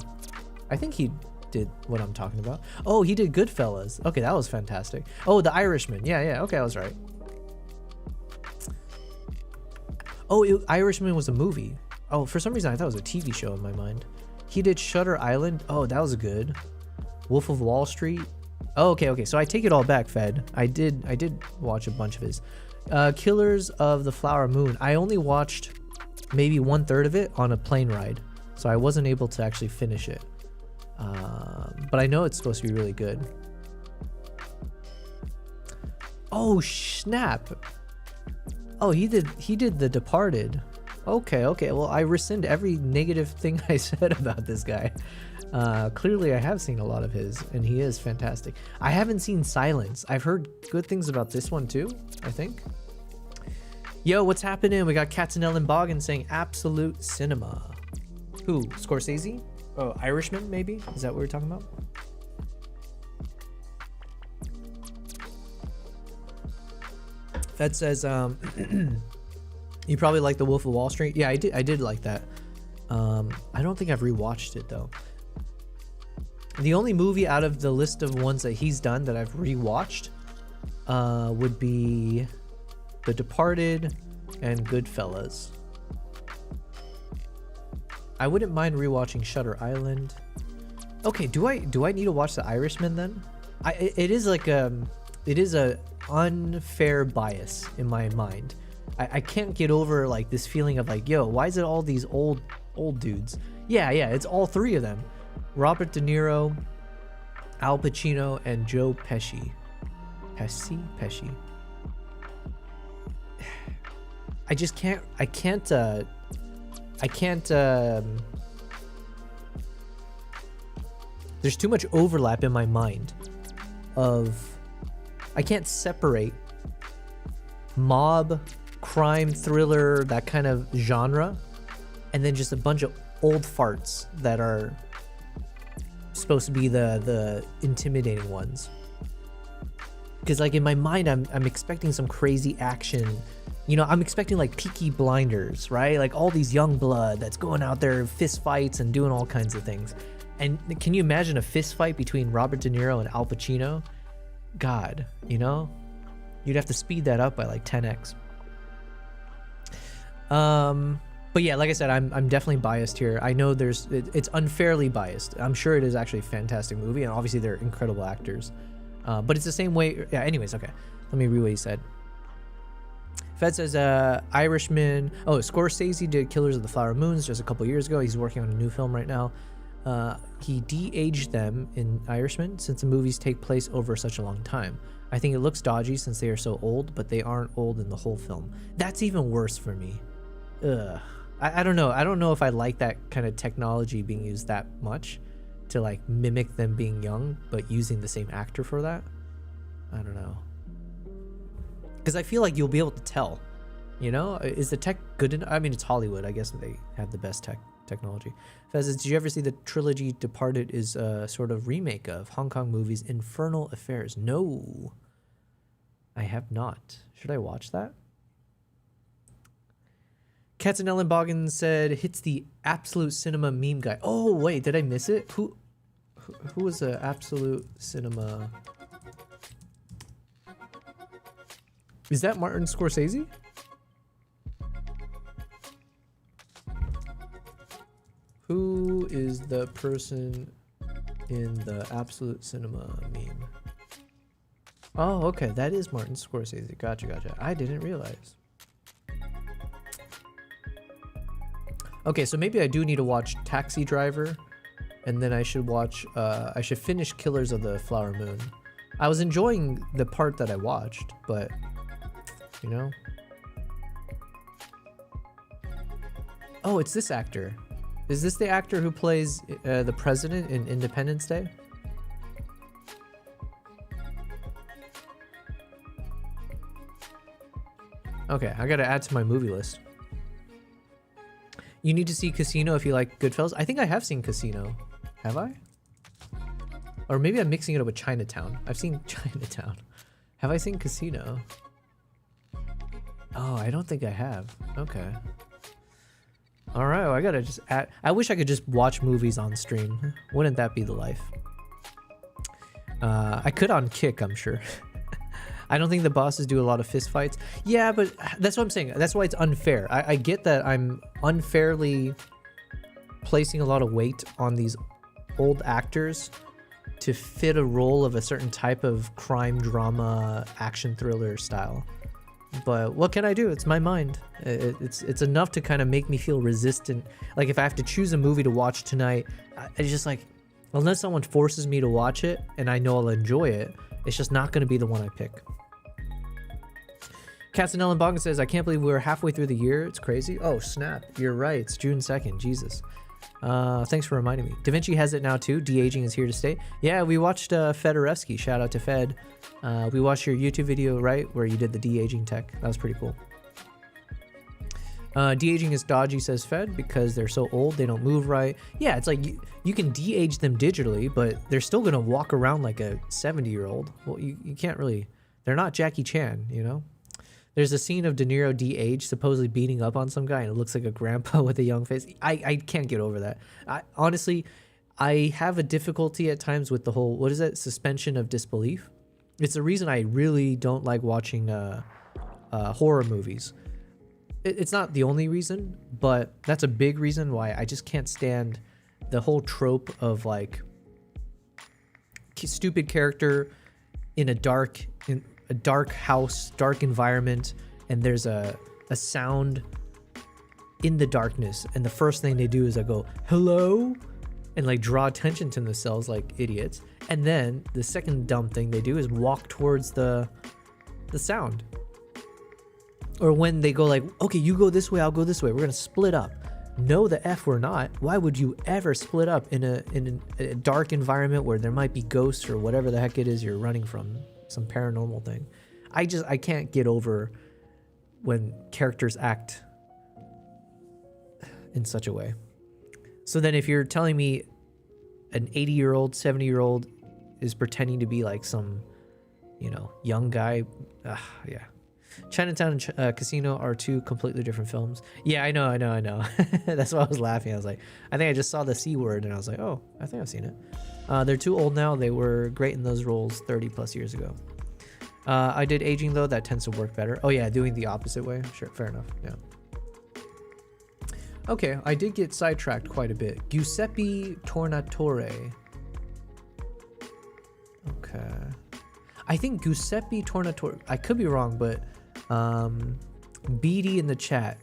I think he did what I'm talking about. Oh, he did Goodfellas. Okay, that was fantastic. Oh, The Irishman. Yeah, okay, I was right. Oh, Irishman was a movie. Oh, for some reason I thought it was a TV show in my mind. He did Shutter Island. Oh, that was good. Wolf of Wall Street. Oh, okay. So I take it all back, Fed. I did watch a bunch of his. Killers of the Flower Moon. I only watched maybe 1/3 of it on a plane ride, so I wasn't able to actually finish it. But I know it's supposed to be really good. Oh, snap. Oh, he did The Departed. Okay. Well, I rescind every negative thing I said about this guy. Clearly, I have seen a lot of his, and he is fantastic. I haven't seen Silence. I've heard good things about this one too, I think. Yo, what's happening? We got Katzenell and Boggin saying absolute cinema. Who? Scorsese? Oh, Irishman, maybe? Is that what we're talking about? Fed says, you probably like The Wolf of Wall Street. Yeah, I did like that. I don't think I've rewatched it though. The only movie out of the list of ones that he's done that I've rewatched would be The Departed and Goodfellas. I wouldn't mind rewatching Shutter Island. Okay, do I need to watch The Irishman then? It is a unfair bias in my mind. I can't get over like this feeling of like, yo, why is it all these old dudes? Yeah, it's all three of them. Robert De Niro, Al Pacino, and Joe Pesci. Pesci. I just can't. I can't. There's too much overlap in my mind. I can't separate mob, crime, thriller, that kind of genre, and then just a bunch of old farts that are supposed to be the intimidating ones. Because like in my mind, I'm expecting some crazy action. You know, I'm expecting like Peaky Blinders, right? Like all these young blood that's going out there, fist fights and doing all kinds of things. And can you imagine a fist fight between Robert De Niro and Al Pacino? God, you know? You'd have to speed that up by like 10x. But yeah, like I said, I'm definitely biased here. I know it's unfairly biased. I'm sure it is actually a fantastic movie, and obviously they're incredible actors. But it's the same way. Yeah, anyways, okay. Let me read what he said. Fed says, Irishman. Oh, Scorsese did Killers of the Flower Moons just a couple years ago. He's working on a new film right now. He de-aged them in Irishman since the movies take place over such a long time. I think it looks dodgy since they are so old, but they aren't old in the whole film. That's even worse for me. Ugh. I don't know. I don't know if I like that kind of technology being used that much to like mimic them being young, but using the same actor for that. I don't know. Because I feel like you'll be able to tell, you know, is the tech good enough? I mean, it's Hollywood. I guess they have the best technology. Fez says, did you ever see the trilogy Departed is a sort of remake of Hong Kong movies Infernal Affairs? No, I have not. Should I watch that? Katzenellen Boggin said, hits the Absolute Cinema meme guy. Oh, wait, did I miss it? Who was the Absolute Cinema? Is that Martin Scorsese? Who is the person in the Absolute Cinema meme? Oh, okay, that is Martin Scorsese. Gotcha. I didn't realize. Okay, so maybe I do need to watch Taxi Driver, and then I should watch, I should finish Killers of the Flower Moon. I was enjoying the part that I watched, but, you know. Oh, it's this actor. Is this the actor who plays the president in Independence Day? Okay, I gotta add to my movie list. You need to see Casino if you like Goodfellas. I think I have seen Casino. Have I? Or maybe I'm mixing it up with Chinatown. I've seen Chinatown. Have I seen Casino? Oh, I don't think I have. Okay. All right, well, I gotta just add. I wish I could just watch movies on stream. Wouldn't that be the life? I could on Kick, I'm sure. I don't think the bosses do a lot of fist fights. Yeah, but that's what I'm saying. That's why it's unfair. I get that I'm unfairly placing a lot of weight on these old actors to fit a role of a certain type of crime drama action thriller style. But what can I do? It's my mind. It's enough to kind of make me feel resistant. Like if I have to choose a movie to watch tonight, I just like, unless someone forces me to watch it and I know I'll enjoy it, it's just not going to be the one I pick. Castanellan Boggin says, I can't believe we're halfway through the year. It's crazy. Oh, snap. You're right. It's June 2nd. Jesus. Thanks for reminding me. Da Vinci has it now too. De-aging is here to stay. Yeah, we watched Fedorevsky. Shout out to Fed. We watched your YouTube video, right, where you did the de-aging tech. That was pretty cool. De-aging is dodgy, says Fed, because they're so old, they don't move right. Yeah, it's like you can de-age them digitally, but they're still going to walk around like a 70-year-old. Well, you can't really... They're not Jackie Chan, you know? There's a scene of De Niro de-aged, supposedly beating up on some guy, and it looks like a grandpa with a young face. I can't get over that. Honestly, I have a difficulty at times with the whole, what is it, suspension of disbelief. It's the reason I really don't like watching horror movies. It's not the only reason, but that's a big reason why I just can't stand the whole trope of like stupid character in a dark house, dark environment, and there's a sound in the darkness, and the first thing they do is I go, hello, and like draw attention to themselves like idiots. And then the second dumb thing they do is walk towards the sound. Or when they go like, okay, you go this way, I'll go this way, we're gonna split up. No, the F we're not. Why would you ever split up in a dark environment where there might be ghosts or whatever the heck it is you're running from, some paranormal thing? I can't get over when characters act in such a way. So then if you're telling me an 80-year-old, 70-year-old is pretending to be like some, young guy, yeah. Chinatown and Casino are two completely different films. Yeah, I know. That's why I was laughing. I was like, I think I just saw the C word and I was like, oh, I think I've seen it. They're too old now. They were great in those roles 30 plus years ago. I did aging though. That tends to work better. Oh yeah, doing the opposite way. Sure, fair enough. Yeah. Okay, I did get sidetracked quite a bit. Giuseppe Tornatore. Okay. I think Giuseppe Tornatore, I could be wrong, but BD in the chat,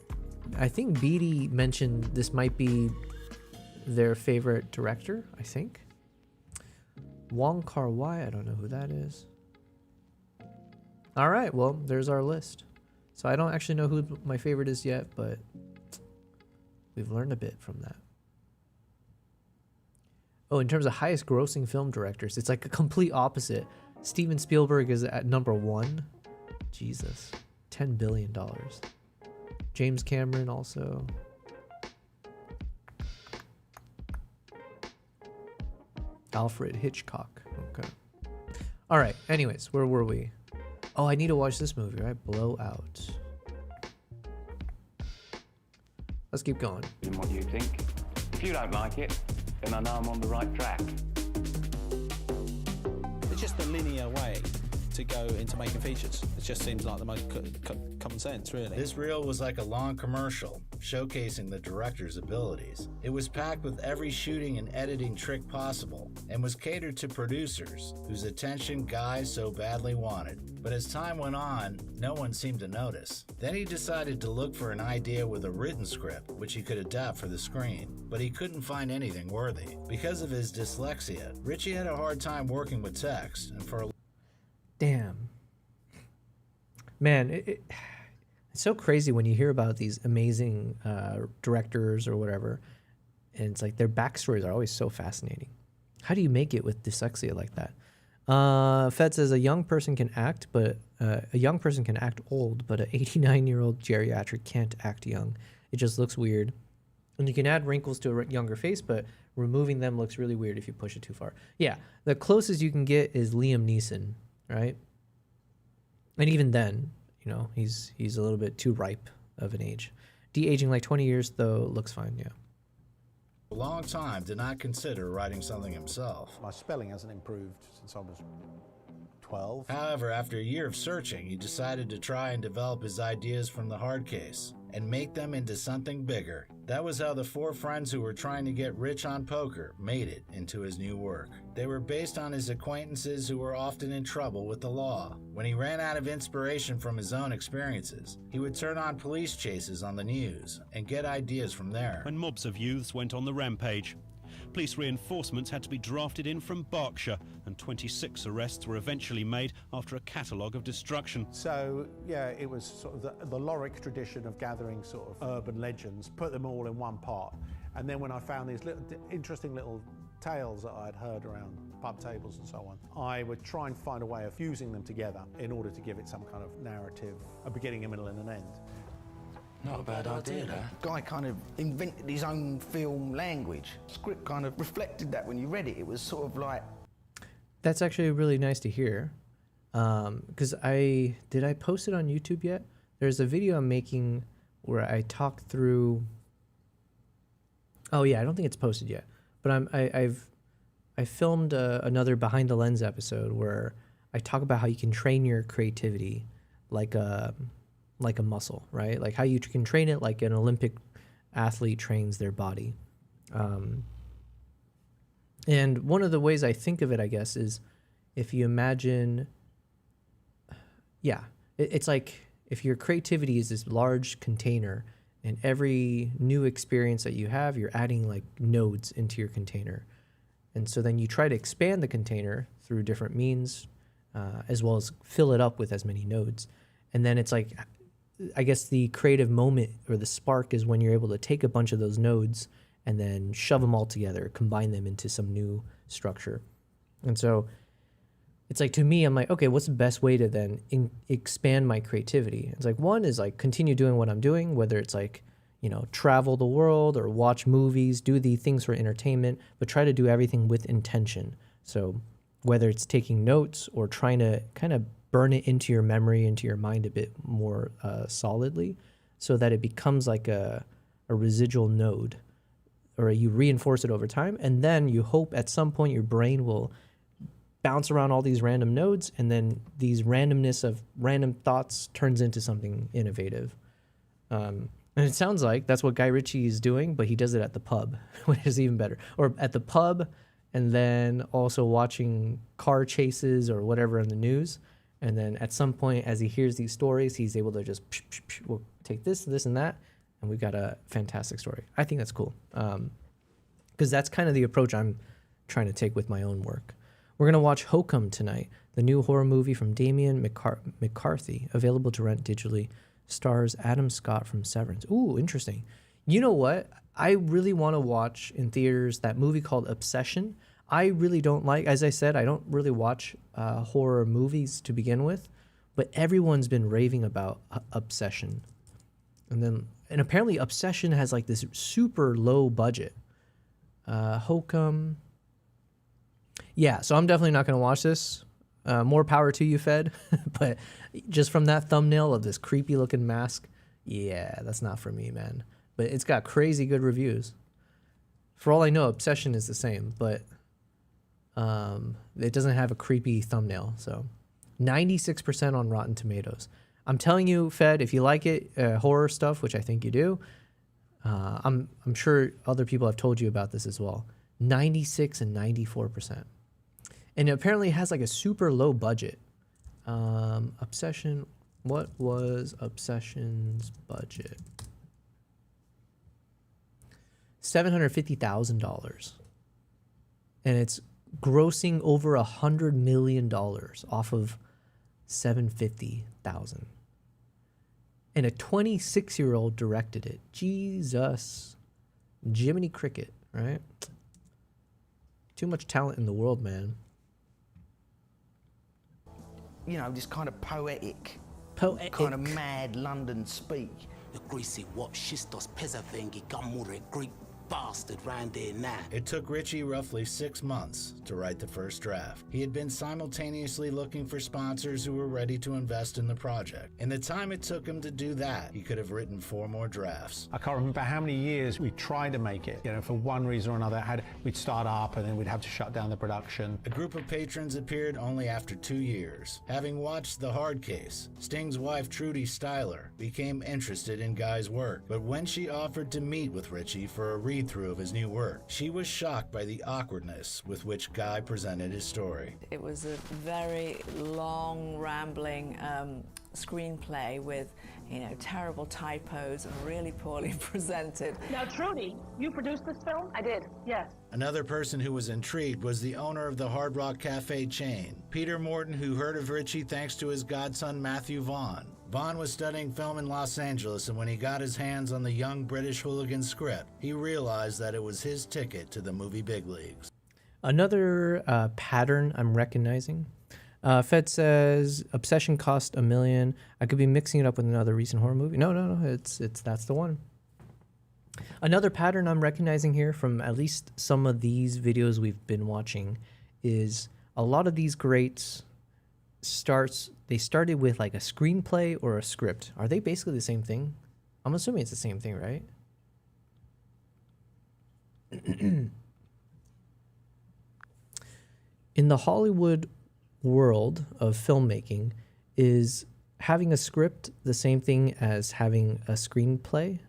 I think BD mentioned this might be their favorite director, I think. Wong Kar-wai, I don't know who that is. All right, well, there's our list. So I don't actually know who my favorite is yet, but we've learned a bit from that. Oh, in terms of highest grossing film directors, it's like a complete opposite. Steven Spielberg is at number 1. Jesus. $10 billion. James Cameron also. Alfred Hitchcock. Okay. All right. Anyways, where were we? Oh, I need to watch this movie, right? Blowout. Let's keep going. What do you think? If you don't like it, then I know I'm on the right track. It's just a linear way to go into making features. It just seems like the most common sense, really. This reel was like a long commercial, showcasing the director's abilities. It was packed with every shooting and editing trick possible, and was catered to producers, whose attention Guy so badly wanted. But as time went on, no one seemed to notice. Then he decided to look for an idea with a written script, which he could adapt for the screen, but he couldn't find anything worthy. Because of his dyslexia, Richie had a hard time working with text, and for a Damn. Man, it's so crazy when you hear about these amazing directors or whatever, and it's like their backstories are always so fascinating. How do you make it with dyslexia like that? Fed says a young person can act, but a young person can act old, but an 89-year-old geriatric can't act young. It just looks weird. And you can add wrinkles to a younger face, but removing them looks really weird if you push it too far. Yeah, the closest you can get is Liam Neeson, right? And even then, he's a little bit too ripe of an age. De-aging like 20 years, though, looks fine, yeah. a long time did not consider writing something himself. My spelling hasn't improved since I was 12. However, after a year of searching, he decided to try and develop his ideas from the hard case and make them into something bigger. That was how the 4 friends who were trying to get rich on poker made it into his new work. They were based on his acquaintances who were often in trouble with the law. When he ran out of inspiration from his own experiences, he would turn on police chases on the news and get ideas from there. When mobs of youths went on the rampage, police reinforcements had to be drafted in from Berkshire, and 26 arrests were eventually made after a catalogue of destruction. So, yeah, it was sort of the Lorick tradition of gathering sort of urban legends, put them all in one pot. And then when I found these interesting little tales that I'd heard around pub tables and so on, I would try and find a way of fusing them together in order to give it some kind of narrative, a beginning, a middle and an end. Not a bad idea, that. Guy kind of invented his own film language. Script kind of reflected that when you read it. It was sort of like... That's actually really nice to hear. Because did I post it on YouTube yet? There's a video I'm making where I talk through... Oh yeah, I don't think it's posted yet. But but I filmed another behind the lens episode where I talk about how you can train your creativity like a muscle, right? Like how you can train it like an Olympic athlete trains their body. And one of the ways I think of it, I guess, is if you imagine, it's like if your creativity is this large container and every new experience that you have, you're adding like nodes into your container. And so then you try to expand the container through different means, as well as fill it up with as many nodes. And then it's like, I guess the creative moment or the spark is when you're able to take a bunch of those nodes and then shove them all together, combine them into some new structure. And so it's like, to me, I'm like, okay, what's the best way to then expand my creativity? It's like, one is like continue doing what I'm doing, whether it's like, you know, travel the world or watch movies, do the things for entertainment, but try to do everything with intention. So whether it's taking notes or trying to kind of burn it into your memory, into your mind a bit more solidly, so that it becomes like a residual node, or you reinforce it over time. And then you hope at some point your brain will bounce around all these random nodes, and then these randomness of random thoughts turns into something innovative. And it sounds like that's what Guy Ritchie is doing, but he does it at the pub, which is even better. Or at the pub, and then also watching car chases or whatever in the news. And then at some point, as he hears these stories, he's able to just, we'll take this, this, and that, and we've got a fantastic story. I think that's cool. Because that's kind of the approach I'm trying to take with my own work. We're going to watch Hokum tonight, the new horror movie from Damien McCarthy, available to rent digitally. Stars Adam Scott from Severance. Ooh, interesting. You know what? I really want to watch in theaters that movie called Obsession. I really don't like, as I said, I don't really watch horror movies to begin with, but everyone's been raving about Obsession. And apparently Obsession has like this super low budget. Hokum. Yeah, so I'm definitely not going to watch this. More power to you, Fed. But just from that thumbnail of this creepy looking mask, yeah, that's not for me, man. But it's got crazy good reviews. For all I know, Obsession is the same, but it doesn't have a creepy thumbnail. So 96% on Rotten Tomatoes. I'm telling you, Fed, if you like it, horror stuff, which I think you do, I'm sure other people have told you about this as well. 96 and 94%. And it apparently has like a super low budget. Obsession, what was Obsession's budget? $750,000. And it's grossing over $100 million off of $750,000. And a 26-year-old directed it. Jesus. Jiminy Cricket, right? Too much talent in the world, man. You know, this kind of poetic. Kind of mad London speak. The greasy what shistos pezavengi gamure Greek bastard round there now. It took Ritchie roughly 6 months to write the first draft. He had been simultaneously looking for sponsors who were ready to invest in the project. In the time it took him to do that, he could have written 4 more drafts. I can't remember how many years we tried to make it. You know, for one reason or another, we'd start up and then we'd have to shut down the production. A group of patrons appeared only after 2 years. Having watched The Hard Case, Sting's wife Trudy Styler became interested in Guy's work. But when she offered to meet with Ritchie for a read-through of his new work, she was shocked by the awkwardness with which Guy presented his story. It was a very long, rambling screenplay with, you know, terrible typos and really poorly presented. Now, Trudy, you produced this film? I did, yes. Another person who was intrigued was the owner of the Hard Rock Cafe chain, Peter Morton, who heard of Ritchie thanks to his godson Matthew Vaughn. Vaughn was studying film in Los Angeles, and when he got his hands on the young British hooligan script, he realized that it was his ticket to the movie big leagues. Another pattern I'm recognizing. Fed says Obsession cost $1 million. I could be mixing it up with another recent horror movie. No. It's that's the one. Another pattern I'm recognizing here from at least some of these videos we've been watching is a lot of these greats they started with like a screenplay or a script. Are they basically the same thing? I'm assuming it's the same thing, right? in the Hollywood world of filmmaking, is having a script the same thing as having a screenplay?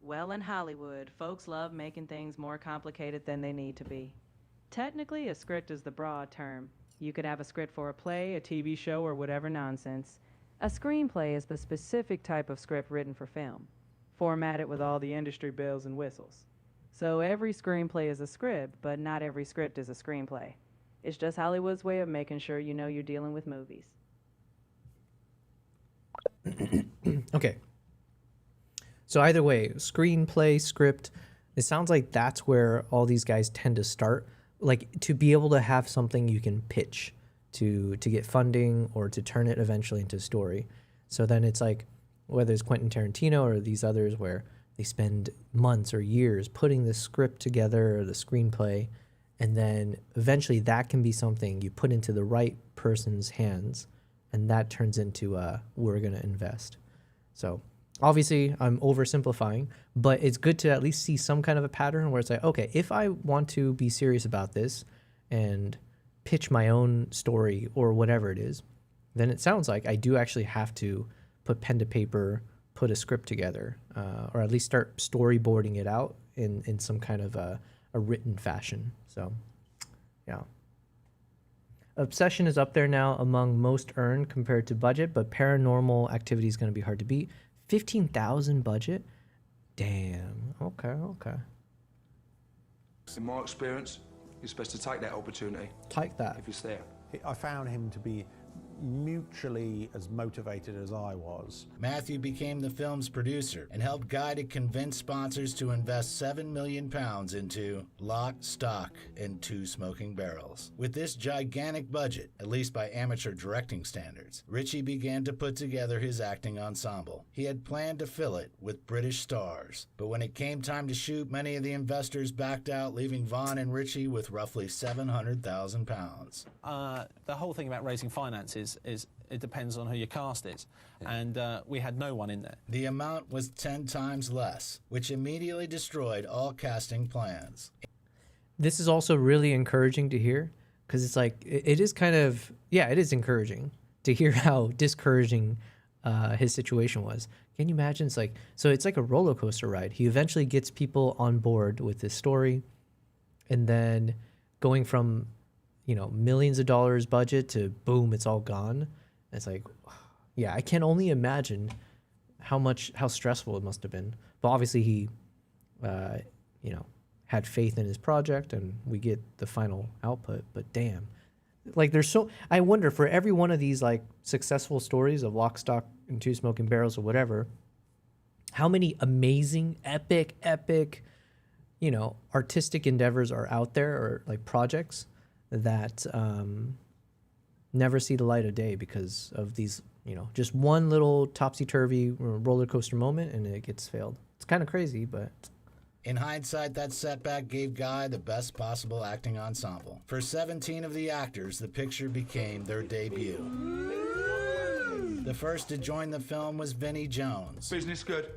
Well, in Hollywood, folks love making things more complicated than they need to be. Technically, a script is the broad term. You could have a script for a play, a TV show, or whatever nonsense. A screenplay is the specific type of script written for film, formatted with all the industry bells and whistles. So every screenplay is a script, but not every script is a screenplay. It's just Hollywood's way of making sure you know you're dealing with movies. Okay. So either way, screenplay, script, it sounds like that's where all these guys tend to start. Like, to be able to have something you can pitch to get funding or to turn it eventually into a story. So then it's like, whether it's Quentin Tarantino or these others where they spend months or years putting the script together or the screenplay, and then eventually that can be something you put into the right person's hands, and that turns into we're going to invest. So obviously I'm oversimplifying, but it's good to at least see some kind of a pattern where it's like, okay, if I want to be serious about this and pitch my own story or whatever it is, then it sounds like I do actually have to put pen to paper, put a script together, or at least start storyboarding it out in some kind of a written fashion. So, yeah. Obsession is up there now among most earned compared to budget, but Paranormal Activity is going to be hard to beat. 15,000 budget? Damn. Okay. In my experience, you're supposed to take that opportunity. Take that. If it's there. I found him to be mutually as motivated as I was. Matthew became the film's producer and helped Guy to convince sponsors to invest £7 million into Lock, Stock, and Two Smoking Barrels. With this gigantic budget, at least by amateur directing standards, Ritchie began to put together his acting ensemble. He had planned to fill it with British stars, but when it came time to shoot, many of the investors backed out, leaving Vaughn and Ritchie with roughly £700,000. The whole thing about raising finances is it depends on who your cast is, and we had no one in there. The amount was 10 times less, which immediately destroyed all casting plans. This is also really encouraging to hear, because it's like, it is kind of, yeah, it is encouraging to hear how discouraging his situation was. Can you imagine? It's like, so it's like a roller coaster ride. He eventually gets people on board with this story, and then going from, you know, millions of dollars budget to boom, it's all gone. It's like, yeah, I can only imagine how stressful it must have been. But obviously he, you know, had faith in his project, and we get the final output. But damn, like I wonder, for every one of these like successful stories of Lock, Stock, and Two Smoking Barrels or whatever, how many amazing, epic, you know, artistic endeavors are out there, or like projects that never see the light of day because of these, you know, just one little topsy-turvy roller coaster moment and it gets failed. It's kind of crazy, but... In hindsight, that setback gave Guy the best possible acting ensemble. For 17 of the actors, the picture became their debut. The first to join the film was Vinnie Jones. Business good.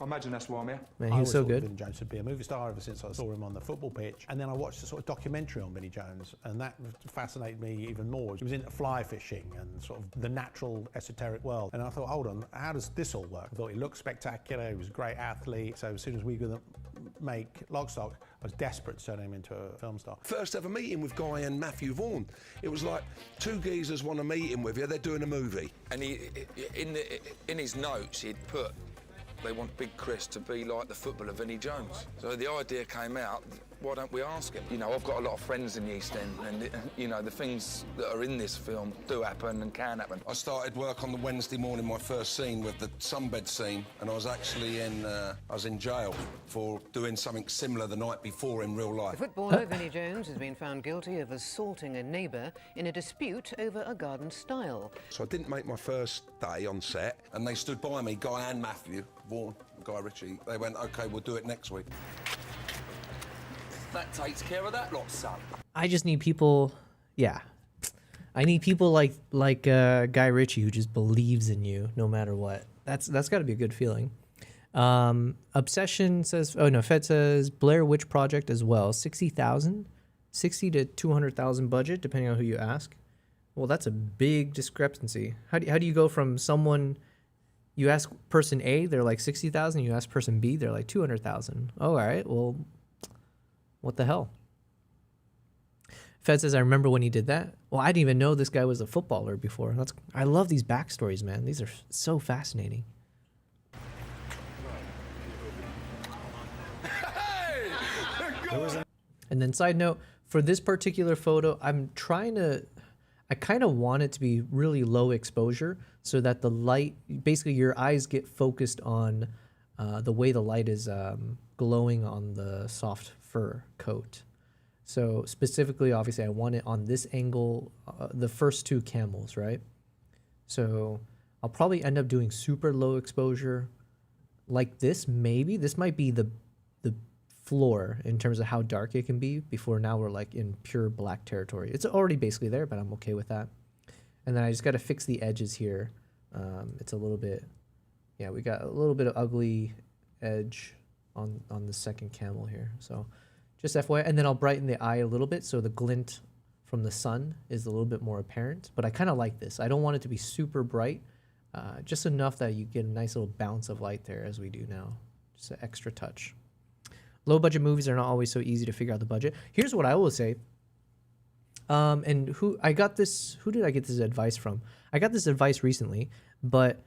I imagine that's why I'm here. Man, he was so good. Vinnie Jones would be a movie star ever since I saw him on the football pitch. And then I watched a sort of documentary on Vinnie Jones, and that fascinated me even more. He was into fly fishing and sort of the natural esoteric world. And I thought, hold on, how does this all work? I thought he looked spectacular, he was a great athlete. So as soon as we were going to make Lock, Stock, I was desperate to turn him into a film star. First ever meeting with Guy and Matthew Vaughn. It was like, two geezers want to meet him with you, they're doing a movie. And he, in his notes, he'd put, they want Big Chris to be like the footballer Vinnie Jones. So the idea came out, why don't we ask him? You know, I've got a lot of friends in the East End, and, you know, the things that are in this film do happen and can happen. I started work on the Wednesday morning, my first scene with the sunbed scene, and I was actually in jail for doing something similar the night before in real life. The footballer Vinnie Jones has been found guilty of assaulting a neighbour in a dispute over a garden stile. So I didn't make my first day on set, and they stood by me, Guy and Matthew Vaughn, Guy Ritchie. They went, OK, we'll do it next week. That takes care of that lot, son. I just need people, yeah. I need people like Guy Ritchie who just believes in you no matter what. That's got to be a good feeling. Obsession says, oh no, Fed says Blair Witch Project as well, 60,000. 60 to 200,000 budget, depending on who you ask. Well, that's a big discrepancy. How do you go from someone, you ask person A, they're like 60,000, you ask person B, they're like 200,000. Oh, all right, well, what the hell? Fed says, I remember when he did that. Well, I didn't even know this guy was a footballer before. I love these backstories, man. These are so fascinating. And then side note, for this particular photo, I kind of want it to be really low exposure so that the light, basically your eyes get focused on the way the light is glowing on the soft fur coat. So specifically, obviously, I want it on this angle, the first two camels, right? So I'll probably end up doing super low exposure like this, maybe. This might be the floor in terms of how dark it can be before now we're like in pure black territory. It's already basically there, but I'm okay with that. And then I just got to fix the edges here. It's a little bit, yeah, we got a little bit of ugly edge on the second camel here. So just FYI, and then I'll brighten the eye a little bit so the glint from the sun is a little bit more apparent. But I kind of like this. I don't want it to be super bright, just enough that you get a nice little bounce of light there as we do now. Just an extra touch. Low budget movies are not always so easy to figure out the budget. Here's what I will say. And who did I get this advice from? I got this advice recently, but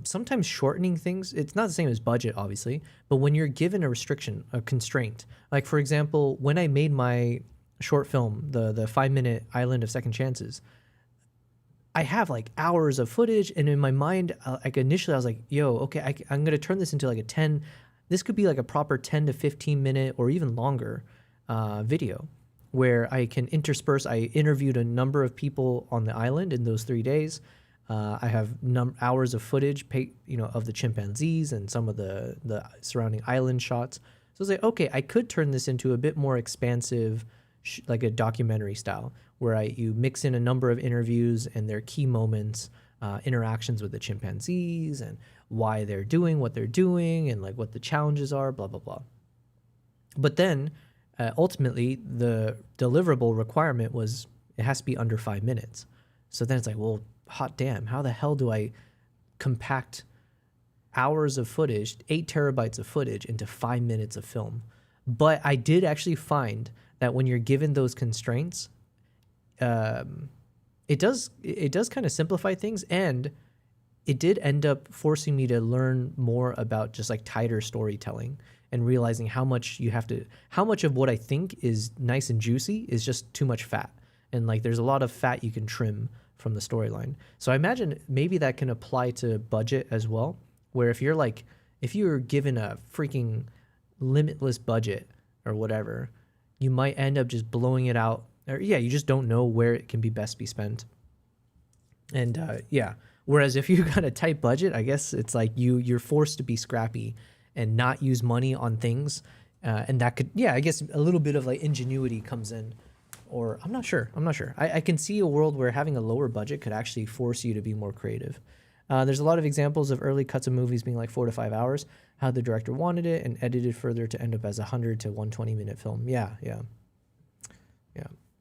sometimes shortening things, it's not the same as budget, obviously, but when you're given a restriction, a constraint, like for example, when I made my short film, the 5-minute Island of Second Chances, I have like hours of footage, and in my mind, like initially I was like, yo, okay, I'm going to turn this into like this could be like a proper 10 to 15 minute or even longer video where I can intersperse. I interviewed a number of people on the island in those 3 days. I have hours of footage, of the chimpanzees and some of the surrounding island shots. So I was like, okay, I could turn this into a bit more expansive, like a documentary style, where you mix in a number of interviews and their key moments, interactions with the chimpanzees and why they're doing what they're doing and like what the challenges are, blah, blah, blah. But then ultimately the deliverable requirement was it has to be under 5 minutes. So then it's like, well, hot damn, how the hell do I compact hours of footage, 8 terabytes of footage into 5 minutes of film? But I did actually find that when you're given those constraints, it does kind of simplify things, and it did end up forcing me to learn more about just like tighter storytelling and realizing how much of what I think is nice and juicy is just too much fat. And like there's a lot of fat you can trim from the storyline. So I imagine maybe that can apply to budget as well, where if you're given a freaking limitless budget or whatever, you might end up just blowing it out, or you just don't know where it can be best be spent. And whereas if you got a tight budget, I guess it's like you're forced to be scrappy and not use money on things, and that could, I guess a little bit of like ingenuity comes in. Or I'm not sure. I can see a world where having a lower budget could actually force you to be more creative. There's a lot of examples of early cuts of movies being like 4 to 5 hours, how the director wanted it, and edited further to end up as a 100 to 120 minute film. Yeah.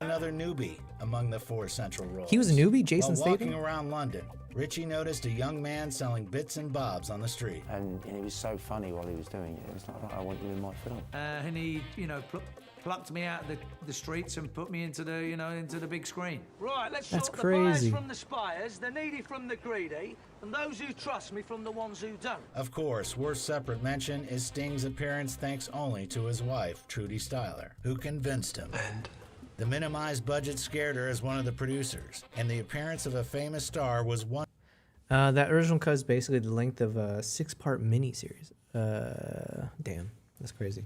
Another newbie among the 4 central roles. He was a newbie, Jason While Statham? walking around London, Richie noticed a young man selling bits and bobs on the street. And it was so funny while he was doing it. It was like, I want you in my film. And he, plucked me out of the streets and put me into the big screen. Right, let's That's sort crazy. the buyers from the spires, the needy from the greedy, and those who trust me from the ones who don't. Of course, worth separate mention is Sting's appearance thanks only to his wife, Trudy Styler, who convinced him. And the minimized budget scared her as one of the producers, and the appearance of a famous star was one. That original cut is basically the length of a 6-part miniseries. Damn, that's crazy.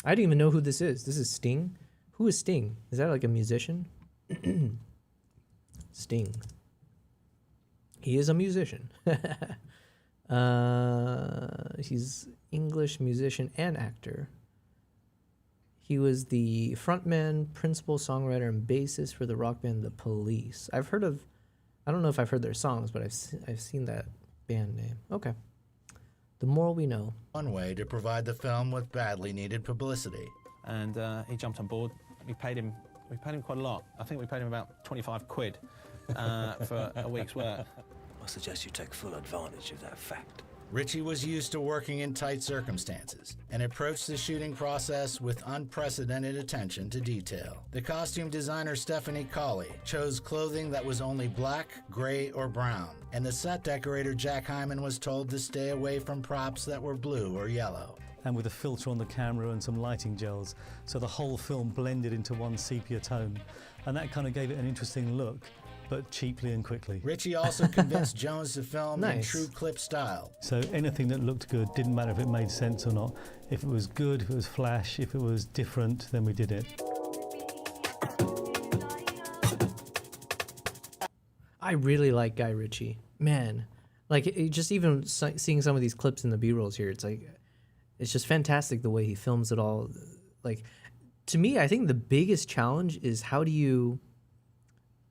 I didn't even know who this is. This is Sting? Who is Sting? Is that like a musician? Sting. He is a musician. He's English musician and actor. He was the frontman, principal songwriter, and bassist for the rock band The Police. I don't know if I've heard their songs, but I've seen that band name. Okay. The more we know. One way to provide the film with badly needed publicity. and he jumped on board. We paid him quite a lot. I think we paid him about 25 quid for a week's work. I suggest you take full advantage of that fact. Ritchie was used to working in tight circumstances and approached the shooting process with unprecedented attention to detail. The costume designer Stephanie Colley chose clothing that was only black, gray, or brown, and the set decorator Jack Hyman was told to stay away from props that were blue or yellow. And with a filter on the camera and some lighting gels, so the whole film blended into one sepia tone, and that kind of gave it an interesting look, but cheaply and quickly. Ritchie also convinced Jones to film in true clip style. So anything that looked good, didn't matter if it made sense or not. If it was good, if it was flash, if it was different, then we did it. I really like Guy Ritchie. Man, like just even seeing some of these clips in the B-rolls here, it's like, it's just fantastic the way he films it all. Like, to me, I think the biggest challenge is how do you...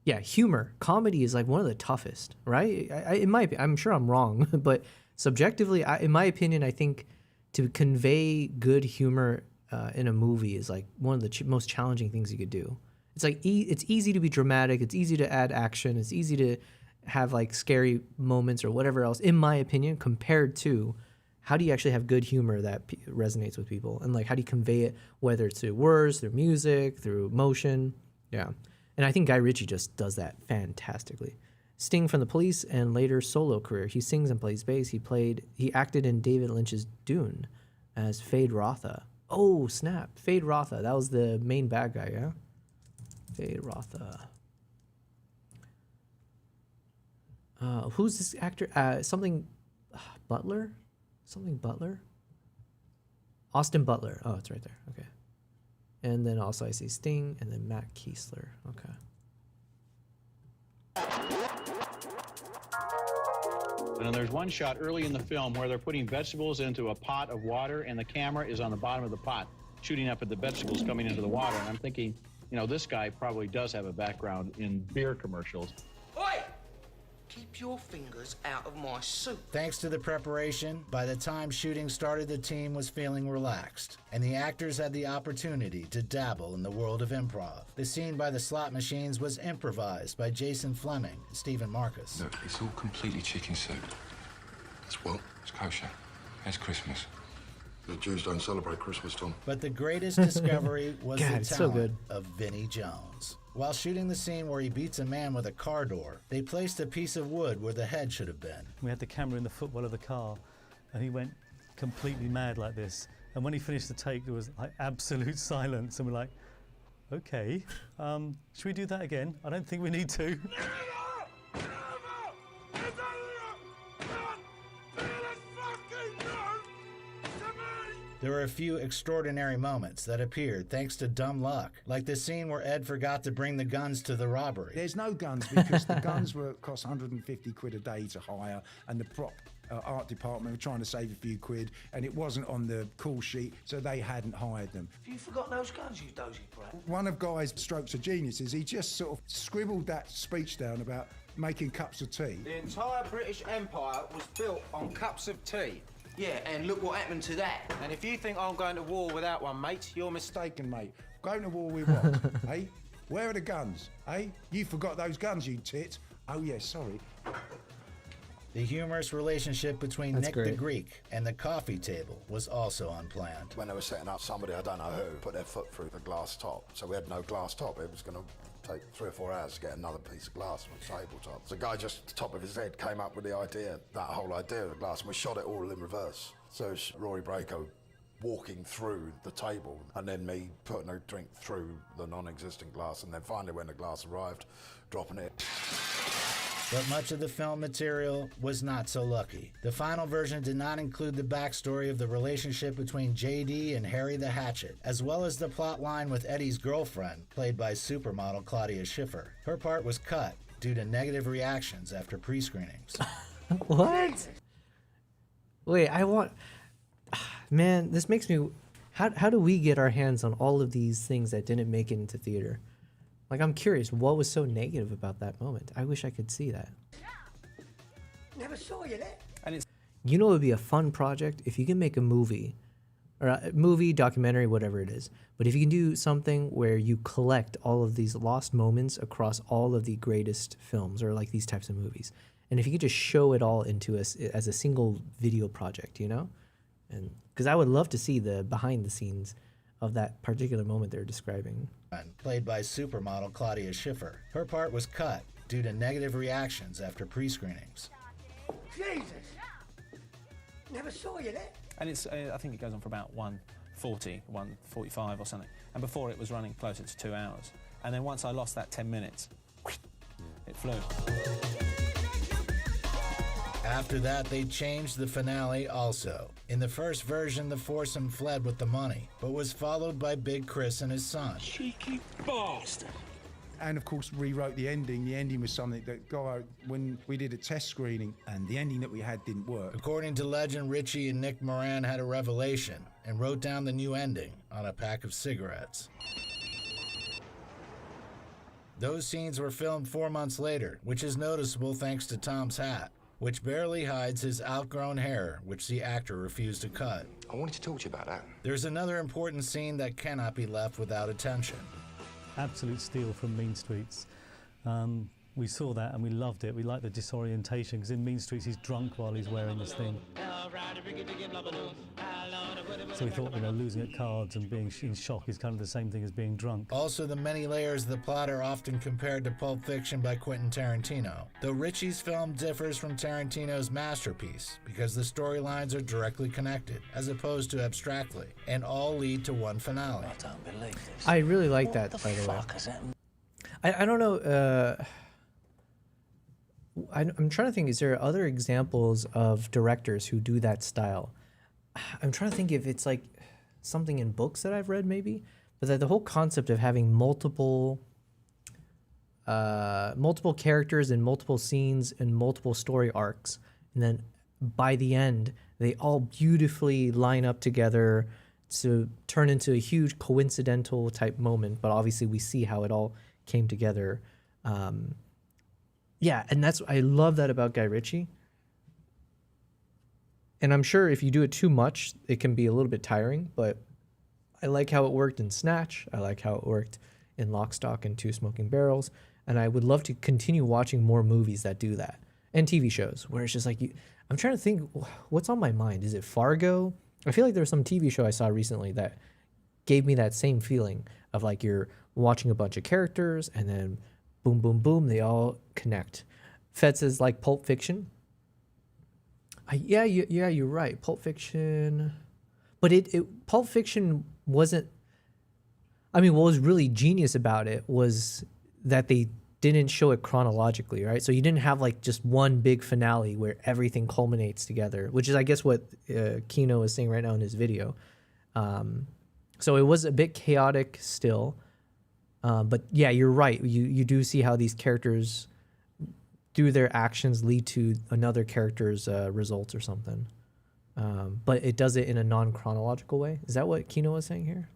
Yeah, humor. Comedy is like one of the toughest, right? I'm sure I'm wrong, but subjectively, in my opinion, I think to convey good humor in a movie is like one of the most challenging things you could do. It's like it's easy to be dramatic. It's easy to add action. It's easy to have like scary moments or whatever else, in my opinion, compared to how do you actually have good humor that resonates with people? And like, how do you convey it, whether it's through words, through music, through motion? Yeah. And I think Guy Ritchie just does that fantastically. Sting from The Police and later solo career. He sings and plays bass. He acted in David Lynch's Dune as Fade Rotha. Oh, snap. Fade Rotha. That was the main bad guy, yeah? Fade Rotha. Who's this actor? Butler? Something Butler? Austin Butler. Oh, it's right there. Okay. And then also I see Sting and then Matt Kiesler. Okay. And then there's one shot early in the film where they're putting vegetables into a pot of water and the camera is on the bottom of the pot, shooting up at the vegetables coming into the water. And I'm thinking, you know, this guy probably does have a background in beer commercials. Oi! Keep your fingers out of my soup. Thanks to the preparation, by the time shooting started, the team was feeling relaxed, and the actors had the opportunity to dabble in the world of improv. The scene by the slot machines was improvised by Jason Fleming and Stephen Marcus. Look, it's all completely chicken soup. It's what? It's kosher. It's Christmas. The Jews don't celebrate Christmas, Tom. But the greatest discovery was God, the it's so talent good. of Vinnie Jones. While shooting the scene where he beats a man with a car door, they placed a piece of wood where the head should have been. We had the camera in the footwell of the car, and he went completely mad like this. And when he finished the take, there was like absolute silence, and we're like, okay, should we do that again? I don't think we need to. There were a few extraordinary moments that appeared thanks to dumb luck, like the scene where Ed forgot to bring the guns to the robbery. There's no guns because the guns were cost 150 quid a day to hire, and the prop art department were trying to save a few quid, and it wasn't on the call sheet, so they hadn't hired them. Have you forgotten those guns, you dozy brat? One of Guy's strokes of genius is he just sort of scribbled that speech down about making cups of tea. The entire British Empire was built on cups of tea. Yeah, and look what happened to that. And if you think I'm going to war without one, mate, you're Mistaken, mate. Going to war with what? Eh? Where are the guns? Eh? You forgot those guns, you tit. Oh, yeah, sorry. The humorous relationship between That's Nick great. the Greek and the coffee table was also unplanned. When they were setting up, somebody, I don't know who, put their foot through the glass top. So we had no glass top. It was going to take 3 or 4 hours to get another piece of glass from the tabletop. The guy just at the top of his head came up with the idea, that whole idea of the glass, and we shot it all in reverse. So it's Rory Braco walking through the table, and then me putting a drink through the non-existing glass, and then finally when the glass arrived, dropping it. But much of the film material was not so lucky. The final version did not include the backstory of the relationship between JD and Harry the Hatchet, as well as the plot line with Eddie's girlfriend, played by supermodel Claudia Schiffer. Her part was cut due to negative reactions after pre-screenings. What? Wait, I want... Man, this makes me... How do we get our hands on all of these things that didn't make it into theater? Like, I'm curious, what was so negative about that moment? I wish I could see that. Never saw you there. You know, it would be a fun project if you can make a movie or movie, documentary, whatever it is. But if you can do something where you collect all of these lost moments across all of the greatest films or like these types of movies, and if you could just show it all into us as a single video project, you know, and because I would love to see the behind the scenes of that particular moment they're describing. Played by supermodel Claudia Schiffer. Her part was cut due to negative reactions after pre-screenings. Jesus! Never saw you there. And it's, I think it goes on for about 1:40, 1:45 or something. And before it was running closer to 2 hours. And then once I lost that 10 minutes, it flew. After that, they changed the finale also. In the first version, the foursome fled with the money, but was followed by Big Chris and his son. Cheeky bastard. And of course rewrote the ending. The ending was something that when we did a test screening and the ending that we had didn't work. According to legend, Richie and Nick Moran had a revelation and wrote down the new ending on a pack of cigarettes. Those scenes were filmed 4 months later, which is noticeable thanks to Tom's hat, which barely hides his outgrown hair, which the actor refused to cut. I wanted to talk to you about that. There's another important scene that cannot be left without attention. Absolute steal from Mean Streets. We saw that and we loved it. We liked the disorientation because in Mean Streets he's drunk while he's wearing this thing. So we thought, you know, losing at cards and being in shock is kind of the same thing as being drunk. Also, the many layers of the plot are often compared to Pulp Fiction by Quentin Tarantino, though Ritchie's film differs from Tarantino's masterpiece because the storylines are directly connected, as opposed to abstractly, and all lead to one finale. I don't believe this. I really like that, by the way. Is that? I don't know. I'm trying to think, is there other examples of directors who do that style? I'm trying to think if it's like something in books that I've read maybe, but that the whole concept of having multiple characters and multiple scenes and multiple story arcs, and then by the end, they all beautifully line up together to turn into a huge coincidental type moment, but obviously we see how it all came together. Yeah, and I love that about Guy Ritchie. And I'm sure if you do it too much, it can be a little bit tiring, but I like how it worked in Snatch. I like how it worked in Lock, Stock, and Two Smoking Barrels. And I would love to continue watching more movies that do that. And TV shows, where it's just like, I'm trying to think, what's on my mind? Is it Fargo? I feel like there's some TV show I saw recently that gave me that same feeling of like you're watching a bunch of characters and then boom, boom, boom, they all connect. Fed says like Pulp Fiction. Yeah, you're right. Pulp Fiction, but Pulp Fiction wasn't. I mean, what was really genius about it was that they didn't show it chronologically, right? So you didn't have like just one big finale where everything culminates together, which is, I guess, what Kino is saying right now in his video. So it was a bit chaotic still, but yeah, you're right. You do see how these characters, through their actions, lead to another character's results or something. But it does it in a non-chronological way. Is that what Kino was saying here?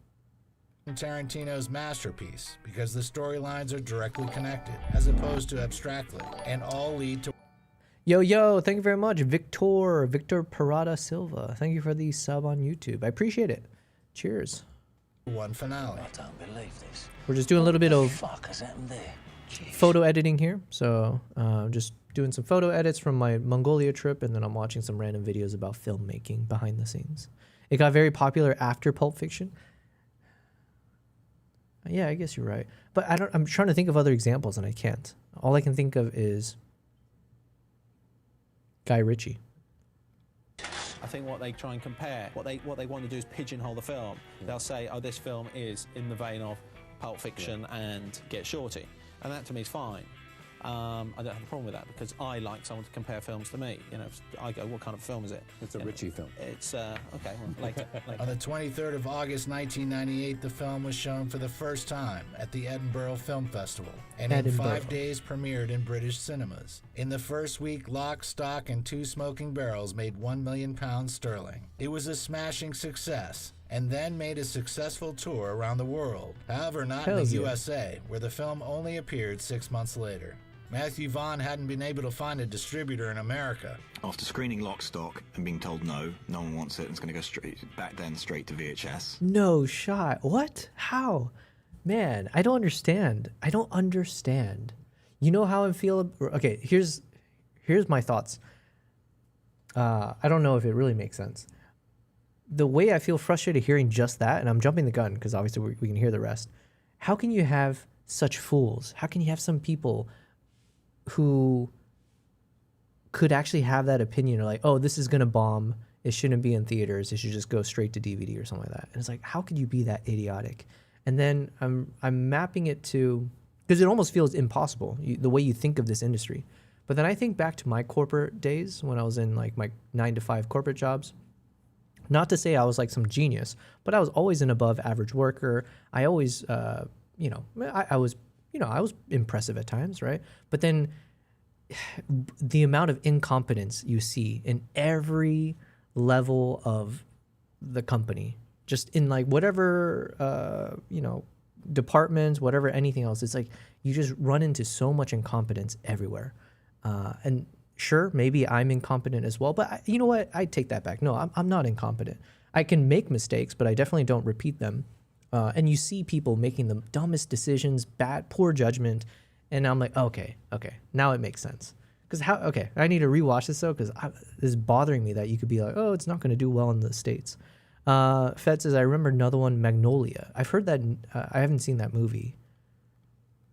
Tarantino's masterpiece, because the storylines are directly connected, as opposed to abstractly, and all lead to... Yo, thank you very much, Victor Parada Silva. Thank you for the sub on YouTube. I appreciate it. Cheers. One finale. I don't believe this. We're just doing a little bit of Fuck has happened there? photo editing here. So just doing some photo edits from my Mongolia trip, and then I'm watching some random videos about filmmaking behind the scenes. It got very popular after Pulp Fiction. Yeah, I guess you're right. But I'm trying to think of other examples and I can't. All I can think of is Guy Ritchie. I think what they try and compare, what they want to do is pigeonhole the film. They'll say, oh, this film is in the vein of Pulp Fiction and Get Shorty. And that to me is fine. I don't have a problem with that because I like someone to compare films to me. You know, I go, what kind of film is it? It's a Ritchie film. It's, okay, well, later. On the 23rd of August, 1998, the film was shown for the first time at the Edinburgh Film Festival, and in 5 days premiered in British cinemas. In the first week, Lock, Stock, and Two Smoking Barrels made £1 million sterling. It was a smashing success, and then made a successful tour around the world. However, not in the USA, where the film only appeared 6 months later. Matthew Vaughn hadn't been able to find a distributor in America. After screening Lock, Stock and being told no one wants it and it's going to go straight to VHS. No shot. What? How? Man, I don't understand. I don't understand. You know how I feel? Okay, here's my thoughts. I don't know if it really makes sense. The way I feel frustrated hearing just that, and I'm jumping the gun because obviously we can hear the rest. How can you have such fools? How can you have some people who could actually have that opinion or like, oh, this is going to bomb. It shouldn't be in theaters. It should just go straight to DVD or something like that. And it's like, how could you be that idiotic? And then I'm mapping it to, because it almost feels impossible, the way you think of this industry. But then I think back to my corporate days when I was in like my 9-to-5 corporate jobs. Not to say I was like some genius, but I was always an above average worker. I always, I was impressive at times, right? But then the amount of incompetence you see in every level of the company, just in like whatever, departments, whatever, anything else, it's like you just run into so much incompetence everywhere. And sure, maybe I'm incompetent as well, but you know what? I take that back. No, I'm not incompetent. I can make mistakes, but I definitely don't repeat them. And you see people making the dumbest decisions, poor judgment, and I'm like, okay, now it makes sense. Because I need to rewatch this though, because it's bothering me that you could be like, oh, it's not going to do well in the States. Fed says, I remember another one, Magnolia. I've heard that, I haven't seen that movie.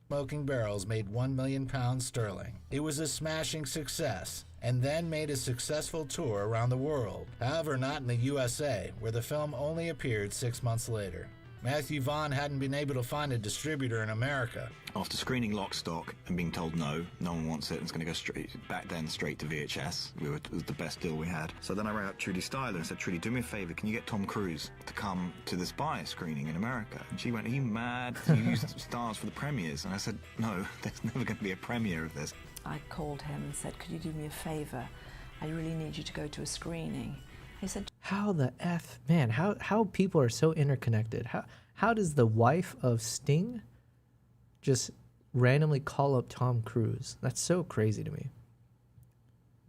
Smoking Barrels made £1 million sterling. It was a smashing success, and then made a successful tour around the world. However, not in the USA, where the film only appeared 6 months later. Matthew Vaughn hadn't been able to find a distributor in America. After screening Lock, Stock and being told no one wants it and it's going to go straight to VHS. It was the best deal we had. So then I rang up Trudy Styler and said, Trudy, do me a favor, can you get Tom Cruise to come to the Spy screening in America? And she went, are you mad? You use stars for the premieres. And I said, no, there's never going to be a premiere of this. I called him and said, could you do me a favor? I really need you to go to a screening. He said, how the F, man, how people are so interconnected. How does the wife of Sting just randomly call up Tom Cruise? That's so crazy to me.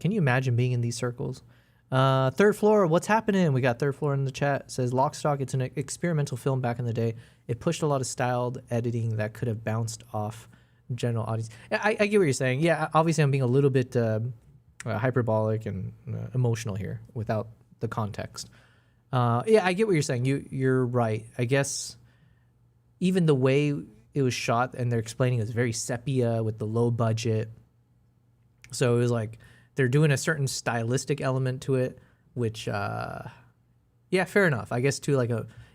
Can you imagine being in these circles? Third Floor, what's happening? We got Third Floor in the chat. It says, Lock, Stock, it's an experimental film back in the day. It pushed a lot of styled editing that could have bounced off general audience. I get what you're saying. Yeah, obviously I'm being a little bit hyperbolic and emotional here without the context. Yeah, I get what you're saying. You're right. I guess even the way it was shot, and they're explaining it was very sepia with the low budget. So it was like they're doing a certain stylistic element to it, which, yeah, fair enough. I guess too, like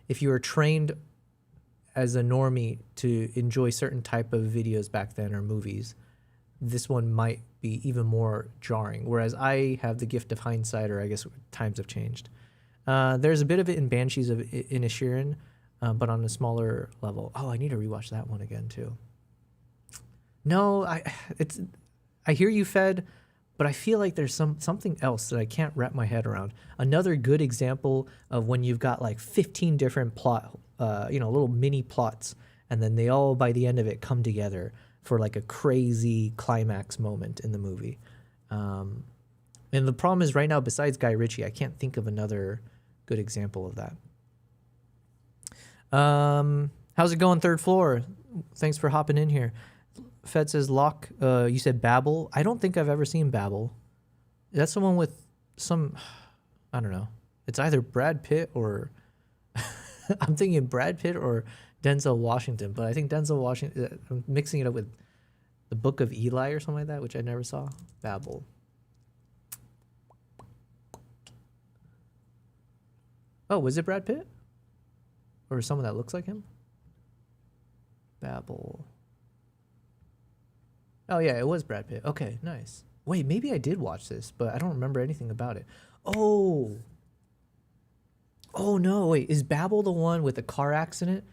if you were trained as a normie to enjoy certain type of videos back then or movies, this one might be even more jarring. Whereas I have the gift of hindsight, or I guess times have changed. There's a bit of it in Banshees of Inisherin, but on a smaller level. Oh, I need to rewatch that one again too. No, I hear you, Fed, but I feel like there's something else that I can't wrap my head around. Another good example of when you've got like 15 different little mini plots, and then they all by the end of it come together for like a crazy climax moment in the movie. And the problem is right now, besides Guy Ritchie, I can't think of another good example of that. How's it going, Third Floor? Thanks for hopping in here. Fed says, Lock, you said Babel. I don't think I've ever seen Babel. That's the one with some, I don't know. It's either Brad Pitt or, I'm thinking Brad Pitt or Denzel Washington, but I think Denzel Washington, I'm mixing it up with The Book of Eli or something like that, which I never saw. Babel. Oh, was it Brad Pitt? Or someone that looks like him? Babel. Oh, yeah, it was Brad Pitt. Okay, nice. Wait, maybe I did watch this, but I don't remember anything about it. Oh, no, wait. Is Babel the one with the car accident?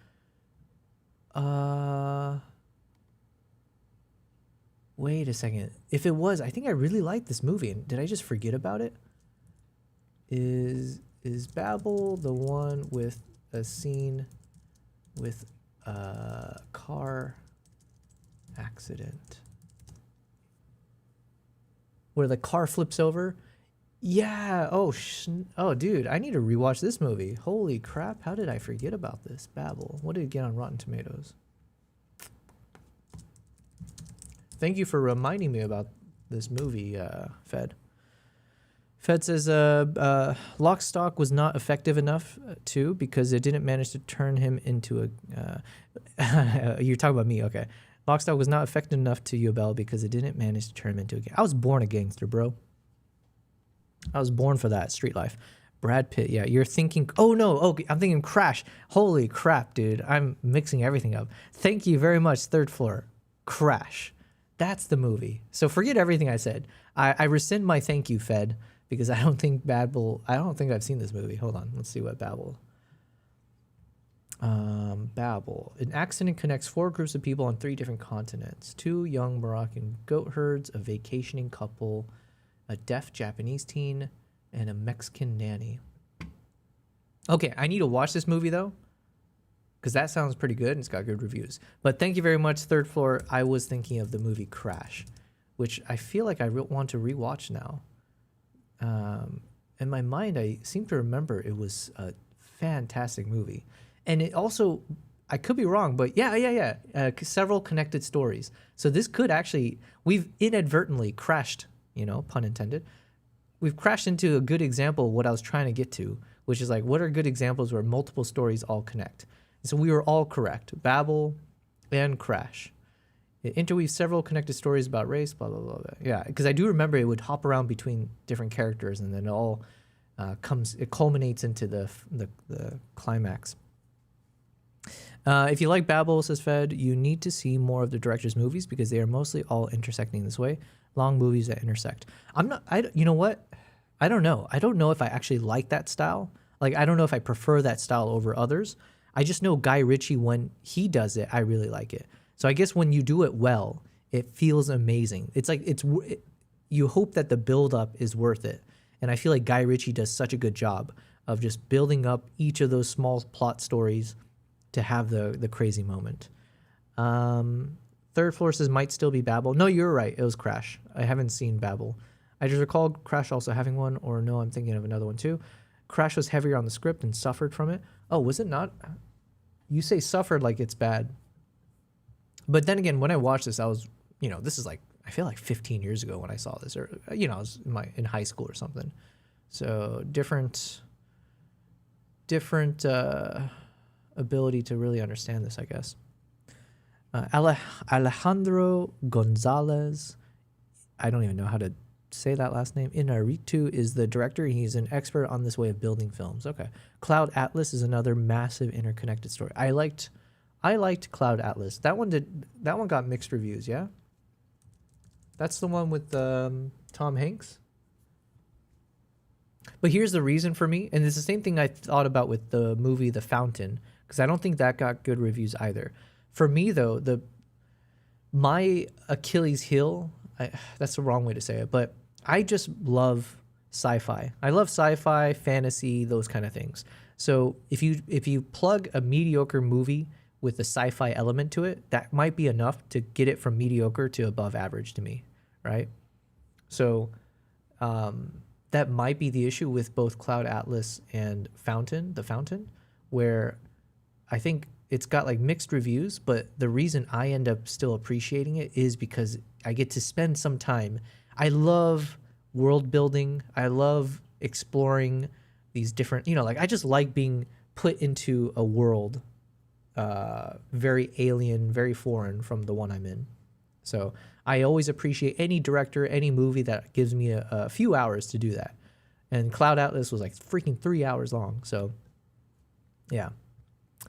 Wait a second. If it was, I think I really liked this movie. And did I just forget about it? Is Babel the one with a scene with a car accident? where the car flips over. Yeah. Oh, dude, I need to rewatch this movie. Holy crap! How did I forget about this? Babel. What did it get on Rotten Tomatoes? Thank you for reminding me about this movie, Fed. Fed says Lock, Stock was not effective enough, too, because it didn't manage to turn him into a... You're talking about me, okay. Lock, Stock was not effective enough to Yobel because it didn't manage to turn him into a gangster. I was born a gangster, bro. I was born for that, street life. Brad Pitt, yeah, you're thinking... Oh, no, okay, I'm thinking Crash. Holy crap, dude. I'm mixing everything up. Thank you very much, Third Floor. Crash. That's the movie. So forget everything I said. I rescind my thank you, Fed. Because I don't think I've seen this movie. Hold on, let's see what Babel. Babel. An accident connects 4 groups of people on 3 different continents. 2 young Moroccan goat herds, a vacationing couple, a deaf Japanese teen, and a Mexican nanny. Okay, I need to watch this movie though, because that sounds pretty good and it's got good reviews. But thank you very much, Third Floor. I was thinking of the movie Crash, which I feel like I want to rewatch now. In my mind, I seem to remember it was a fantastic movie. And it also, I could be wrong, but yeah. Several connected stories. So this could actually, we've inadvertently crashed, pun intended. We've crashed into a good example of what I was trying to get to, which is like, what are good examples where multiple stories all connect? And so we were all correct. Babel and Crash. It interweaves several connected stories about race, blah, blah, blah, blah. Yeah, because I do remember it would hop around between different characters, and then it all it culminates into the climax. If you like Babel, says Fed, you need to see more of the director's movies because they are mostly all intersecting this way. Long movies that intersect. You know what? I don't know. I don't know if I actually like that style. Like, I don't know if I prefer that style over others. I just know Guy Ritchie, when he does it, I really like it. So I guess when you do it well, it feels amazing. It's like you hope that the build-up is worth it. And I feel like Guy Ritchie does such a good job of just building up each of those small plot stories to have the crazy moment. Third Floor says might still be Babel. No, you're right. It was Crash. I haven't seen Babel. I just recalled Crash also having one, or no, I'm thinking of another one too. Crash was heavier on the script and suffered from it. Oh, was it not? You say suffered like it's bad. But then again, when I watched this, I was, this is like, I feel like 15 years ago when I saw this, or, I was in high school or something. So different ability to really understand this, I guess. Alejandro Gonzalez, I don't even know how to say that last name. Inarritu is the director. He's an expert on this way of building films. Okay. Cloud Atlas is another massive interconnected story. I liked Cloud Atlas. That one got mixed reviews, yeah? That's the one with Tom Hanks. But here's the reason for me, and it's the same thing I thought about with the movie The Fountain, because I don't think that got good reviews either. For me, though, my Achilles heel, that's the wrong way to say it, but I just love sci-fi. I love sci-fi, fantasy, those kind of things. So if you plug a mediocre movie with a sci-fi element to it, that might be enough to get it from mediocre to above average to me, right? So that might be the issue with both Cloud Atlas and The Fountain, where I think it's got like mixed reviews, but the reason I end up still appreciating it is because I get to spend some time. I love world building. I love exploring these different, I just like being put into a world very alien, very foreign from the one I'm in. So I always appreciate any director, any movie that gives me a few hours to do that. And Cloud Atlas was like freaking 3 hours long. So yeah.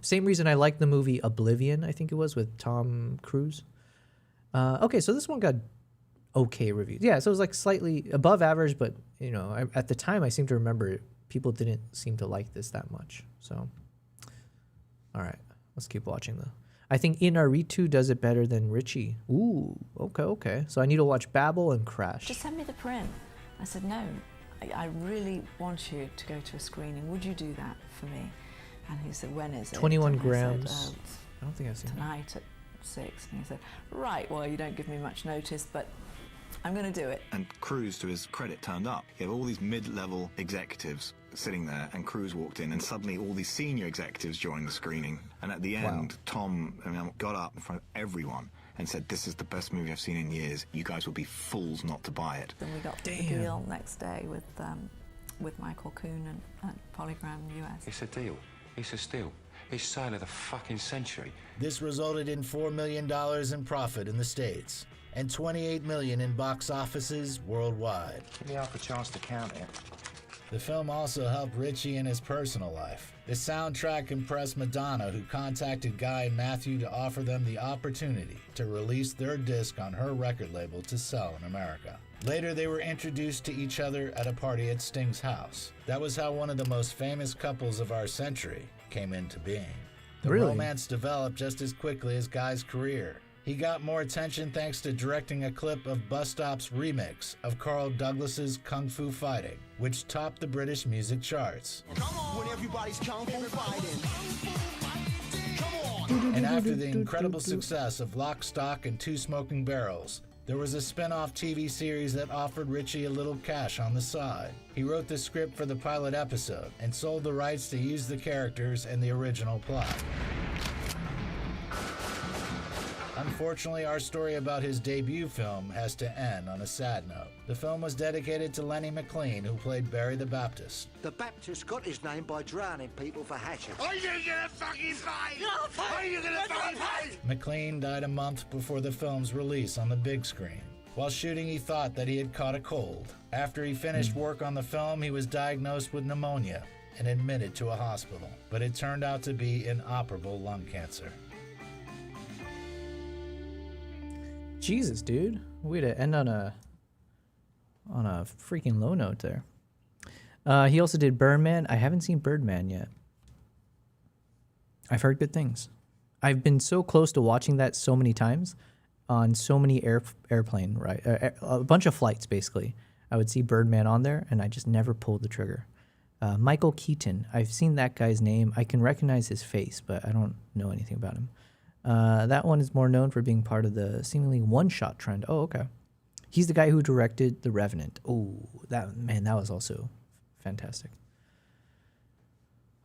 Same reason I like the movie Oblivion, I think it was, with Tom Cruise. Okay, so this one got okay reviews. Yeah, so it was like slightly above average, but at the time I seem to remember people didn't seem to like this that much. So, all right. Let's keep watching though. I think Inarritu does it better than Ritchie. Ooh, okay. So I need to watch Babel and Crash. Just send me the print. I said, no, I really want you to go to a screening. Would you do that for me? And he said, when is it? 21 grams. I don't think I've seen tonight at 6. And he said, right, well, you don't give me much notice, but I'm going to do it. And Cruise, to his credit, turned up. You have all these mid-level executives sitting there, and Cruise walked in, and suddenly all these senior executives joined the screening. And at the end, Tom got up in front of everyone and said, "This is the best movie I've seen in years. You guys will be fools not to buy it." Then we got the deal next day with Michael Kuhn and Polygram US. It's a deal. It's a steal. It's sale of the fucking century. This resulted in $4 million in profit in the States and $28 million in box offices worldwide. Give me half a chance to count it. The film also helped Ritchie in his personal life. The soundtrack impressed Madonna, who contacted Guy and Matthew to offer them the opportunity to release their disc on her record label to sell in America. Later, they were introduced to each other at a party at Sting's house. That was how one of the most famous couples of our century came into being. The romance developed just as quickly as Guy's career. He got more attention thanks to directing a clip of Bus Stop's remix of Carl Douglas's Kung Fu Fighting, which topped the British music charts. When everybody's kung fu fighting. And after the incredible success of Lock, Stock, and Two Smoking Barrels, there was a spin-off TV series that offered Ritchie a little cash on the side. He wrote the script for the pilot episode and sold the rights to use the characters and the original plot. Unfortunately, our story about his debut film has to end on a sad note. The film was dedicated to Lenny McLean, who played Barry the Baptist. The Baptist got his name by drowning people for hatchets. Are you gonna fucking fight? Are you gonna fucking fight? McLean died a month before the film's release on the big screen. While shooting, he thought that he had caught a cold. After he finished work on the film, he was diagnosed with pneumonia and admitted to a hospital. But it turned out to be inoperable lung cancer. Jesus, dude. Way to end on a freaking low note there. He also did Birdman. I haven't seen Birdman yet. I've heard good things. I've been so close to watching that so many times on so many airplane, right? A bunch of flights, basically. I would see Birdman on there, and I just never pulled the trigger. Michael Keaton. I've seen that guy's name. I can recognize his face, but I don't know anything about him. That one is more known for being part of the seemingly one-shot trend. Oh, okay. He's the guy who directed The Revenant. Oh, that was also fantastic.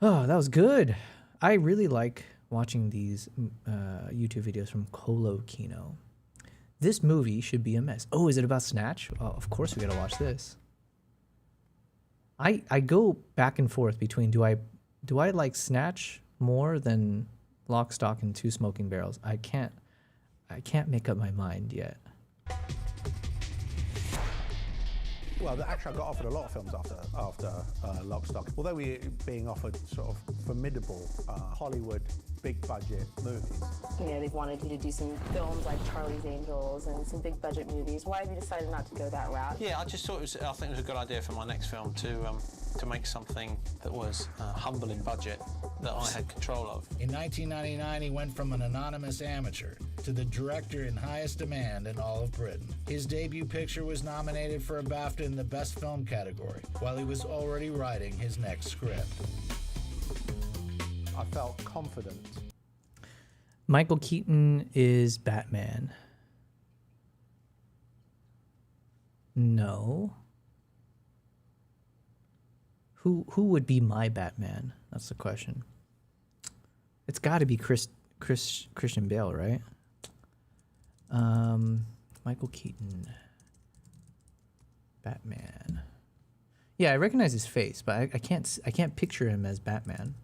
Oh, that was good. I really like watching these YouTube videos from Colo Kino. This movie should be a mess. Oh, is it about Snatch? Oh, of course we gotta watch this. I go back and forth between do I like Snatch more than Lock, Stock, and Two Smoking Barrels. I can't make up my mind yet. Well, actually, I got offered a lot of films after Lock, Stock. Although we were being offered sort of formidable Hollywood big-budget movies. You know, they've wanted you to do some films like Charlie's Angels and some big-budget movies. Why have you decided not to go that route? Yeah, I just thought I think it was a good idea for my next film to make something that was humble in budget that I had control of. In 1999, he went from an anonymous amateur to the director in highest demand in all of Britain. His debut picture was nominated for a BAFTA in the Best Film category, while he was already writing his next script. I felt confident. Michael Keaton is Batman. No. Who would be my Batman? That's the question. It's got to be Christian Bale, right? Michael Keaton, Batman. Yeah, I recognize his face, but I can't picture him as Batman.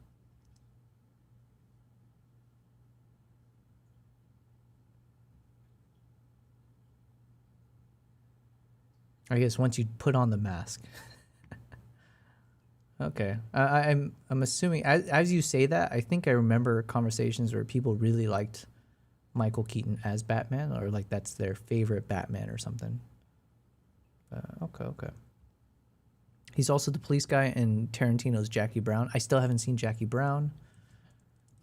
I guess once you put on the mask. Okay, I'm assuming as you say that, I think I remember conversations where people really liked Michael Keaton as Batman, or like that's their favorite Batman or something. Okay. He's also the police guy in Tarantino's Jackie Brown. I still haven't seen Jackie Brown.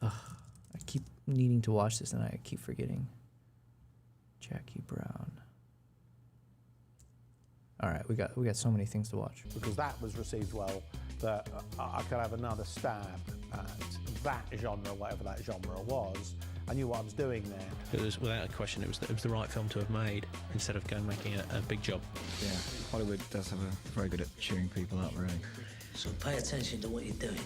Ugh, I keep needing to watch this and I keep forgetting. Jackie Brown. All right, we got so many things to watch. Because that was received well, that I could have another stab at that genre, whatever that genre was, I knew what I was doing there. It was, without a question, it was the right film to have made instead of going making a big job. Yeah, Hollywood does have very good at cheering people up, really. So pay attention to what you're doing.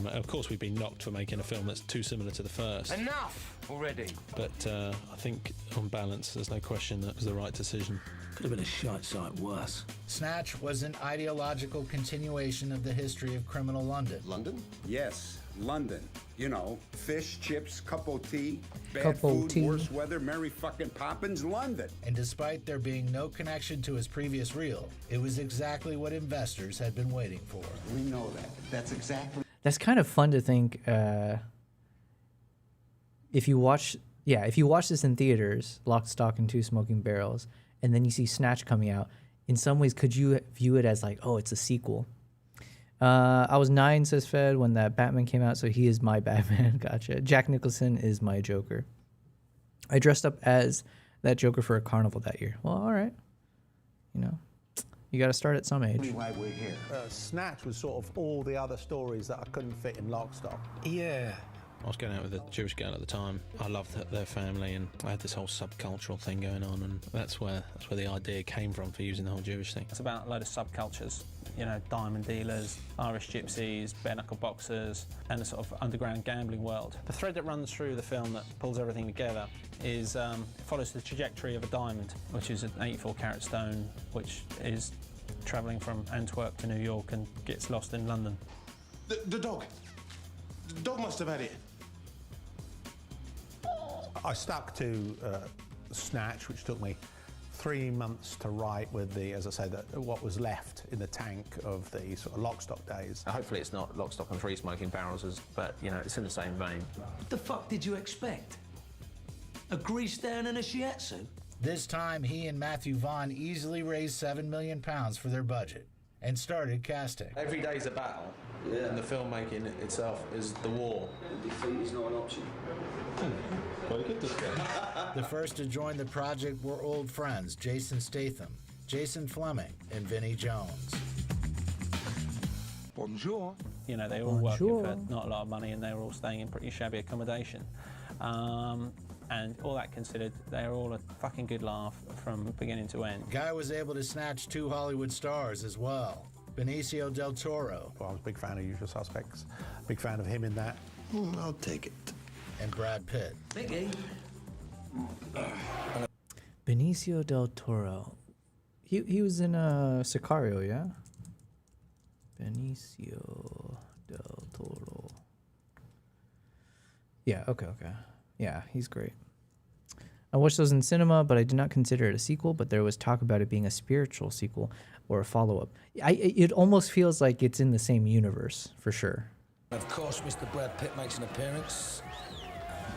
Of course, we've been knocked for making a film that's too similar to the first. Enough already. But I think, on balance, there's no question that was the right decision. Could have been a shite sight worse. Snatch was an ideological continuation of the history of criminal London. London? Yes, London. You know, fish, chips, cup of tea, bad Cup of food, tea. worse weather, Mary fucking Poppins, London. And despite there being no connection to his previous reel, it was exactly what investors had been waiting for. We know that. That's exactly... That's kind of fun to think. If you watch this in theaters, Lock, Stock, and Two Smoking Barrels, and then you see Snatch coming out, in some ways, could you view it as like, oh, it's a sequel? I was 9, says Fed, when that Batman came out, so he is my Batman. Gotcha. Jack Nicholson is my Joker. I dressed up as that Joker for a carnival that year. Well, all right. You know, you got to start at some age. Why we're here. Snatch was sort of all the other stories that I couldn't fit in Lock, Stock. Yeah. I was going out with a Jewish girl at the time. I loved their family, and I had this whole subcultural thing going on, and that's where the idea came from for using the whole Jewish thing. It's about a load of subcultures, you know, diamond dealers, Irish gypsies, bare-knuckle boxers, and the sort of underground gambling world. The thread that runs through the film that pulls everything together is follows the trajectory of a diamond, which is an 84-carat stone, which is travelling from Antwerp to New York and gets lost in London. The dog. The dog must have had it. I stuck to Snatch, which took me 3 months to write with the, as I say, what was left in the tank of the sort of Lock, Stock days. Hopefully it's not Lock, Stock and Three Smoking Barrels, but, you know, it's in the same vein. What the fuck did you expect? A grease down and a shiatsu? This time, he and Matthew Vaughn easily raised £7 million for their budget and started casting. Every day's a battle, and the filmmaking itself is the war. Defeat is not an option. Very good, this guy. The first to join the project were old friends Jason Statham, Jason Fleming, and Vinnie Jones. Bonjour. You know, they were all working for not a lot of money, and they were all staying in pretty shabby accommodation. And all that considered, they were all a fucking good laugh from beginning to end. Guy was able to snatch 2 Hollywood stars as well. Benicio del Toro. Well, I was a big fan of Usual Suspects, big fan of him in that. I'll take it. And Brad Pitt. Biggie. Benicio del Toro. He was in Sicario, yeah? Benicio del Toro. Yeah, okay. Yeah, he's great. I watched those in cinema, but I did not consider it a sequel, but there was talk about it being a spiritual sequel or a follow-up. It almost feels like it's in the same universe, for sure. Of course, Mr. Brad Pitt makes an appearance.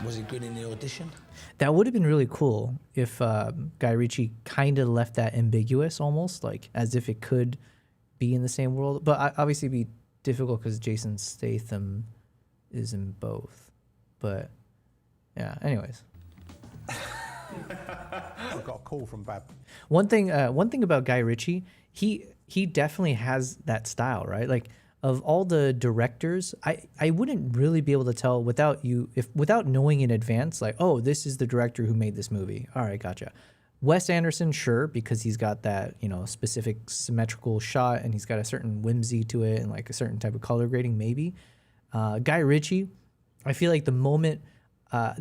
Was he good in the audition? That would have been really cool if Guy Ritchie kind of left that ambiguous almost, like as if it could be in the same world. But obviously it'd be difficult because Jason Statham is in both. But yeah, anyways. I got a call from Brad. One thing about Guy Ritchie, he definitely has that style, right? Like, of all the directors, I wouldn't really be able to tell without knowing in advance, like, oh, this is the director who made this movie. All right, gotcha. Wes Anderson, sure, because he's got that, you know, specific symmetrical shot and he's got a certain whimsy to it and like a certain type of color grading, maybe. Guy Ritchie, I feel like the moment,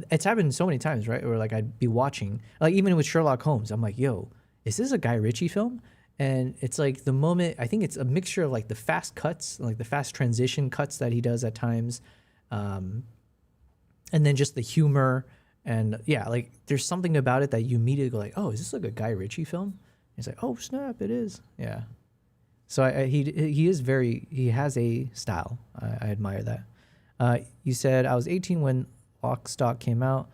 it's happened so many times, right? Or like I'd be watching, like even with Sherlock Holmes, I'm like, yo, is this a Guy Ritchie film? And it's like the moment, I think it's a mixture of like the fast cuts, like the fast transition cuts that he does at times. And then just the humor. And yeah, like there's something about it that you immediately go like, oh, is this like a Guy Ritchie film? And it's like, oh snap, it is. Yeah. So he has a style. I admire that. You said I was 18 when Lock, Stock came out.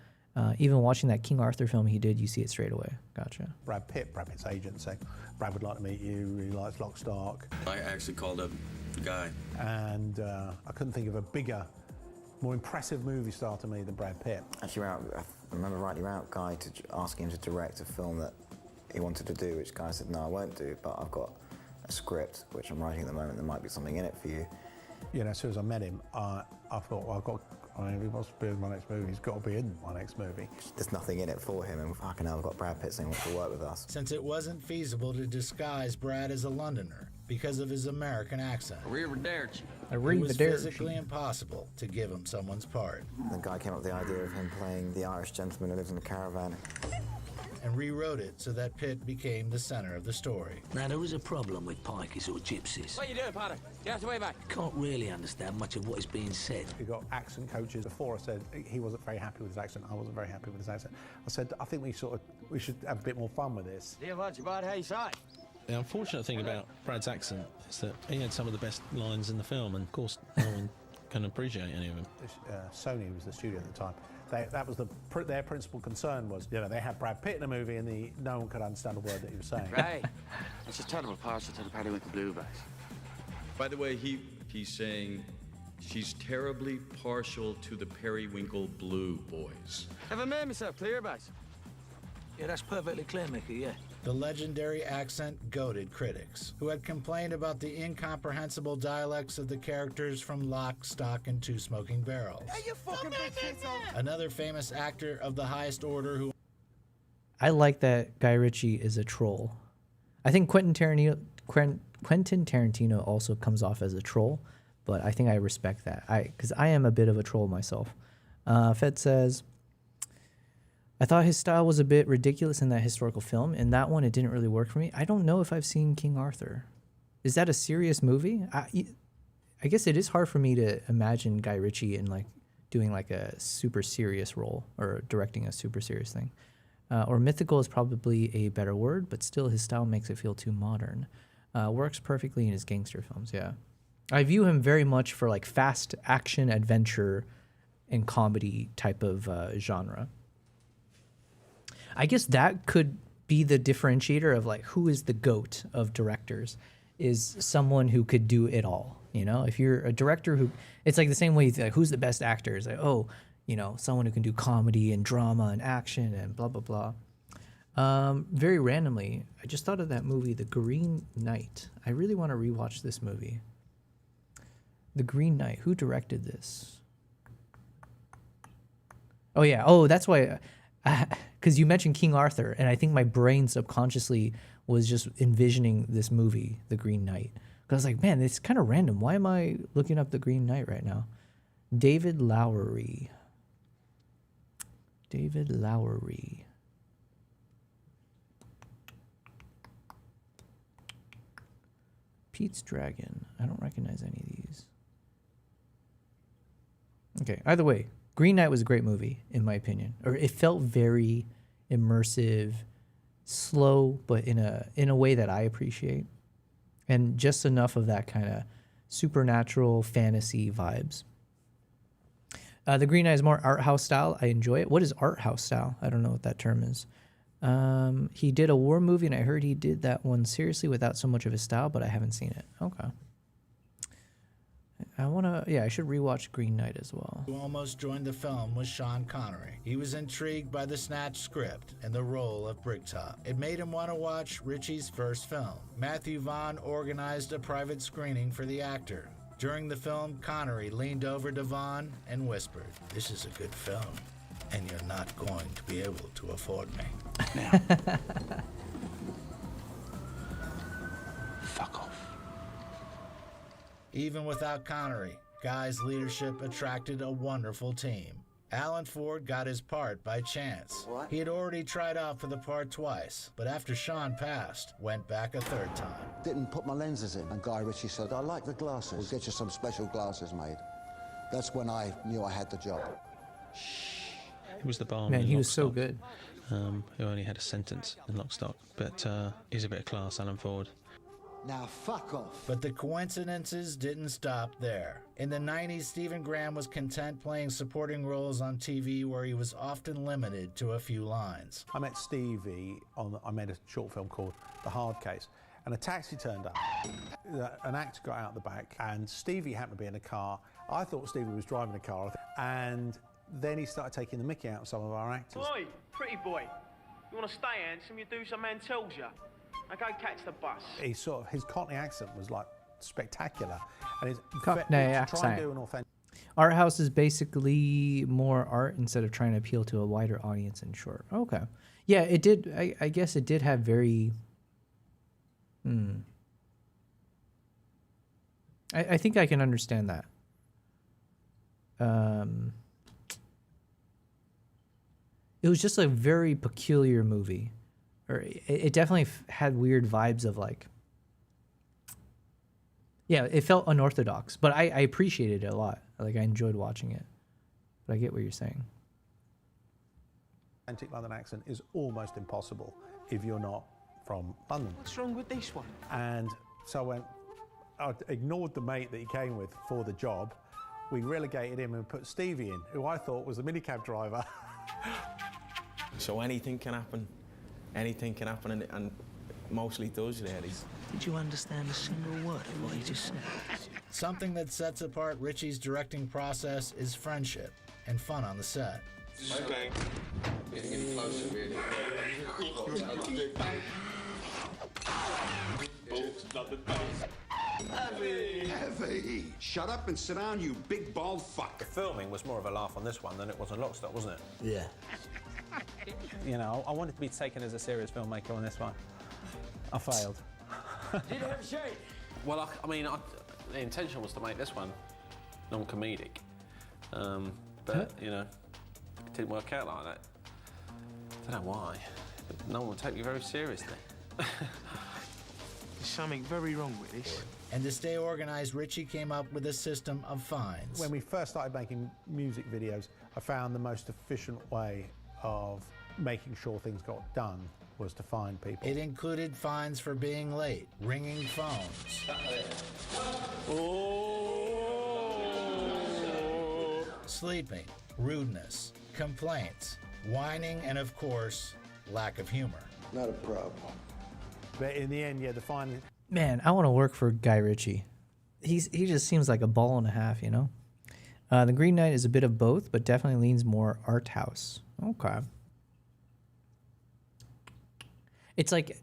Even watching that King Arthur film he did, you see it straight away. Gotcha. Brad Pitt's agent saying, Brad would like to meet you, really likes Lock, Stock. I actually called up the guy. And I couldn't think of a bigger, more impressive movie star to me than Brad Pitt. Actually, I remember writing out Guy to asking him to direct a film that he wanted to do, which Guy said, no, I won't do, but I've got a script, which I'm writing at the moment, there might be something in it for you. You know, as soon as I met him, I thought, well, if he wants to be in my next movie, he's got to be in my next movie. There's nothing in it for him, and fucking hell, I've got Brad Pitt saying he wants to work with us. Since it wasn't feasible to disguise Brad as a Londoner because of his American accent. Arrivederci. It was physically impossible to give him someone's part. The guy came up with the idea of him playing the Irish gentleman who lives in a caravan. And rewrote it so that Pitt became the center of the story. Now, there is a problem with pikers or gypsies. What are you doing, Potter? Get out the way back. Can't really understand much of what is being said. We got accent coaches. Before I said he wasn't very happy with his accent, I wasn't very happy with his accent. I said, I think we should have a bit more fun with this. Yeah, what's about how you say? The unfortunate thing about Brad's accent is that he had some of the best lines in the film, and of course no one can appreciate any of them. Sony was the studio at the time. That was their principal concern was, you know, they had Brad Pitt in a movie and no one could understand a word that he was saying. Right. It's a terrible parcel to the Periwinkle Blueberries. By the way, he's saying she's terribly partial to the Periwinkle Blue boys. Have I made myself clear, boys? Yeah, that's perfectly clear, Mickey, yeah. The legendary accent goaded critics, who had complained about the incomprehensible dialects of the characters from Lock, Stock, and Two Smoking Barrels. Hey, you fucking bitch! Another famous actor of the highest order who... I like that Guy Ritchie is a troll. I think Quentin Tarantino also comes off as a troll, but I think I respect that. Because I am a bit of a troll myself. Fed says, I thought his style was a bit ridiculous in that historical film. In that one, it didn't really work for me. I don't know if I've seen King Arthur. Is that a serious movie? I guess it is hard for me to imagine Guy Ritchie in like doing like a super serious role or directing a super serious thing. Or mythical is probably a better word, but still his style makes it feel too modern. Works perfectly in his gangster films, yeah. I view him very much for like fast action, adventure, and comedy type of genre. I guess that could be the differentiator of like who is the GOAT of directors, is someone who could do it all. You know, if you're a director who, it's like the same way, like, who's the best actor? It's like, oh, you know, someone who can do comedy and drama and action and blah, blah, blah. Very randomly, I just thought of that movie, The Green Knight. I really want to rewatch this movie. The Green Knight. Who directed this? Oh, yeah. Oh, that's why... because you mentioned King Arthur, and I think my brain subconsciously was just envisioning this movie, The Green Knight. Because I was like, man, it's kind of random. Why am I looking up The Green Knight right now? David Lowery. David Lowery. Pete's Dragon. I don't recognize any of these. Okay, either way, Green Knight was a great movie, in my opinion. Or it felt very immersive, slow, but in a way that I appreciate. And just enough of that kind of supernatural fantasy vibes. The Green Knight is more art house style. I enjoy it. What is art house style? I don't know what that term is. He did a war movie, and I heard he did that one seriously without so much of his style, but I haven't seen it. Okay. I should rewatch Green Knight as well. Who almost joined the film was Sean Connery. He was intrigued by the Snatch script and the role of Brigtop. It made him want to watch Ritchie's first film. Matthew Vaughn organized a private screening for the actor. During the film, Connery leaned over to Vaughn and whispered, "This is a good film, and you're not going to be able to afford me." Fuck off. Even without Connery, Guy's leadership attracted a wonderful team. Alan Ford got his part by chance. He had already tried out for the part twice, but after Sean passed, went back a third time. Didn't put my lenses in, and Guy Ritchie said, "I like the glasses. We'll get you some special glasses made." That's when I knew I had the job. He was the barman. Man, in he Lock, was so Stock, good. Who only had a sentence in Lock, Stock, but he's a bit of class, Alan Ford. Now fuck off. But the coincidences didn't stop there. In the 90s, Stephen Graham was content playing supporting roles on TV where he was often limited to a few lines. I met Stevie I made a short film called The Hard Case, and a taxi turned up. An actor got out the back, and Stevie happened to be in a car. I thought Stevie was driving a car, and then he started taking the mickey out of some of our actors. Boy, pretty boy, you want to stay handsome, you do some man tells you. Now go catch the bus. His Cockney accent was like spectacular. And it's Cockney to try and accent. do an authentic. Art house is basically more art instead of trying to appeal to a wider audience in short. Okay. Yeah, it did. I guess it did have very... I think I can understand that. It was just a very peculiar movie. Or it definitely had weird vibes of like... Yeah, it felt unorthodox, but I appreciated it a lot. Like, I enjoyed watching it. But I get what you're saying. Authentic London accent is almost impossible if you're not from London. What's wrong with this one? And so I ignored the mate that he came with for the job. We relegated him and put Stevie in, who I thought was the minicab driver. So anything can happen. Anything can happen, and mostly does there. Did you understand a single word of what he just said? Something that sets apart Richie's directing process is friendship and fun on the set. Okay. Getting closer, really. Heavy! Shut up and sit down, you big bald fuck. The filming was more of a laugh on this one than it was on Lockstock, wasn't it? Yeah. You know, I wanted to be taken as a serious filmmaker on this one. I failed. Did have a shake? Well, I mean, the intention was to make this one non-comedic, but you know, it didn't work out like that. I don't know why, but no one would take me very seriously. There's something very wrong with this. And to stay organized, Richie came up with a system of fines. When we first started making music videos, I found the most efficient way of making sure things got done was to find people. It included fines for being late, ringing phones, sleeping, rudeness, complaints, whining, and of course, lack of humor. Not a problem. But in the end, yeah, the fine. Man, I want to work for Guy Ritchie. He just seems like a ball and a half, you know? The Green Knight is a bit of both, but definitely leans more art house. Okay. It's like,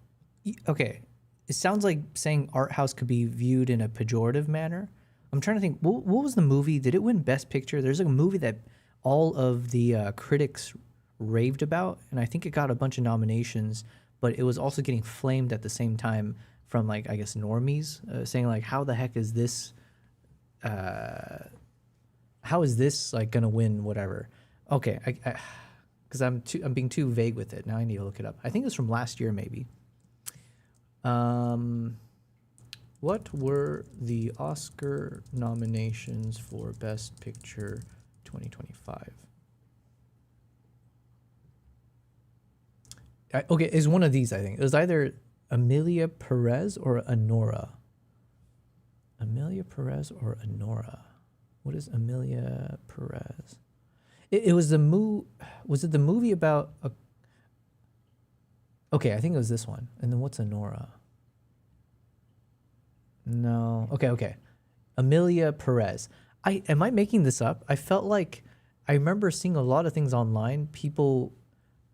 okay, it sounds like saying art house could be viewed in a pejorative manner. I'm trying to think, what was the movie? Did it win Best Picture? There's like a movie that all of the critics raved about, and I think it got a bunch of nominations, but it was also getting flamed at the same time from, like, I guess, normies, saying, like, how the heck is this, how is this, like, gonna win whatever? Okay, because I'm being too vague with it. Now I need to look it up. I think it was from last year, maybe. What were the Oscar nominations for Best Picture 2025? Okay, it's one of these, I think. It was either Amelia Perez or Anora. Amelia Perez or Anora. What is Amelia Perez? It was the was it the movie about a... Okay, I think it was this one. And then what's Anora? No. Okay. Amelia Perez. Am I making this up? I felt like I remember seeing a lot of things online. People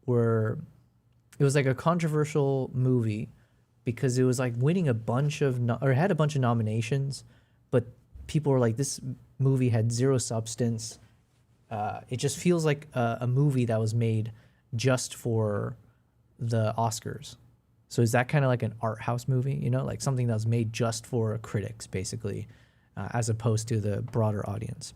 were... It was like a controversial movie because it was like winning a bunch of... or had a bunch of nominations, but people were like, this movie had zero substance. It just feels like a movie that was made just for the Oscars. So is that kind of like an art house movie, you know, like something that was made just for critics, basically, as opposed to the broader audience?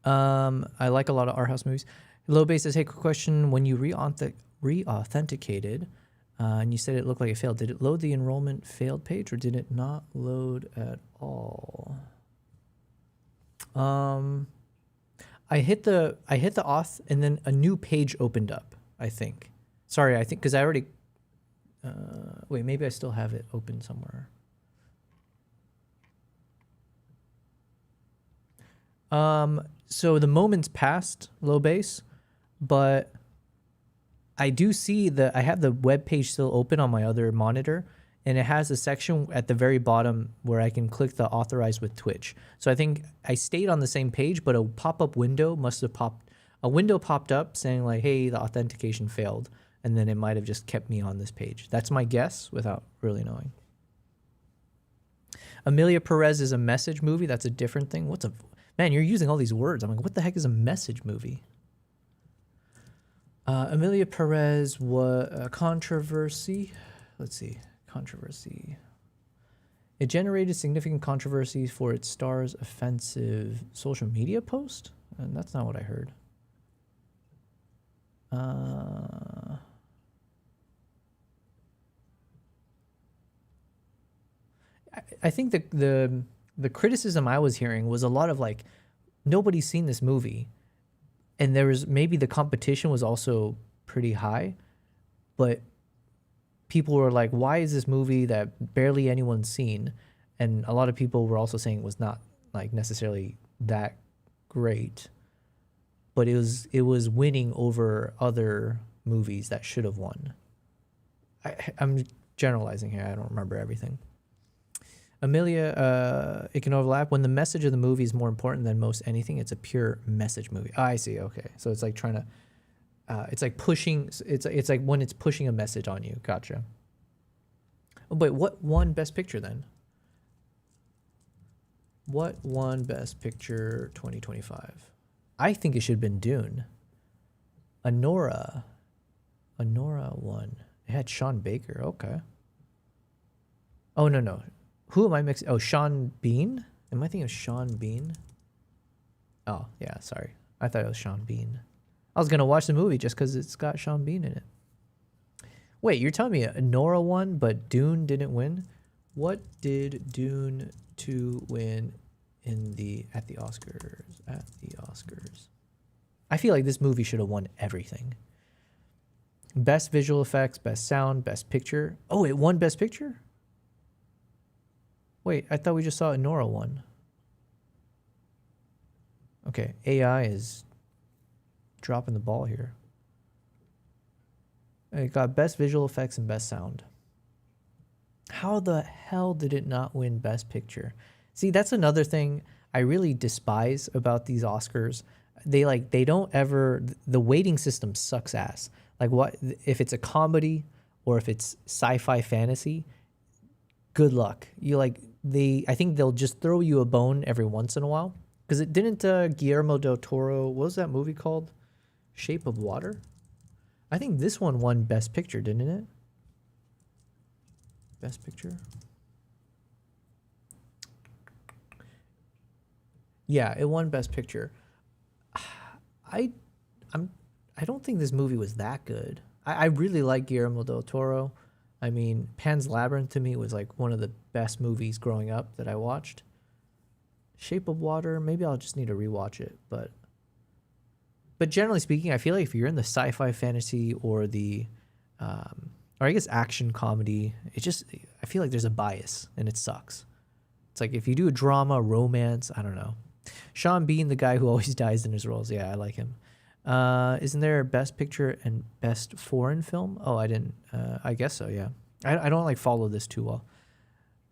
I like a lot of art house movies. Low Base says, hey, quick question. When you re-authenticated and you said it looked like it failed, did it load the enrollment failed page or did it not load at all? I hit the auth and then a new page opened up, I think. Sorry, I think because I already... wait, maybe I still have it open somewhere. So the moment's passed, Low Base, but I do see that I have the web page still open on my other monitor, and it has a section at the very bottom where I can click the authorize with Twitch. So I think I stayed on the same page, but a pop-up window must have popped. A window popped up saying like, hey, the authentication failed. And then it might have just kept me on this page. That's my guess without really knowing. Amelia Perez is a message movie. That's a different thing. What's a... Man, you're using all these words. I'm like, what the heck is a message movie? Amelia Perez was a controversy. Let's see. Controversy. It generated significant controversy for its star's offensive social media post? And that's not what I heard. I think the criticism I was hearing was a lot of like, nobody's seen this movie. And there was, maybe the competition was also pretty high, but people were like, why is this movie that barely anyone's seen? And a lot of people were also saying it was not like necessarily that great, but it was winning over other movies that should have won. I'm generalizing here. I don't remember everything. Amelia, it can overlap. When the message of the movie is more important than most anything, it's a pure message movie. Oh, I see. Okay. So it's like trying to, it's like pushing, it's like when it's pushing a message on you. Gotcha. Oh, but what won Best Picture then? What won Best Picture 2025? I think it should have been Dune. Anora won. It had Sean Baker. Okay. Oh, no. Who am I mixing? Oh, Sean Bean? Am I thinking of Sean Bean? Oh, yeah, sorry. I thought it was Sean Bean. I was going to watch the movie just because it's got Sean Bean in it. Wait, you're telling me Nora won, but Dune didn't win? What did Dune 2 win at the Oscars? At the Oscars. I feel like this movie should have won everything. Best visual effects, best sound, best picture. Oh, it won Best Picture? Wait, I thought we just saw Nora won. Okay, AI is dropping the ball here. It got best visual effects and best sound. How the hell did it not win Best Picture? See, that's another thing I really despise about these Oscars. They don't ever, the weighting system sucks ass. Like what, if it's a comedy or if it's sci-fi fantasy, good luck. I think they'll just throw you a bone every once in a while. Because it didn't Guillermo del Toro, what was that movie called? Shape of Water? I think this one won Best Picture, didn't it? Best Picture? Yeah, it won Best Picture. I don't think this movie was that good. I really like Guillermo del Toro. I mean, Pan's Labyrinth to me was like one of the best movies growing up that I watched. Shape of Water, maybe I'll just need to rewatch it. But generally speaking, I feel like if you're in the sci-fi fantasy or the, or I guess action comedy, I feel like there's a bias and it sucks. It's like if you do a drama, romance, I don't know. Sean Bean, the guy who always dies in his roles. Yeah, I like him. Isn't there Best Picture and Best Foreign Film? Oh, I didn't. I guess so, yeah. I don't like follow this too well.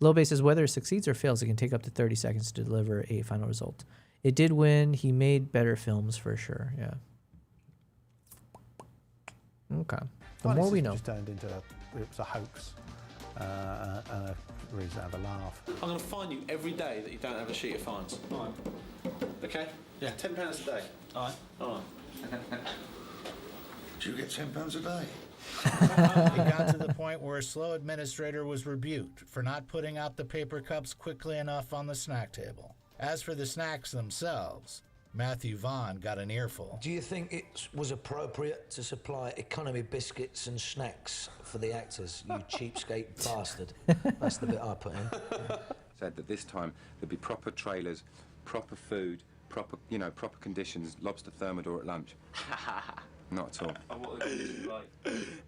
Lowbase says whether it succeeds or fails, it can take up to 30 seconds to deliver a final result. It did win. He made better films for sure, yeah. Okay. The more we know. Just turned into it was a hoax and a reason to have a laugh. I'm going to fine you every day that you don't have a sheet of fines. All right. Okay? Yeah. £10 a day. All right. All right. Do you get £10 a day? It got to the point where a slow administrator was rebuked for not putting out the paper cups quickly enough on the snack table. As for the snacks themselves, Matthew Vaughn got an earful. Do you think it was appropriate to supply economy biscuits and snacks for the actors, you cheapskate bastard? That's the bit I put in. Said that this time there'd be proper trailers, proper food, proper conditions, lobster thermidor at lunch. Not at all. What are they like?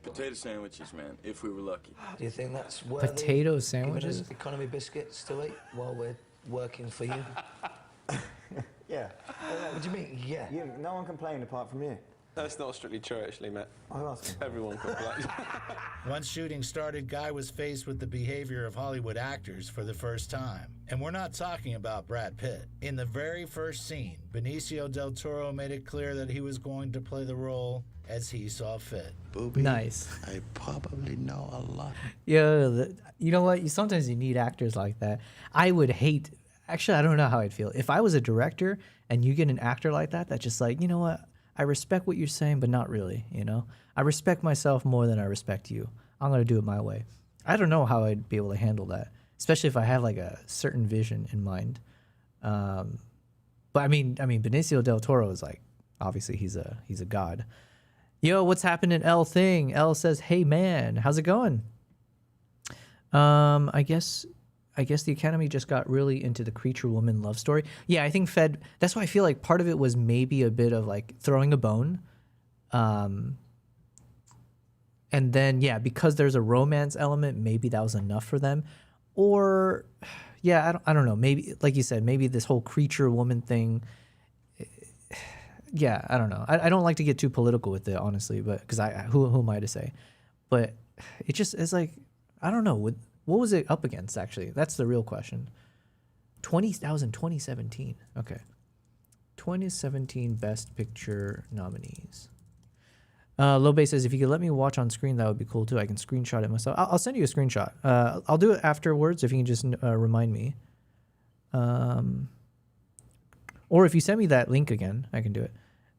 Potato sandwiches, man, if we were lucky. Do you think that's worthy? Potato sandwiches? Giving us economy biscuits to eat while we're working for you? Yeah. What do you mean, yeah? No one complained apart from you. That's not strictly true, actually, Matt. I'll ask him. Everyone could play. Once shooting started, Guy was faced with the behavior of Hollywood actors for the first time. And we're not talking about Brad Pitt. In the very first scene, Benicio del Toro made it clear that he was going to play the role as he saw fit. Booby, Nice. I probably know a lot. Yeah, you know what? Sometimes you need actors like that. I would hate. Actually, I don't know how I'd feel if I was a director and you get an actor like that. That's just like, you know what? I respect what you're saying, but not really. You know, I respect myself more than I respect you. I'm gonna do it my way. I don't know how I'd be able to handle that, especially if I have like a certain vision in mind. But I mean, Benicio del Toro is like, obviously he's a god. Yo, what's happening, L thing? L says, hey man, how's it going? I guess the Academy just got really into the creature woman love story. Yeah, I think Fed, that's why I feel like part of it was maybe a bit of like throwing a bone. And then, yeah, because there's a romance element, maybe that was enough for them. Or, yeah, I don't know. Maybe, like you said, maybe this whole creature woman thing. Yeah, I don't know. I don't like to get too political with it, honestly, but because who am I to say? But it just is like, I don't know. What was it up against, actually? That's the real question. That was in 2017. Okay. 2017 Best Picture nominees. Lobe says, if you could let me watch on screen, that would be cool too. I can screenshot it myself. I'll send you a screenshot. I'll do it afterwards if you can just remind me. Or if you send me that link again, I can do it.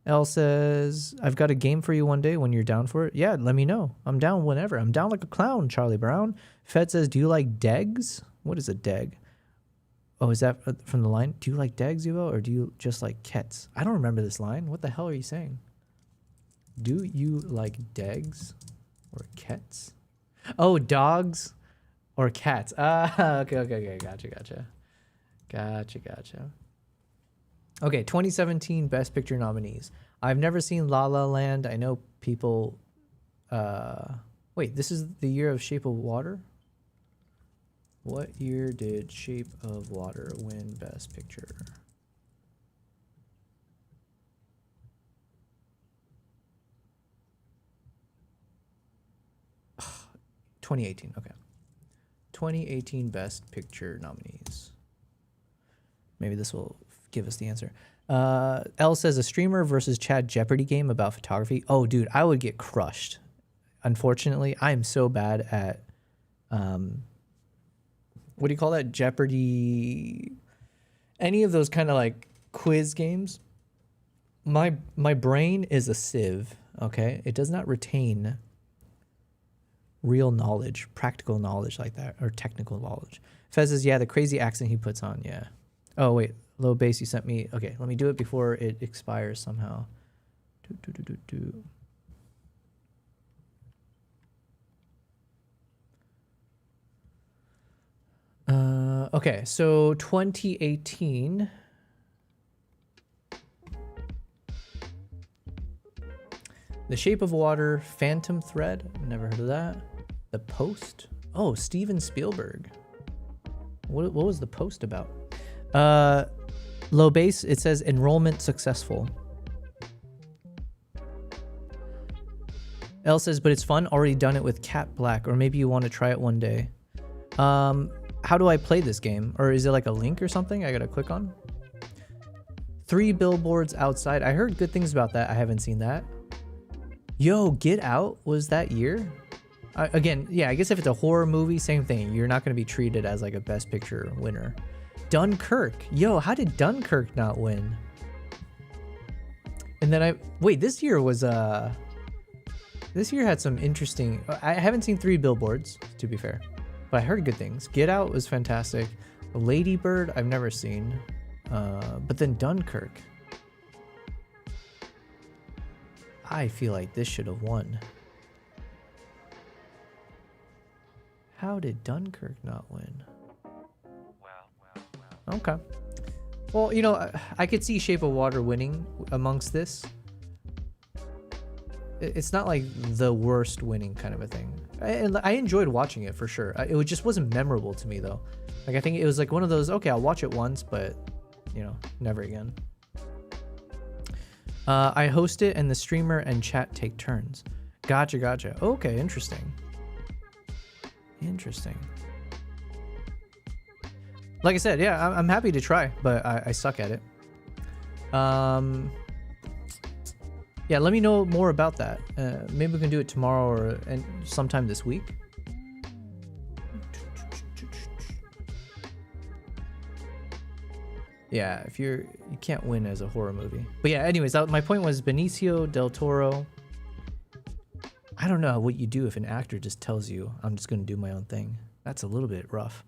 Elle says, I've got a game for you one day when you're down for it. Yeah, let me know. I'm down whenever. I'm down like a clown, Charlie Brown. Fed says, do you like degs? What is a deg? Oh, is that from the line? Do you like degs, Yubo, or do you just like cats? I don't remember this line. What the hell are you saying? Do you like degs or cats? Oh, dogs or cats. Okay. Gotcha. Okay, 2017 Best Picture nominees. I've never seen La La Land. I know people... wait, this is the year of Shape of Water? What year did Shape of Water win Best Picture? Ugh, 2018, okay. 2018 Best Picture nominees. Maybe this will give us the answer. L says a streamer versus Chad Jeopardy game about photography. Oh, dude, I would get crushed. Unfortunately, I am so bad at what do you call that? Jeopardy. Any of those kind of like quiz games. My brain is a sieve. Okay, it does not retain real knowledge, practical knowledge like that, or technical knowledge. Fez says, yeah, the crazy accent he puts on. Yeah. Oh wait. Low bass you sent me. Okay, let me do it before it expires somehow. Okay, so 2018. The Shape of Water, Phantom Thread. Never heard of that. The Post. Oh, Steven Spielberg. What was The Post about? Low base, it says enrollment successful. L says, but it's fun. Already done it with Cat Black, or maybe you want to try it one day. How do I play this game? Or is it like a link or something I gotta click on? 3 Billboards Outside. I heard good things about that. I haven't seen that. Yo, Get Out was that year? Again, yeah, I guess if it's a horror movie, same thing. You're not gonna be treated as like a Best Picture winner. Dunkirk. Yo, how did Dunkirk not win? And then wait, this year was this year had some interesting. I haven't seen 3 Billboards, to be fair, but I heard good things. Get Out was fantastic. Lady Bird I've never seen, but then Dunkirk. I feel like this should have won. How did Dunkirk not win? Okay. Well, you know, I could see Shape of Water winning amongst this. It's not like the worst winning kind of a thing. I enjoyed watching it for sure. It just wasn't memorable to me though. Like I think it was like one of those, okay, I'll watch it once, but you know, never again. I host it, and the streamer and chat take turns. Gotcha. Okay, interesting. Like I said, yeah, I'm happy to try, but I suck at it. Yeah, let me know more about that. Maybe we can do it tomorrow or sometime this week. Yeah, if you can't win as a horror movie. But yeah, anyways, my point was Benicio del Toro. I don't know what you do if an actor just tells you, I'm just going to do my own thing. That's a little bit rough.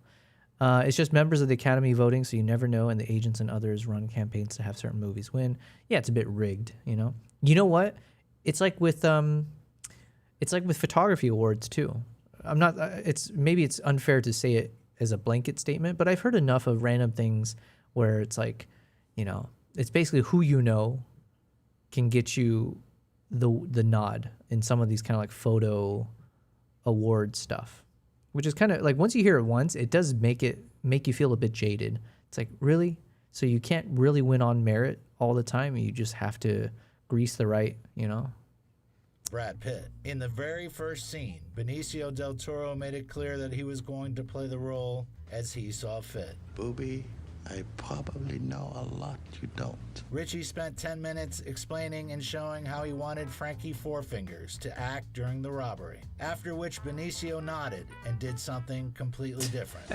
It's just members of the Academy voting, so you never know, and the agents and others run campaigns to have certain movies win. Yeah, it's a bit rigged, you know? You know what? It's like with photography awards too. Maybe it's unfair to say it as a blanket statement, but I've heard enough of random things where it's like, you know, it's basically who you know can get you the nod in some of these kind of like photo award stuff, which is kind of like, once you hear it once, it does make you feel a bit jaded. It's like, really? So you can't really win on merit all the time. You just have to grease the right, you know? Brad Pitt. In the very first scene, Benicio del Toro made it clear that he was going to play the role as he saw fit. Booby, I probably know a lot you don't. Richie spent 10 minutes explaining and showing how he wanted Frankie Four Fingers to act during the robbery, after which Benicio nodded and did something completely different.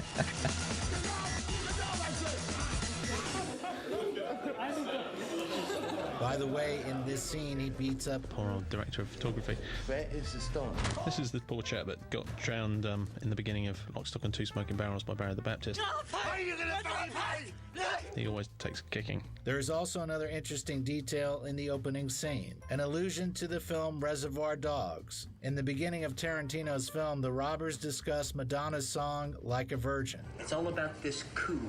By the way, in this scene, he beats up Poor old director of photography. Where is the stone? This is the poor chap that got drowned in the beginning of Lock, Stock and Two Smoking Barrels by Barry the Baptist. He always takes kicking. There is also another interesting detail in the opening scene, an allusion to the film Reservoir Dogs. In the beginning of Tarantino's film, the robbers discuss Madonna's song Like a Virgin. It's all about this Coos,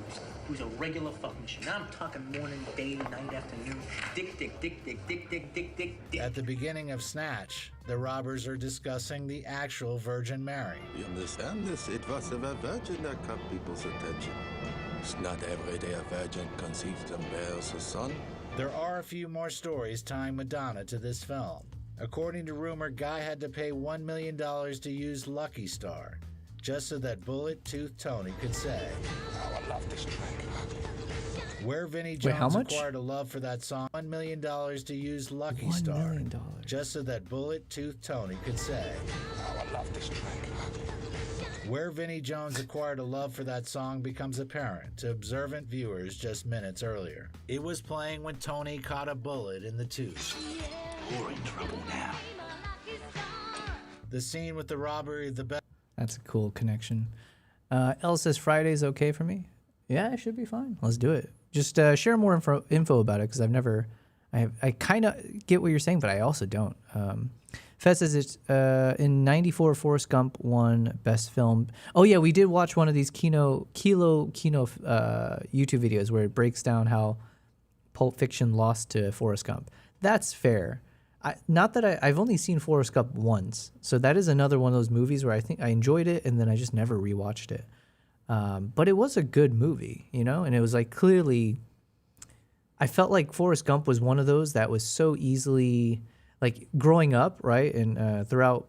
who's a regular fuck machine. I'm talking morning, day, night, afternoon. Dick. At the beginning of Snatch, the robbers are discussing the actual Virgin Mary. You understand this? It was the virgin that caught people's attention. It's not every day a virgin conceives and bears a son. There are a few more stories tying Madonna to this film. According to rumor, Guy had to pay $1 million to use Lucky Star, just so that Bullet Tooth Tony could say, "Oh, I love this track." Where Vinnie Wait, how Jones much? acquired a love for that song, $1 million to use Lucky $1 Star, million. just so that Bullet Tooth Tony could say, "Oh, I love this track." Where Vinnie Jones acquired a love for that song becomes apparent to observant viewers just minutes earlier. It was playing when Tony caught a bullet in the tooth. We're in trouble now. The scene with the robbery of the bed. That's a cool connection. Elle says Friday's okay for me. Yeah, it should be fine. Let's do it. Just share more info about it, because I kind of get what you're saying, but I also don't. Fez says it's in '94. Forrest Gump won Best Film. Oh yeah, we did watch one of these Kino YouTube videos where it breaks down how Pulp Fiction lost to Forrest Gump. That's fair. Not that I've only seen Forrest Gump once, so that is another one of those movies where I think I enjoyed it and then I just never rewatched it. But it was a good movie, you know, and it was like clearly. I felt like Forrest Gump was one of those that was so easily. Like growing up, right, and throughout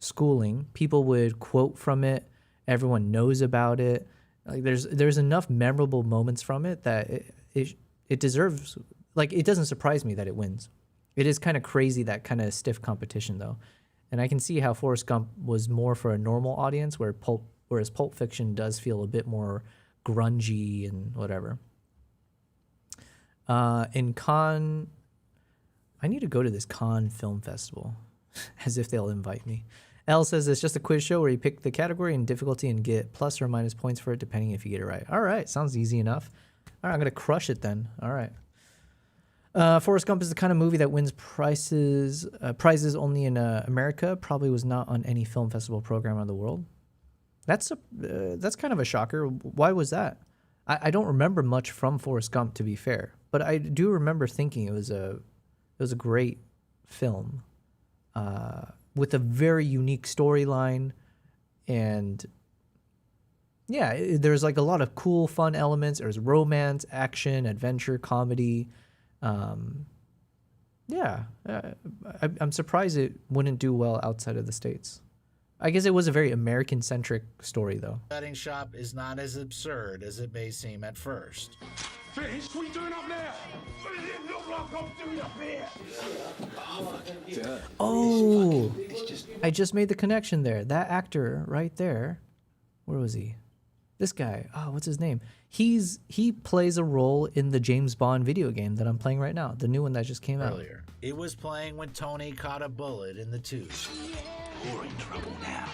schooling, people would quote from it. Everyone knows about it. Like there's enough memorable moments from it that it deserves. Like it doesn't surprise me that it wins. It is kind of crazy, that kind of stiff competition though, and I can see how Forrest Gump was more for a normal audience, whereas Pulp Fiction does feel a bit more grungy and whatever. In Cannes. I need to go to this Cannes Film Festival, as if they'll invite me. Elle says it's just a quiz show where you pick the category and difficulty and get plus or minus points for it, depending if you get it right. All right, sounds easy enough. All right, I'm going to crush it then. All right. Forrest Gump is the kind of movie that wins prizes only in America, probably was not on any film festival program around the world. That's kind of a shocker. Why was that? I don't remember much from Forrest Gump, to be fair, but I do remember thinking it was a great film with a very unique storyline, and yeah, there's like a lot of cool, fun elements. There's romance, action, adventure, comedy. Yeah, I'm surprised it wouldn't do well outside of the States. I guess it was a very American-centric story, though. Betting shop is not as absurd as it may seem at first. Fish? What are you doing up there? It didn't look like I'm doing up here. Oh, I just made the connection there. That actor right there, where was he? This guy. Oh, what's his name? He plays a role in the James Bond video game that I'm playing right now, the new one that just came out. Earlier, it was playing when Tony caught a bullet in the tooth. We're in trouble now.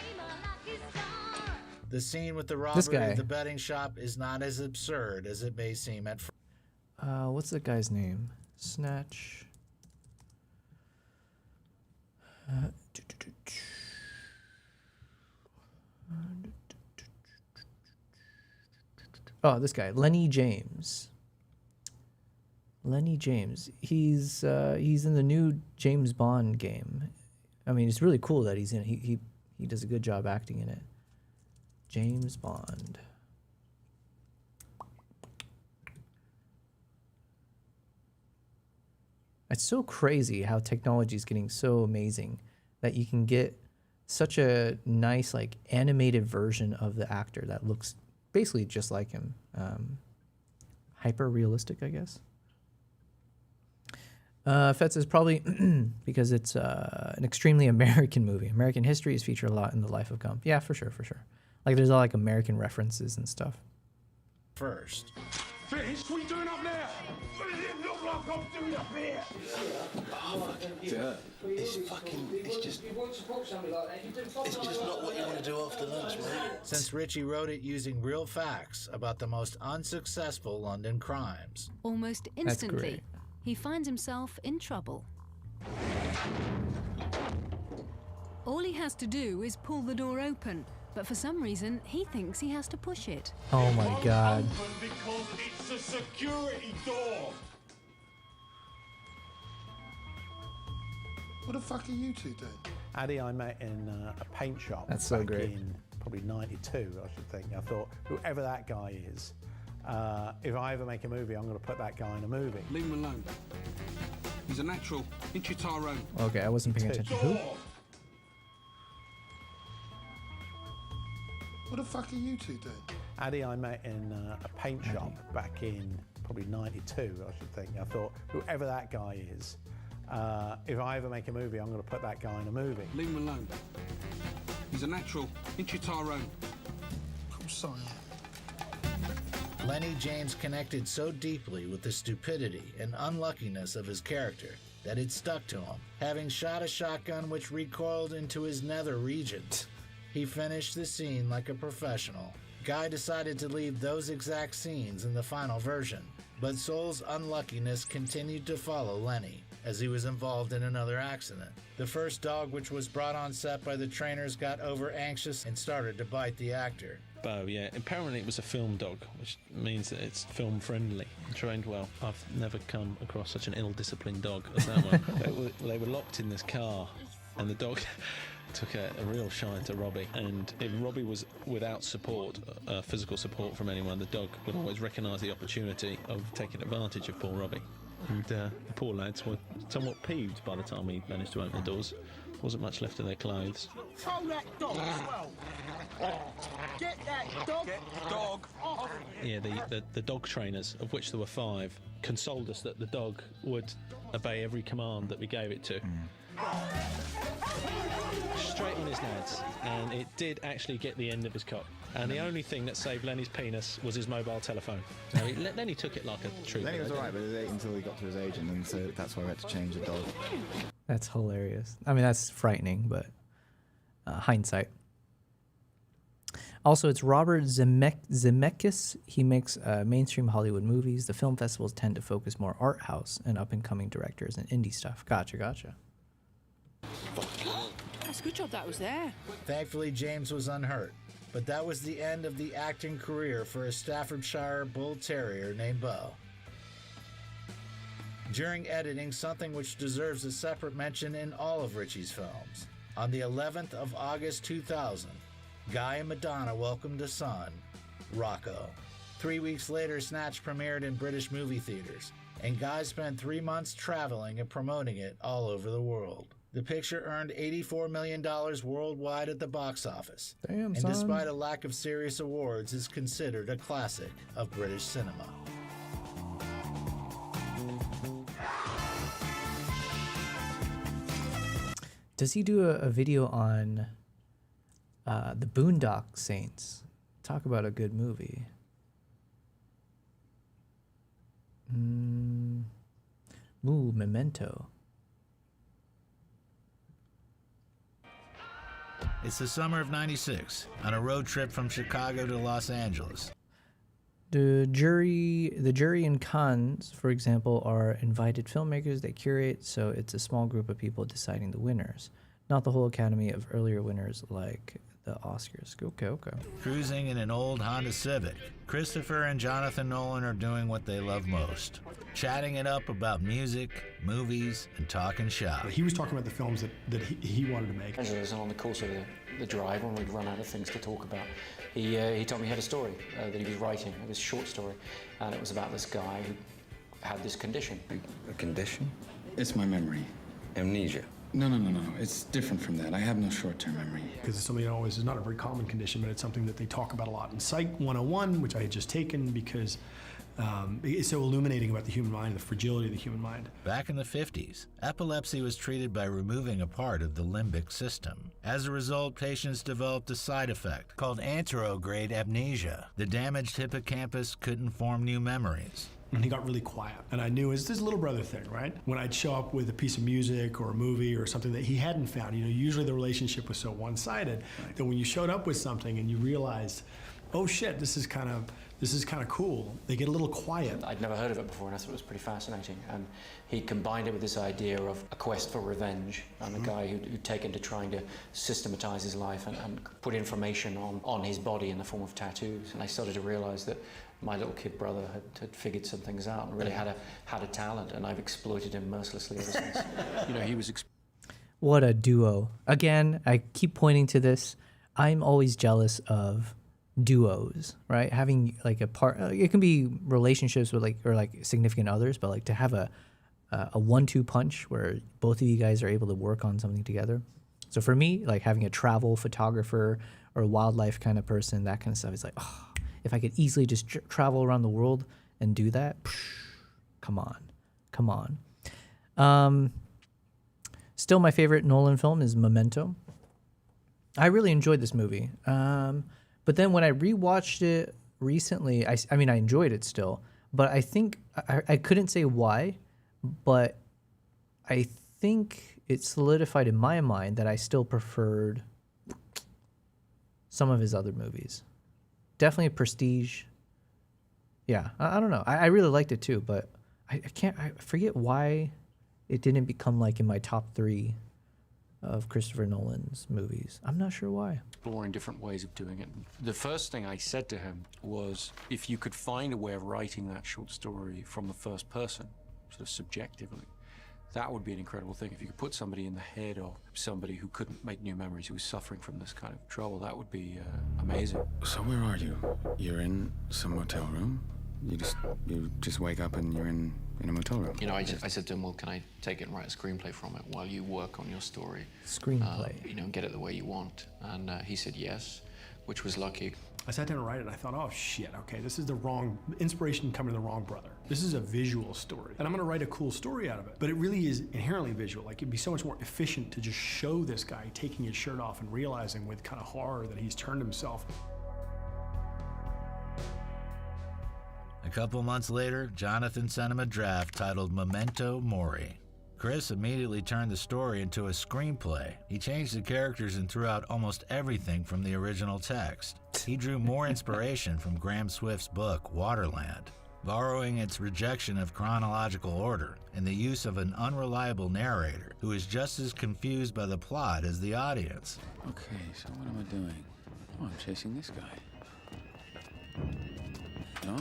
The scene with the robbery of the betting shop is not as absurd as it may seem at first. What's the guy's name? Snatch. Oh, this guy, Lenny James. Lenny James. He's in the new James Bond game. I mean, it's really cool that he's in it. He does a good job acting in it. James Bond. It's so crazy how technology is getting so amazing that you can get such a nice, like, animated version of the actor that looks basically just like him. Hyper realistic, I guess. Fetz is probably because it's an extremely American movie. American history is featured a lot in The Life of Gump. Yeah, for sure, for sure. Like, there's all like American references and stuff. First. Fish? What are you doing up there? It didn't look like I'm doing up here. It's just not what you want to do after lunch, mate. Since Ritchie wrote it using real facts about the most unsuccessful London crimes. Almost instantly, he finds himself in trouble. All he has to do is pull the door open, but for some reason, he thinks he has to push it. Oh my God. Open because it's a security door. What the fuck are you two doing? Addy I met in a paint shop. That's so back great. in probably 92, I should think. I thought, whoever that guy is, if I ever make a movie, I'm going to put that guy in a movie. Leave him alone. He's a natural. Into Tyrone. Okay, I wasn't paying attention. Who? What the fuck are you two doing? Addy I met in a paint shop back in probably 92, I should think. I thought, whoever that guy is, if I ever make a movie, I'm going to put that guy in a movie. Leave him alone. He's a natural. Into Tyrone. I'm sorry. Lenny James connected so deeply with the stupidity and unluckiness of his character that it stuck to him. Having shot a shotgun which recoiled into his nether region, he finished the scene like a professional. Guy decided to leave those exact scenes in the final version, but Soul's unluckiness continued to follow Lenny as he was involved in another accident. The first dog which was brought on set by the trainers got over anxious and started to bite the actor. Bo, yeah. Apparently it was a film dog, which means that it's film friendly and trained well. I've never come across such an ill-disciplined dog as that one. They were locked in this car, and the dog took a real shine to Robbie. And if Robbie was without support, physical support from anyone, the dog would always recognise the opportunity of taking advantage of poor Robbie. And the poor lads were somewhat peeved by the time we managed to open the doors. Wasn't much left of their clothes. Throw that dog as well. Get that dog. Get the dog off. Yeah, the dog trainers, of which there were 5, consoled us that the dog would obey every command that we gave it to. Straight on his nads, and it did actually get the end of his cock. And the only thing that saved Lenny's penis was his mobile telephone. Now, Lenny took it like a trooper. Lenny was alright, but it was until he got to his agent, and so that's why we had to change the dog. That's hilarious. I mean, that's frightening, but hindsight. Also, it's Robert Zemeckis. He makes mainstream Hollywood movies. The film festivals tend to focus more art house and up-and-coming directors and indie stuff. Gotcha. That's a good job that was there. Thankfully, James was unhurt, but that was the end of the acting career for a Staffordshire Bull Terrier named Bo. During editing, something which deserves a separate mention in all of Ritchie's films. On the 11th of August 2000, Guy and Madonna welcomed a son, Rocco. 3 weeks later, Snatch premiered in British movie theaters. and Guy spent 3 months traveling and promoting it all over the world. The picture earned $84 million worldwide at the box office, Damn, and son. despite a lack of serious awards, is considered a classic of British cinema. Does he do a video on the Boondock Saints? Talk about a good movie. Ooh, Memento. It's the summer of '96, on a road trip from Chicago to Los Angeles. The jury in Cannes, for example, are invited filmmakers they curate, so it's a small group of people deciding the winners, not the whole academy of earlier winners like the Oscars. Okay. Cruising in an old Honda Civic, Christopher and Jonathan Nolan are doing what they love most, chatting it up about music, movies, and talking shop. He was talking about the films that he wanted to make. As on the course of the drive, when we'd run out of things to talk about, he told me he had a story that he was writing. It was a short story, and it was about this guy who had this condition. A condition? It's my memory. Amnesia. No. It's different from that. I have no short-term memory. Because it's something that always is not a very common condition, but it's something that they talk about a lot in Psych 101, which I had just taken because it's so illuminating about the human mind, the fragility of the human mind. Back in the 50s, epilepsy was treated by removing a part of the limbic system. As a result, patients developed a side effect called anterograde amnesia. The damaged hippocampus couldn't form new memories. And he got really quiet. And I knew it was this little brother thing, right? When I'd show up with a piece of music or a movie or something that he hadn't found, usually the relationship was so one-sided that when you showed up with something and you realized, oh shit, this is kind of cool, they get a little quiet. I'd never heard of it before, and I thought it was pretty fascinating. And he combined it with this idea of a quest for revenge, and a guy who'd taken to trying to systematize his life and put information on his body in the form of tattoos. And I started to realize that my little kid brother had figured some things out and really had a talent, and I've exploited him mercilessly ever since. He was. What a duo. Again, I keep pointing to this. I'm always jealous of duos, right? Having like a part, it can be relationships with like significant others, but like to have a 1-2 punch where both of you guys are able to work on something together. So for me, like having a travel photographer or a wildlife kind of person, that kind of stuff is like, oh, if I could easily just travel around the world and do that, come on. Still my favorite Nolan film is Memento. I really enjoyed this movie. But then when I rewatched it recently, I mean, I enjoyed it still, but I think, I couldn't say why, but I think it solidified in my mind that I still preferred some of his other movies. Definitely Prestige. Yeah, I don't know. I really liked it too, but I forget why it didn't become like in my top 3 of Christopher Nolan's movies. I'm not sure why. Exploring different ways of doing it. The first thing I said to him was, if you could find a way of writing that short story from the first person, sort of subjectively, that would be an incredible thing. If you could put somebody in the head of somebody who couldn't make new memories, who was suffering from this kind of trouble, that would be amazing. So where are you? You're in some motel room? You just wake up and you're in a motel room? I said to him, well, can I take it and write a screenplay from it while you work on your story? Screenplay. And get it the way you want. And he said yes, which was lucky. I sat down and write it and I thought, oh shit, okay, this is the wrong, inspiration coming to the wrong brother. This is a visual story. And I'm gonna write a cool story out of it. But it really is inherently visual. Like it'd be so much more efficient to just show this guy taking his shirt off and realizing with kind of horror that he's turned himself. A couple months later, Jonathan sent him a draft titled Memento Mori. Chris immediately turned the story into a screenplay. He changed the characters and threw out almost everything from the original text. He drew more inspiration from Graham Swift's book, Waterland, borrowing its rejection of chronological order and the use of an unreliable narrator who is just as confused by the plot as the audience. Okay, so what am I doing? Oh, I'm chasing this guy. No,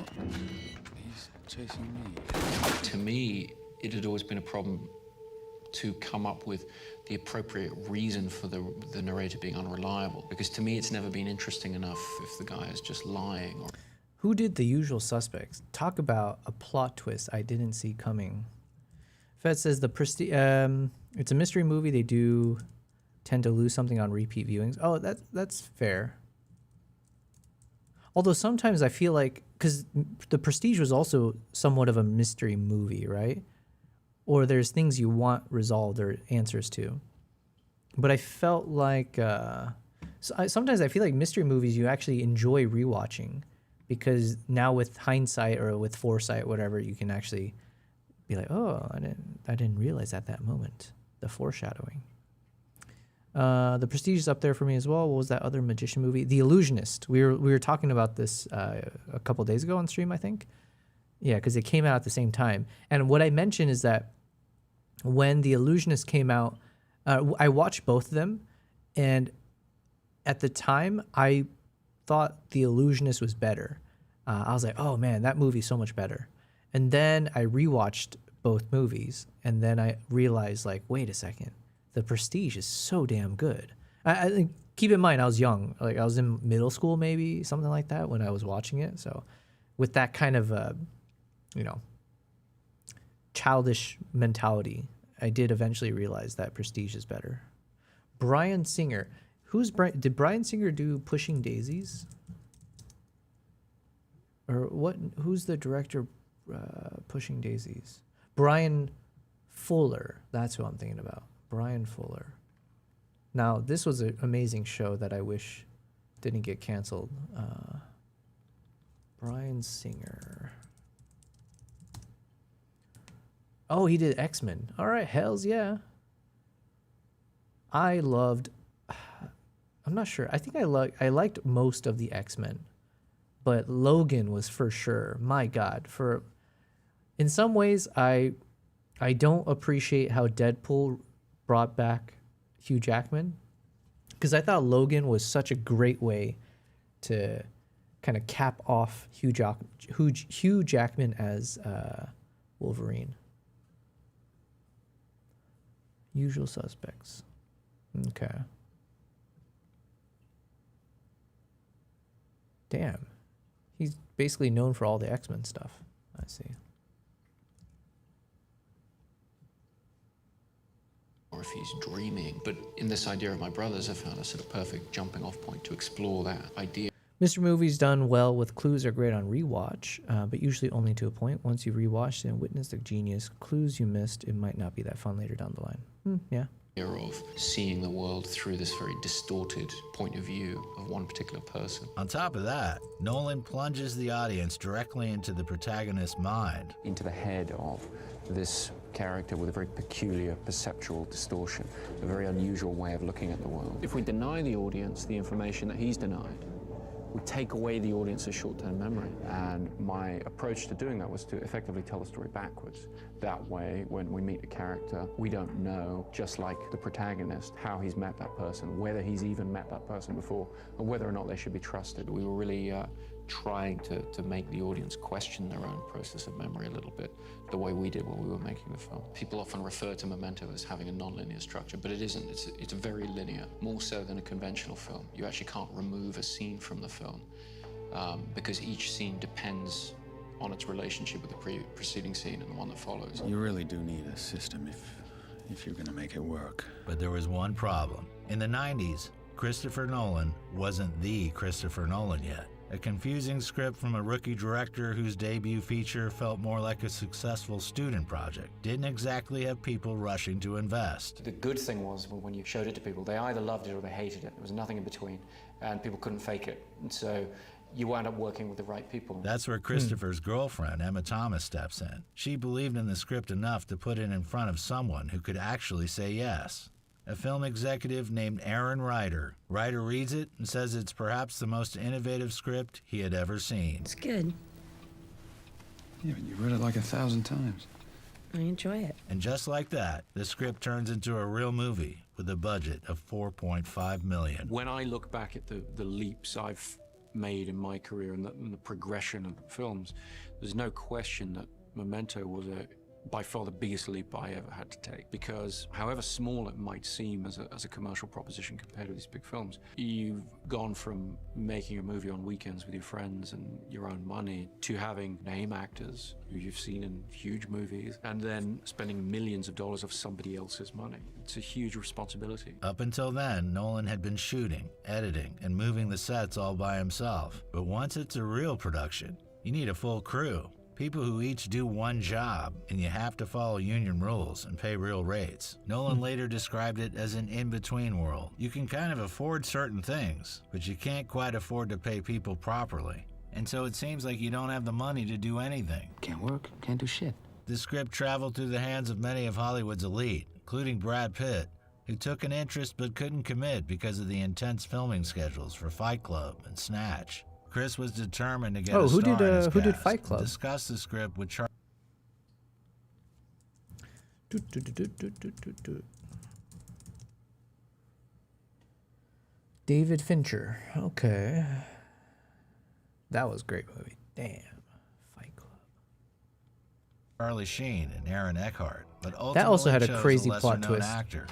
he's chasing me. To me, it had always been a problem to come up with the appropriate reason for the narrator being unreliable. Because to me, it's never been interesting enough if the guy is just lying. Who did The Usual Suspects? Talk about a plot twist I didn't see coming. Fed says it's a mystery movie. They do tend to lose something on repeat viewings. Oh, that's fair. Although sometimes I feel like, because The Prestige was also somewhat of a mystery movie, right? Or there's things you want resolved or answers to. But I felt like sometimes I feel like mystery movies you actually enjoy rewatching, because now with hindsight or with foresight, whatever, you can actually be like, oh, I didn't realize at that moment, the foreshadowing. The Prestige is up there for me as well. What was that other magician movie? The Illusionist. We were talking about this a couple days ago on stream, I think. Yeah, because it came out at the same time. And what I mentioned is that when The Illusionist came out, I watched both of them, and at the time, I thought The Illusionist was better. I was like, oh man, that movie's so much better. And then I rewatched both movies, and then I realized, like, wait a second, The Prestige is so damn good. I keep in mind, I was young, like I was in middle school, maybe something like that, when I was watching it. So, with that kind of, childish mentality, I did eventually realize that Prestige is better. Bryan Singer. Did Bryan Singer do Pushing Daisies? Or what? Who's the director Pushing Daisies? Brian Fuller. That's who I'm thinking about. Brian Fuller. Now, this was an amazing show that I wish didn't get canceled. Bryan Singer. Oh, he did X-Men. All right, hells yeah. I loved... I'm not sure. I think I liked most of the X-Men. But Logan was for sure. My God. In some ways, I don't appreciate how Deadpool brought back Hugh Jackman, because I thought Logan was such a great way to kind of cap off Hugh Jackman as Wolverine. Usual Suspects. Okay. Damn. He's basically known for all the X-Men stuff. I see. Or if he's dreaming. But in this idea of my brothers, I found a sort of perfect jumping off point to explore that idea. Mystery movies done well with clues are great on rewatch, but usually only to a point. Once you rewatched and witnessed the genius clues you missed, it might not be that fun later down the line. Yeah. Of seeing the world through this very distorted point of view of one particular person. On top of that, Nolan plunges the audience directly into the protagonist's mind. Into the head of this character with a very peculiar perceptual distortion, a very unusual way of looking at the world. If we deny the audience the information that he's denied, we take away the audience's short-term memory. And my approach to doing that was to effectively tell the story backwards. That way, when we meet a character, we don't know, just like the protagonist, how he's met that person, whether he's even met that person before, or whether or not they should be trusted. We were really trying to make the audience question their own process of memory a little bit, the way we did when we were making the film. People often refer to Memento as having a non-linear structure, but it isn't. It's very linear, more so than a conventional film. You actually can't remove a scene from the film because each scene depends on its relationship with the preceding scene and the one that follows. You really do need a system if you're gonna make it work. But there was one problem. In the 90s, Christopher Nolan wasn't the Christopher Nolan yet. A confusing script from a rookie director whose debut feature felt more like a successful student project didn't exactly have people rushing to invest. The good thing was when you showed it to people, they either loved it or they hated it. There was nothing in between, and people couldn't fake it. And so you wound up working with the right people. That's where Christopher's girlfriend, Emma Thomas, steps in. She believed in the script enough to put it in front of someone who could actually say yes. A film executive named Aaron Ryder. Ryder reads it and says it's perhaps the most innovative script he had ever seen. It's good. Yeah, but you read it like 1,000 times. I enjoy it. And just like that, the script turns into a real movie with a budget of $4.5 million. When I look back at the leaps I've made in my career and the progression of films, there's no question that Memento by far the biggest leap I ever had to take, because however small it might seem as a commercial proposition compared to these big films, you've gone from making a movie on weekends with your friends and your own money to having name actors who you've seen in huge movies and then spending millions of dollars of somebody else's money. It's a huge responsibility. Up until then, Nolan had been shooting, editing, and moving the sets all by himself. But once it's a real production, you need a full crew. People who each do one job, and you have to follow union rules and pay real rates. Nolan later described it as an in-between world. You can kind of afford certain things, but you can't quite afford to pay people properly. And so it seems like you don't have the money to do anything. Can't work, can't do shit. The script traveled through the hands of many of Hollywood's elite, including Brad Pitt, who took an interest but couldn't commit because of the intense filming schedules for Fight Club and Snatch. Chris was determined to get a star in his who did cast Fight Club? and discuss the script with Charlie. David Fincher. Okay. That was a great movie. Damn. Fight Club. Charlie Sheen and Aaron Eckhart, but ultimately That also had a chose crazy lesser-known plot twist. actor.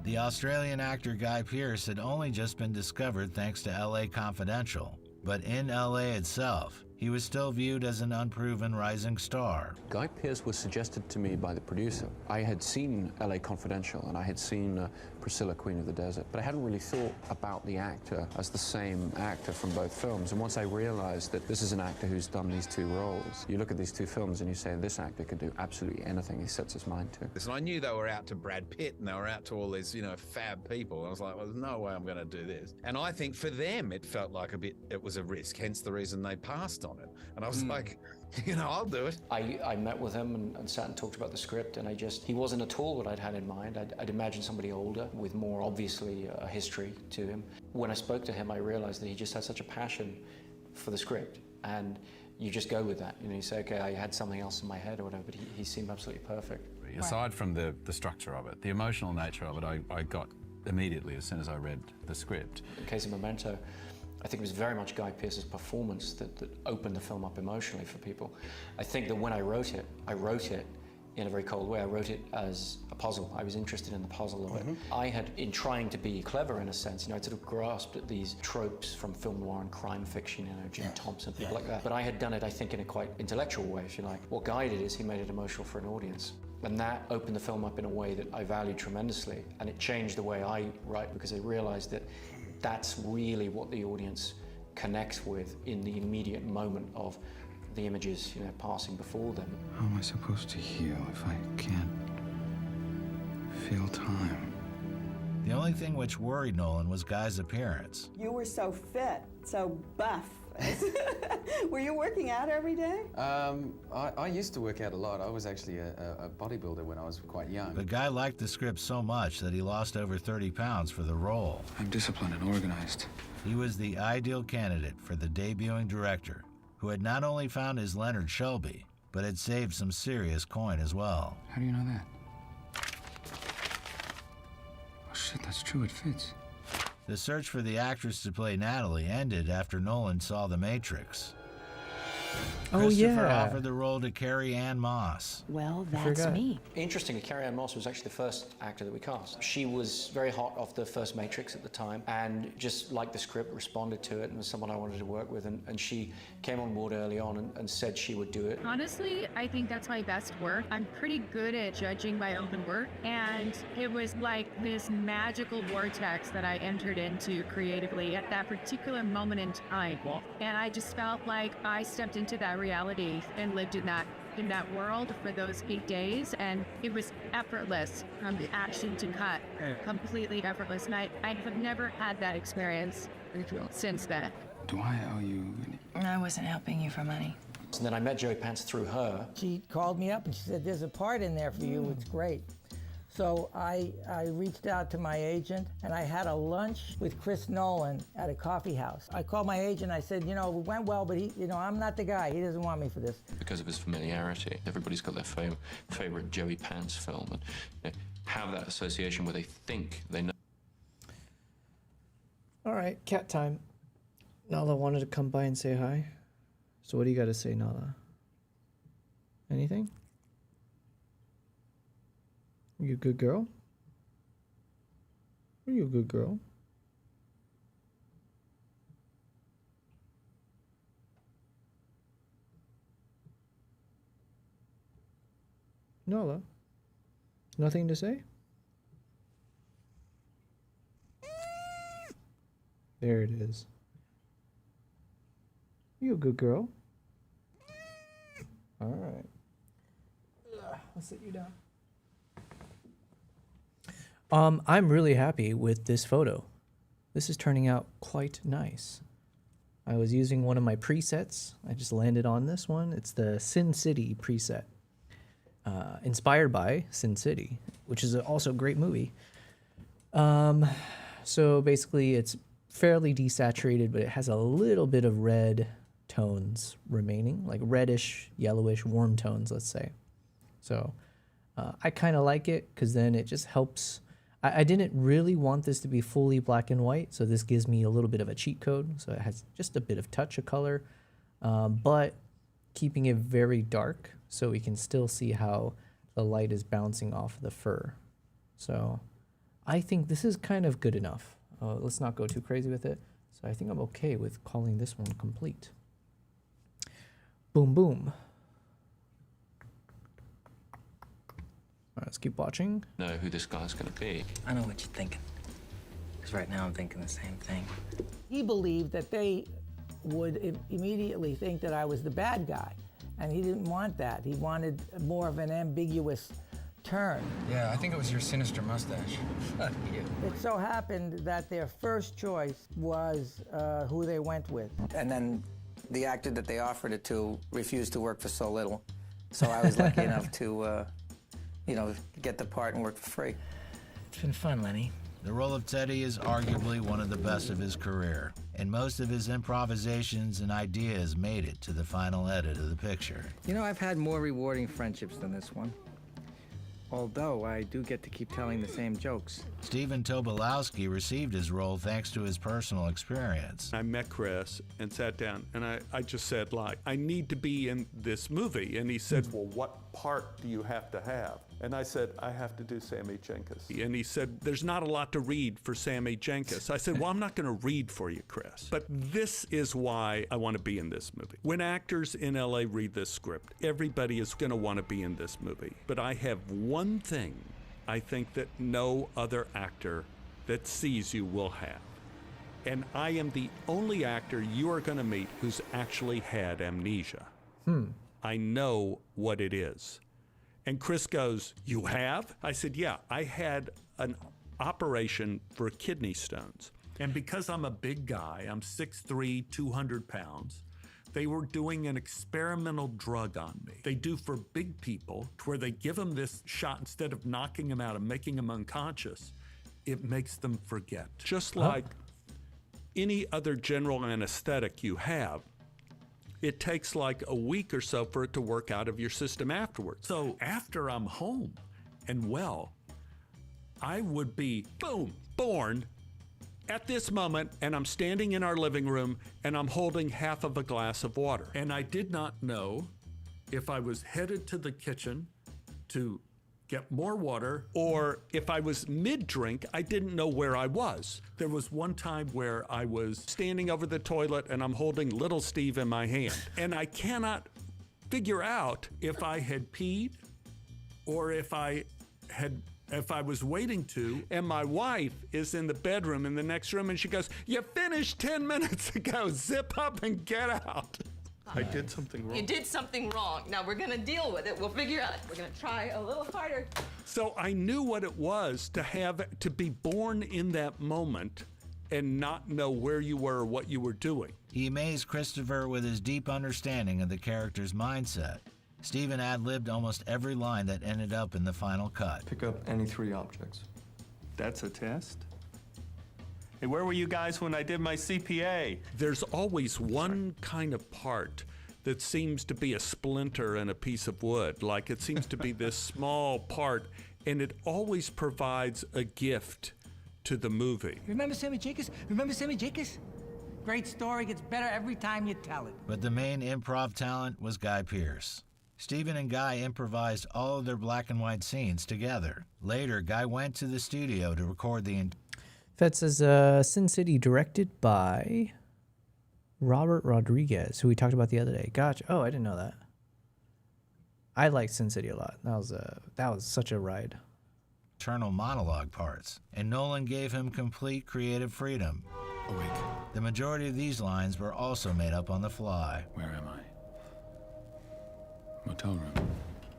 The Australian actor Guy Pearce had only just been discovered thanks to LA Confidential, but in LA itself, he was still viewed as an unproven rising star. Guy Pearce was suggested to me by the producer. I had seen LA Confidential and I had seen Priscilla, Queen of the Desert, but I hadn't really thought about the actor as the same actor from both films. And once I realized that this is an actor who's done these two roles, you look at these two films and you say, this actor could do absolutely anything he sets his mind to. Listen, I knew they were out to Brad Pitt and they were out to all these, you know, fab people. I was like, well, there's no way I'm going to do this. And I think for them, it felt like it was a risk, hence the reason they passed on it. And I was like, you know, I'll do it. I met with him and sat and talked about the script, and he wasn't at all what I'd had in mind. I'd imagined somebody older with more, obviously, a history to him. When I spoke to him, I realized that he just had such a passion for the script, and you just go with that. You know, you say, okay, I had something else in my head or whatever, but he seemed absolutely perfect. Aside from the structure of it, the emotional nature of it, I got immediately as soon as I read the script. In case of Memento, I think it was very much Guy Pearce's performance that opened the film up emotionally for people. I think that when I wrote it in a very cold way. I wrote it as a puzzle. I was interested in the puzzle of it. I had, in trying to be clever in a sense, I'd sort of grasped at these tropes from film noir and crime fiction, Jim Thompson, people like that. But I had done it, I think, in a quite intellectual way, if you like. What Guy did is he made it emotional for an audience. And that opened the film up in a way that I valued tremendously. And it changed the way I write, because I realized that that's really what the audience connects with in the immediate moment of the images, passing before them. How am I supposed to heal if I can't feel time? The only thing which worried Nolan was Guy's appearance. You were so fit, so buff. Were you working out every day? I used to work out a lot. I was actually a bodybuilder when I was quite young. But Guy liked the script so much that he lost over 30 pounds for the role. I'm disciplined and organized. He was the ideal candidate for the debuting director, who had not only found his Leonard Shelby, but had saved some serious coin as well. How do you know that? Oh shit, that's true, it fits. The search for the actress to play Natalie ended after Nolan saw The Matrix. Christopher offered the role to Carrie-Anne Moss. Well, that's me. Interestingly, Carrie-Anne Moss was actually the first actor that we cast. She was very hot off the first Matrix at the time, and just liked the script, responded to it, and was someone I wanted to work with. And she came on board early on and said she would do it. Honestly, I think that's my best work. I'm pretty good at judging my own work, and it was like this magical vortex that I entered into creatively at that particular moment in time. And I just felt like I stepped into that reality and lived in that world for those 8 days, and it was effortless from the action to cut, completely effortless. And I have never had that experience since then. Do I owe you any? I wasn't helping you for money. And then I met Joey Pants through her. She called me up and she said, there's a part in there for you, it's great. So I reached out to my agent, and I had a lunch with Chris Nolan at a coffee house. I called my agent, I said, it went well, but I'm not the guy. He doesn't want me for this. Because of his familiarity, everybody's got their favorite Joey Pants film, and have that association where they think they know. All right, cat time. Nala wanted to come by and say hi. So what do you got to say, Nala? Anything? You a good girl? Are you a good girl? Nala? Nothing to say? There it is. You a good girl? All right. I'll sit you down. I'm really happy with this photo. This is turning out quite nice. I was using one of my presets. I just landed on this one. It's the Sin City preset. Inspired by Sin City, which is also a great movie. So basically it's fairly desaturated, but it has a little bit of red tones remaining, like reddish, yellowish, warm tones, let's say. So I kind of like it because then it just helps. I didn't really want this to be fully black and white, so this gives me a little bit of a cheat code. So it has just a bit of touch of color, but keeping it very dark so we can still see how the light is bouncing off the fur. So I think this is kind of good enough. Let's not go too crazy with it. So I think I'm okay with calling this one complete. Boom, boom. All right, let's keep watching. Know who this guy's going to be. I know what you're thinking. Because right now I'm thinking the same thing. He believed that they would immediately think that I was the bad guy. And he didn't want that. He wanted more of an ambiguous turn. Yeah, I think it was your sinister mustache. Fuck you. It so happened that their first choice was who they went with. And then the actor that they offered it to refused to work for so little. So I was lucky enough to, get the part and work for free. It's been fun, Lenny. The role of Teddy is arguably one of the best of his career, and most of his improvisations and ideas made it to the final edit of the picture. You know, I've had more rewarding friendships than this one. Although I do get to keep telling the same jokes. Stephen Tobolowsky received his role thanks to his personal experience. I met Chris and sat down and I just said, I need to be in this movie. And he said, well, what part do you have to have? And I said, I have to do Sammy Jenkins. And he said, there's not a lot to read for Sammy Jenkins. I said, well, I'm not going to read for you, Chris. But this is why I want to be in this movie. When actors in LA read this script, everybody is going to want to be in this movie. But I have one thing I think that no other actor that sees you will have. And I am the only actor you are going to meet who's actually had amnesia. I know what it is. And Chris goes, you have? I said, yeah, I had an operation for kidney stones. And because I'm a big guy, I'm 6'3", 200 pounds, they were doing an experimental drug on me. They do for big people, to where they give them this shot instead of knocking them out and making them unconscious, it makes them forget. Just like any other general anesthetic you have, it takes like a week or so for it to work out of your system afterwards. So after I'm home and well, I would be, boom, born at this moment, and I'm standing in our living room and I'm holding half of a glass of water. And I did not know if I was headed to the kitchen to get more water, or if I was mid-drink, I didn't know where I was. There was one time where I was standing over the toilet and I'm holding little Steve in my hand. And I cannot figure out if I had peed or if I was waiting to. And my wife is in the bedroom in the next room and she goes, you finished 10 minutes ago, zip up and get out. I did something wrong. You did something wrong. Now we're gonna deal with it. We'll figure out. We're gonna try a little harder. So I knew what it was to be born in that moment and not know where you were or what you were doing. He amazed Christopher with his deep understanding of the character's mindset. Stephen ad-libbed almost every line that ended up in the final cut. Pick up any 3 objects. That's a test? Hey, where were you guys when I did my CPA? There's always one kind of part that seems to be a splinter in a piece of wood. Like it seems to be this small part, and it always provides a gift to the movie. Remember Sammy Jenkins? Remember Sammy Jenkins? Great story gets better every time you tell it. But the main improv talent was Guy Pearce. Steven and Guy improvised all of their black and white scenes together. Later, Guy went to the studio to record the... Fed says Sin City directed by Robert Rodriguez, who we talked about the other day. Gotcha. Oh, I didn't know that. I liked Sin City a lot. That was such a ride. Internal monologue parts, and Nolan gave him complete creative freedom. Awake. The majority of these lines were also made up on the fly. Where am I? Motel room.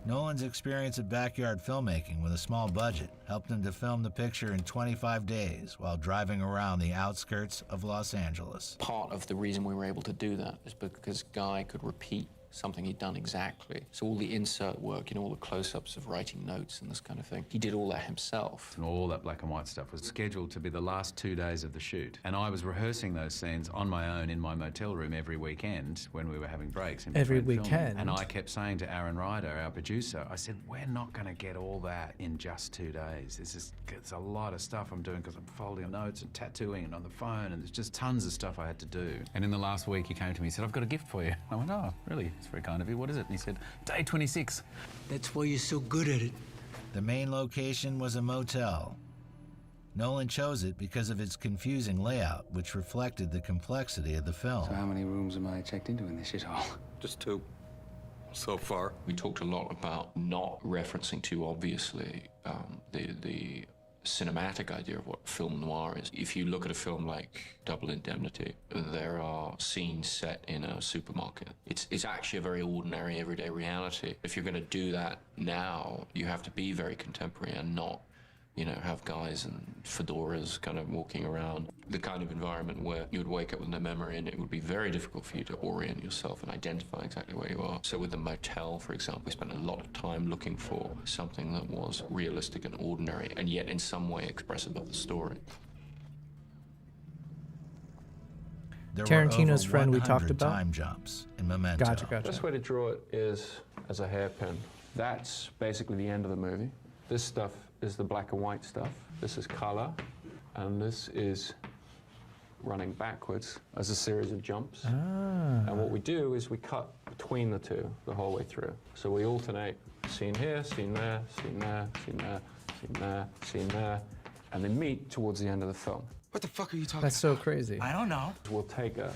Nolan's experience of backyard filmmaking with a small budget helped him to film the picture in 25 days while driving around the outskirts of Los Angeles. Part of the reason we were able to do that is because Guy could repeat something he'd done exactly. So all the insert work, all the close-ups of writing notes and this kind of thing, he did all that himself. And all that black and white stuff was scheduled to be the last 2 days of the shoot. And I was rehearsing those scenes on my own in my motel room every weekend when we were having breaks. Every between filming. weekend? And I kept saying to Aaron Ryder, our producer, I said, we're not going to get all that in just 2 days. It's a lot of stuff I'm doing because I'm folding notes and tattooing and on the phone, and there's just tons of stuff I had to do. And in the last week, he came to me and said, I've got a gift for you. I went, oh, really? It's very kind of you. What is it? And he said, day 26. That's why you're so good at it. The main location was a motel. Nolan chose it because of its confusing layout, which reflected the complexity of the film. So how many rooms am I checked into in this shithole? Just 2. So far. We talked a lot about not referencing too obviously the cinematic idea of what film noir is. If you look at a film like Double Indemnity, there are scenes set in a supermarket. It's actually a very ordinary, everyday reality. If you're going to do that now, you have to be very contemporary and not, have guys in fedoras kind of walking around. The kind of environment where you would wake up with no memory and it would be very difficult for you to orient yourself and identify exactly where you are. So with the motel, for example, we spent a lot of time looking for something that was realistic and ordinary and yet in some way expressive of the story. Tarantino's friend we talked about. Time jumps in Memento. Gotcha. Best way to draw it is as a hairpin. That's basically the end of the movie. This stuff is the black and white stuff. This is color, and this is running backwards as a series of jumps. And what we do is we cut between the two the whole way through. So we alternate scene here, scene there, scene there, scene there, scene there, scene there, and they meet towards the end of the film. What the fuck are you talking That's so crazy. I don't know. We'll take a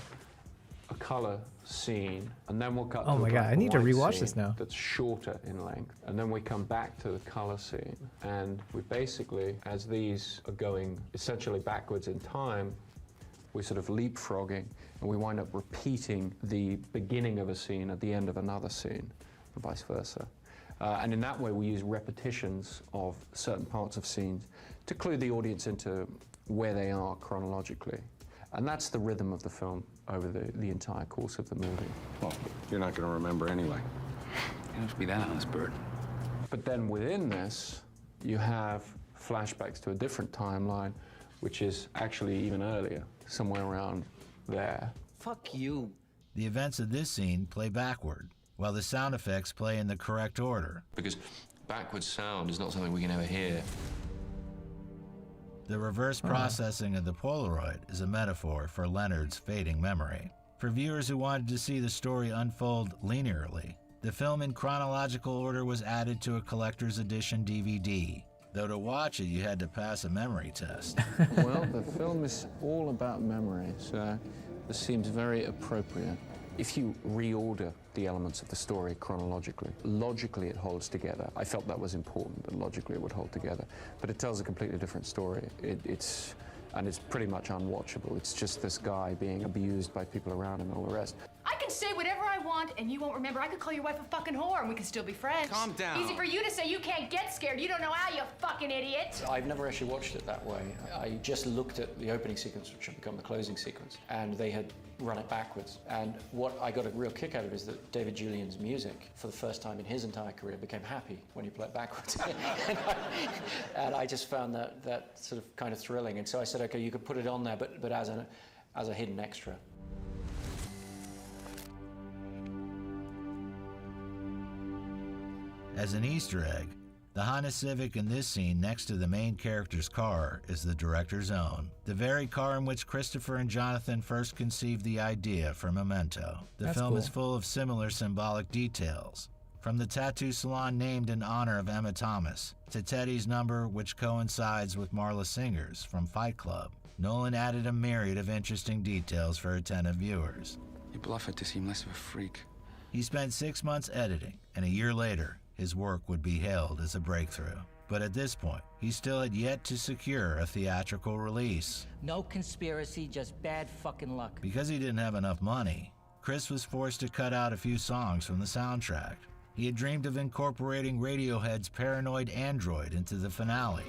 color scene, and then we'll cut to Oh a my black God, I and need to white rewatch scene this now. That's shorter in length, and then we come back to the color scene, and we basically, as these are going essentially backwards in time, we sort of leapfrogging, and we wind up repeating the beginning of a scene at the end of another scene, and vice versa. And in that way, we use repetitions of certain parts of scenes to clue the audience into where they are chronologically. And that's the rhythm of the film over the entire course of the movie. Well, you're not going to remember anyway. You don't have to be that honest, Bert. But then within this, you have flashbacks to a different timeline, which is actually even earlier, somewhere around there. Fuck you. The events of this scene play backward, while the sound effects play in the correct order. Because backwards sound is not something we can ever hear. The reverse processing of the Polaroid is a metaphor for Leonard's fading memory. For viewers who wanted to see the story unfold linearly, the film in chronological order was added to a collector's edition DVD, though to watch it you had to pass a memory test. Well, the film is all about memory, so this seems very appropriate. If you reorder the elements of the story chronologically, logically it holds together. I felt that was important, that logically it would hold together. But it tells a completely different story. It's pretty much unwatchable. It's just this guy being abused by people around him and all the rest. I can say whatever I want and you won't remember. I could call your wife a fucking whore and we can still be friends. Calm down. Easy for you to say. You can't get scared. You don't know how, you fucking idiot. I've never actually watched it that way. I just looked at the opening sequence, which had become the closing sequence, and they had run it backwards. And what I got a real kick out of is that David Julian's music, for the first time in his entire career, became happy when you play it backwards. and I just found that sort of kind of thrilling. And so I said, okay, you could put it on there, but as a hidden extra. As an Easter egg, The Honda Civic in this scene next to the main character's car is the director's own. The very car in which Christopher and Jonathan first conceived the idea for Memento. The That's film cool. is full of similar symbolic details. From the tattoo salon named in honor of Emma Thomas, to Teddy's number which coincides with Marla Singer's from Fight Club, Nolan added a myriad of interesting details for attentive viewers. You bluff it to seem less of a freak. He spent 6 months editing, and a year later, his work would be hailed as a breakthrough. But at this point, he still had yet to secure a theatrical release. No conspiracy, just bad fucking luck. Because he didn't have enough money, Chris was forced to cut out a few songs from the soundtrack. He had dreamed of incorporating Radiohead's Paranoid Android into the finale.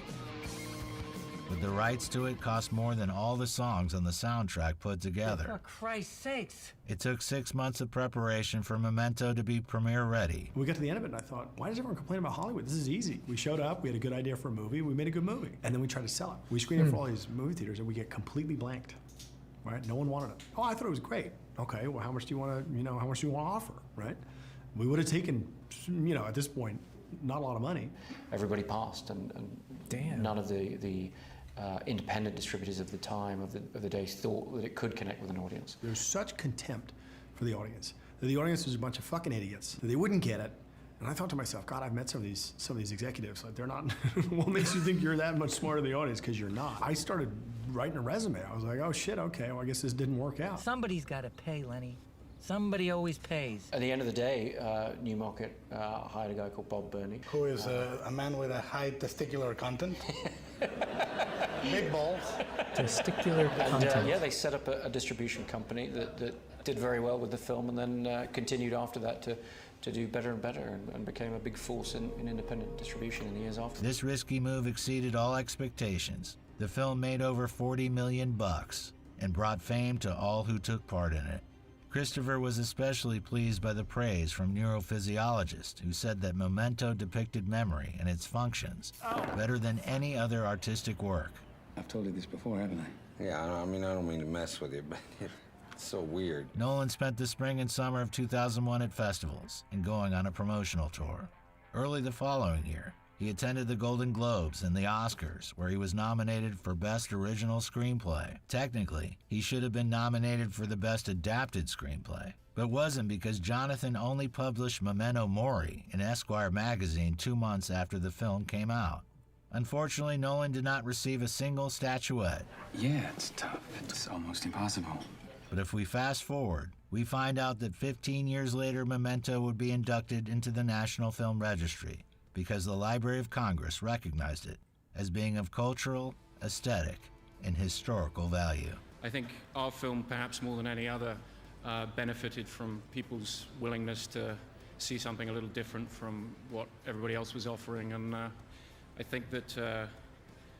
But the rights to it cost more than all the songs on the soundtrack put together. For Christ's sakes. It took 6 months of preparation for Memento to be premiere ready. We got to the end of it and I thought, why does everyone complain about Hollywood? This is easy. We showed up, we had a good idea for a movie, we made a good movie, and then we tried to sell it. We screened it for all these movie theaters and we get completely blanked, right? No one wanted it. Oh, I thought it was great. Okay, well, how much do you want to, how much do you want to offer, right? We would have taken, at this point, not a lot of money. Everybody passed, and Damn. none of the independent distributors of the time, of the day, thought that it could connect with an audience. There's such contempt for the audience. That the audience was a bunch of fucking idiots. That they wouldn't get it. And I thought to myself, God, I've met some of these executives. Like, they're not. What makes you think you're that much smarter than the audience? Because you're not. I started writing a resume. I was like, oh shit, okay, well I guess this didn't work out. Somebody's got to pay, Lenny. Somebody always pays. At the end of the day, Newmarket hired a guy called Bob Burney. Who is a man with a high testicular content. Big balls. Testicular content. And they set up a distribution company that did very well with the film, and then continued after that to do better and better, and became a big force in independent distribution in the years after. This risky move exceeded all expectations. The film made over $40 million and brought fame to all who took part in it. Christopher was especially pleased by the praise from neurophysiologists who said that Memento depicted memory and its functions better than any other artistic work. I've told you this before, haven't I? Yeah, I don't mean to mess with you, but it's so weird. Nolan spent the spring and summer of 2001 at festivals and going on a promotional tour. Early the following year, he attended the Golden Globes and the Oscars, where he was nominated for Best Original Screenplay. Technically, he should have been nominated for the Best Adapted Screenplay, but wasn't because Jonathan only published Memento Mori in Esquire magazine 2 months after the film came out. Unfortunately, Nolan did not receive a single statuette. Yeah, it's tough. It's almost impossible. But if we fast forward, we find out that 15 years later, Memento would be inducted into the National Film Registry, because the Library of Congress recognized it as being of cultural, aesthetic, and historical value. I think our film, perhaps more than any other, benefited from people's willingness to see something a little different from what everybody else was offering, and I think that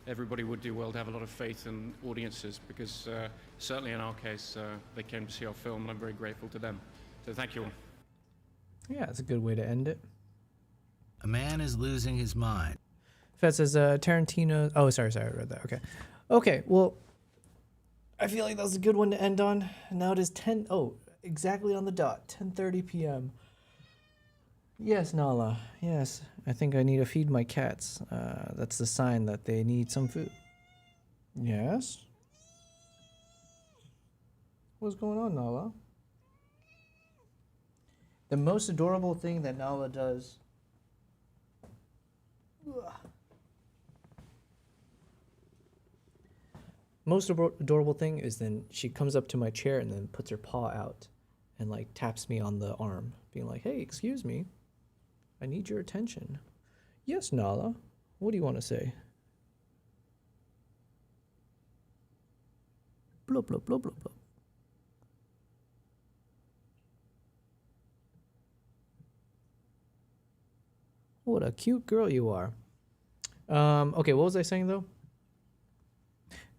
everybody would do well to have a lot of faith in audiences, because certainly in our case, they came to see our film, and I'm very grateful to them. So thank you all. Yeah, it's a good way to end it. A man is losing his mind. Fed says Tarantino. Oh, sorry, I read that. Okay, well, I feel like that was a good one to end on. Now it is 10. Oh, exactly on the dot, 10:30 p.m. Yes, Nala. Yes, I think I need to feed my cats. That's the sign that they need some food. Yes. What's going on, Nala? The most adorable thing that Nala does. Most adorable thing is then she comes up to my chair and then puts her paw out and like taps me on the arm, being like, hey, excuse me, I need your attention. Yes, Nala, what do you want to say? Blub, blub, blub, blub, blub. What a cute girl you are. Okay, what was I saying though?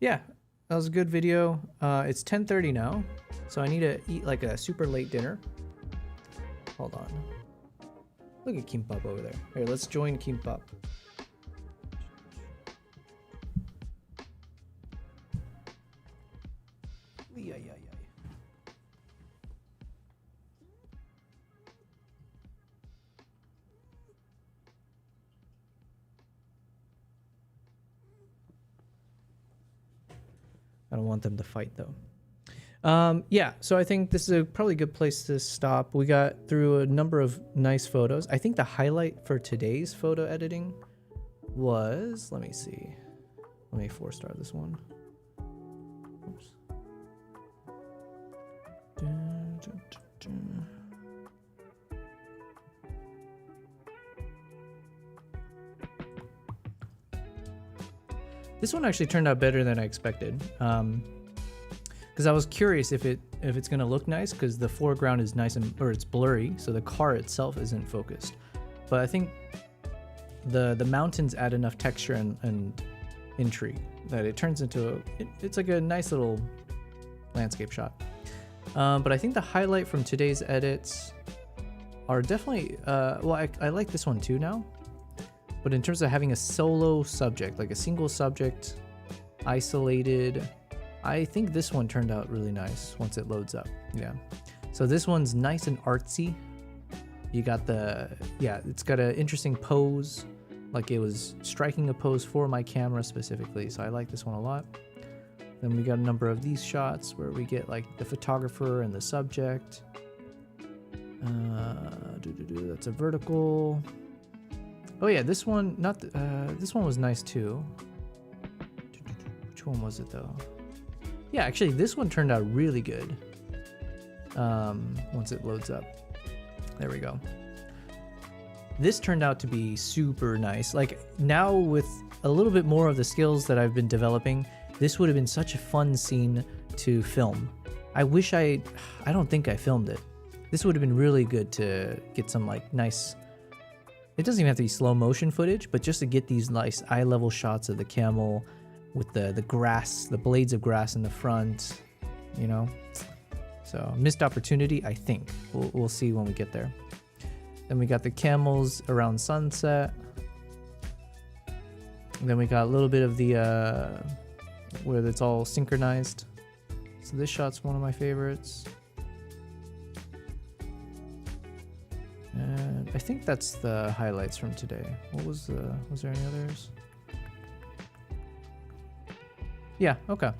Yeah, that was a good video. It's 10:30 now, so I need to eat like a super late dinner. Hold on. Look at Kimbap over there. Here, let's join Kimbap. Yeah. I don't want them to fight though. Yeah, so I think this is probably a good place to stop. We got through a number of nice photos. I think the highlight for today's photo editing was, let me see. Let me 4-star this one. Oops. Dun, dun, dun, dun. This one actually turned out better than I expected. Because I was curious if it's gonna look nice, because the foreground is nice or it's blurry, so the car itself isn't focused. But I think the mountains add enough texture and intrigue that it turns into it's like a nice little landscape shot. But I think the highlight from today's edits are definitely well, I like this one too now. But in terms of having a solo subject, like a single subject, isolated, I think this one turned out really nice once it loads up. Yeah. So this one's nice and artsy. You got it's got an interesting pose, like it was striking a pose for my camera specifically. So I like this one a lot. Then we got a number of these shots where we get like the photographer and the subject. That's a vertical. Oh yeah, this one, this one was nice too. Which one was it though? Yeah, actually this one turned out really good. Once it loads up. There we go. This turned out to be super nice. Like now with a little bit more of the skills that I've been developing, this would have been such a fun scene to film. I wish I don't think I filmed it. This would have been really good to get some like nice, it doesn't even have to be slow motion footage, but just to get these nice eye level shots of the camel with the grass, the blades of grass in the front, you know? So missed opportunity, I think. We'll see when we get there. Then we got the camels around sunset. And then we got a little bit of the, where it's all synchronized. So this shot's one of my favorites. And I think that's the highlights from today. Was there any others? Yeah, okay.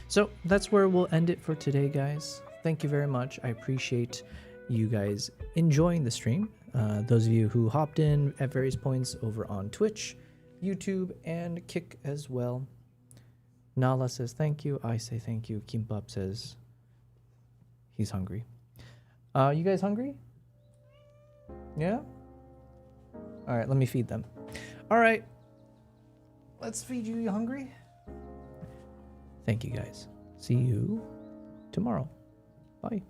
So that's where we'll end it for today, guys. Thank you very much. I appreciate you guys enjoying the stream. Those of you who hopped in at various points over on Twitch, YouTube, and Kick as well. Nala says thank you. I say thank you. Kimbap says he's hungry. You guys hungry? Yeah? All right, let me feed them. All right. Let's feed you. You hungry? Thank you, guys. See you tomorrow. Bye.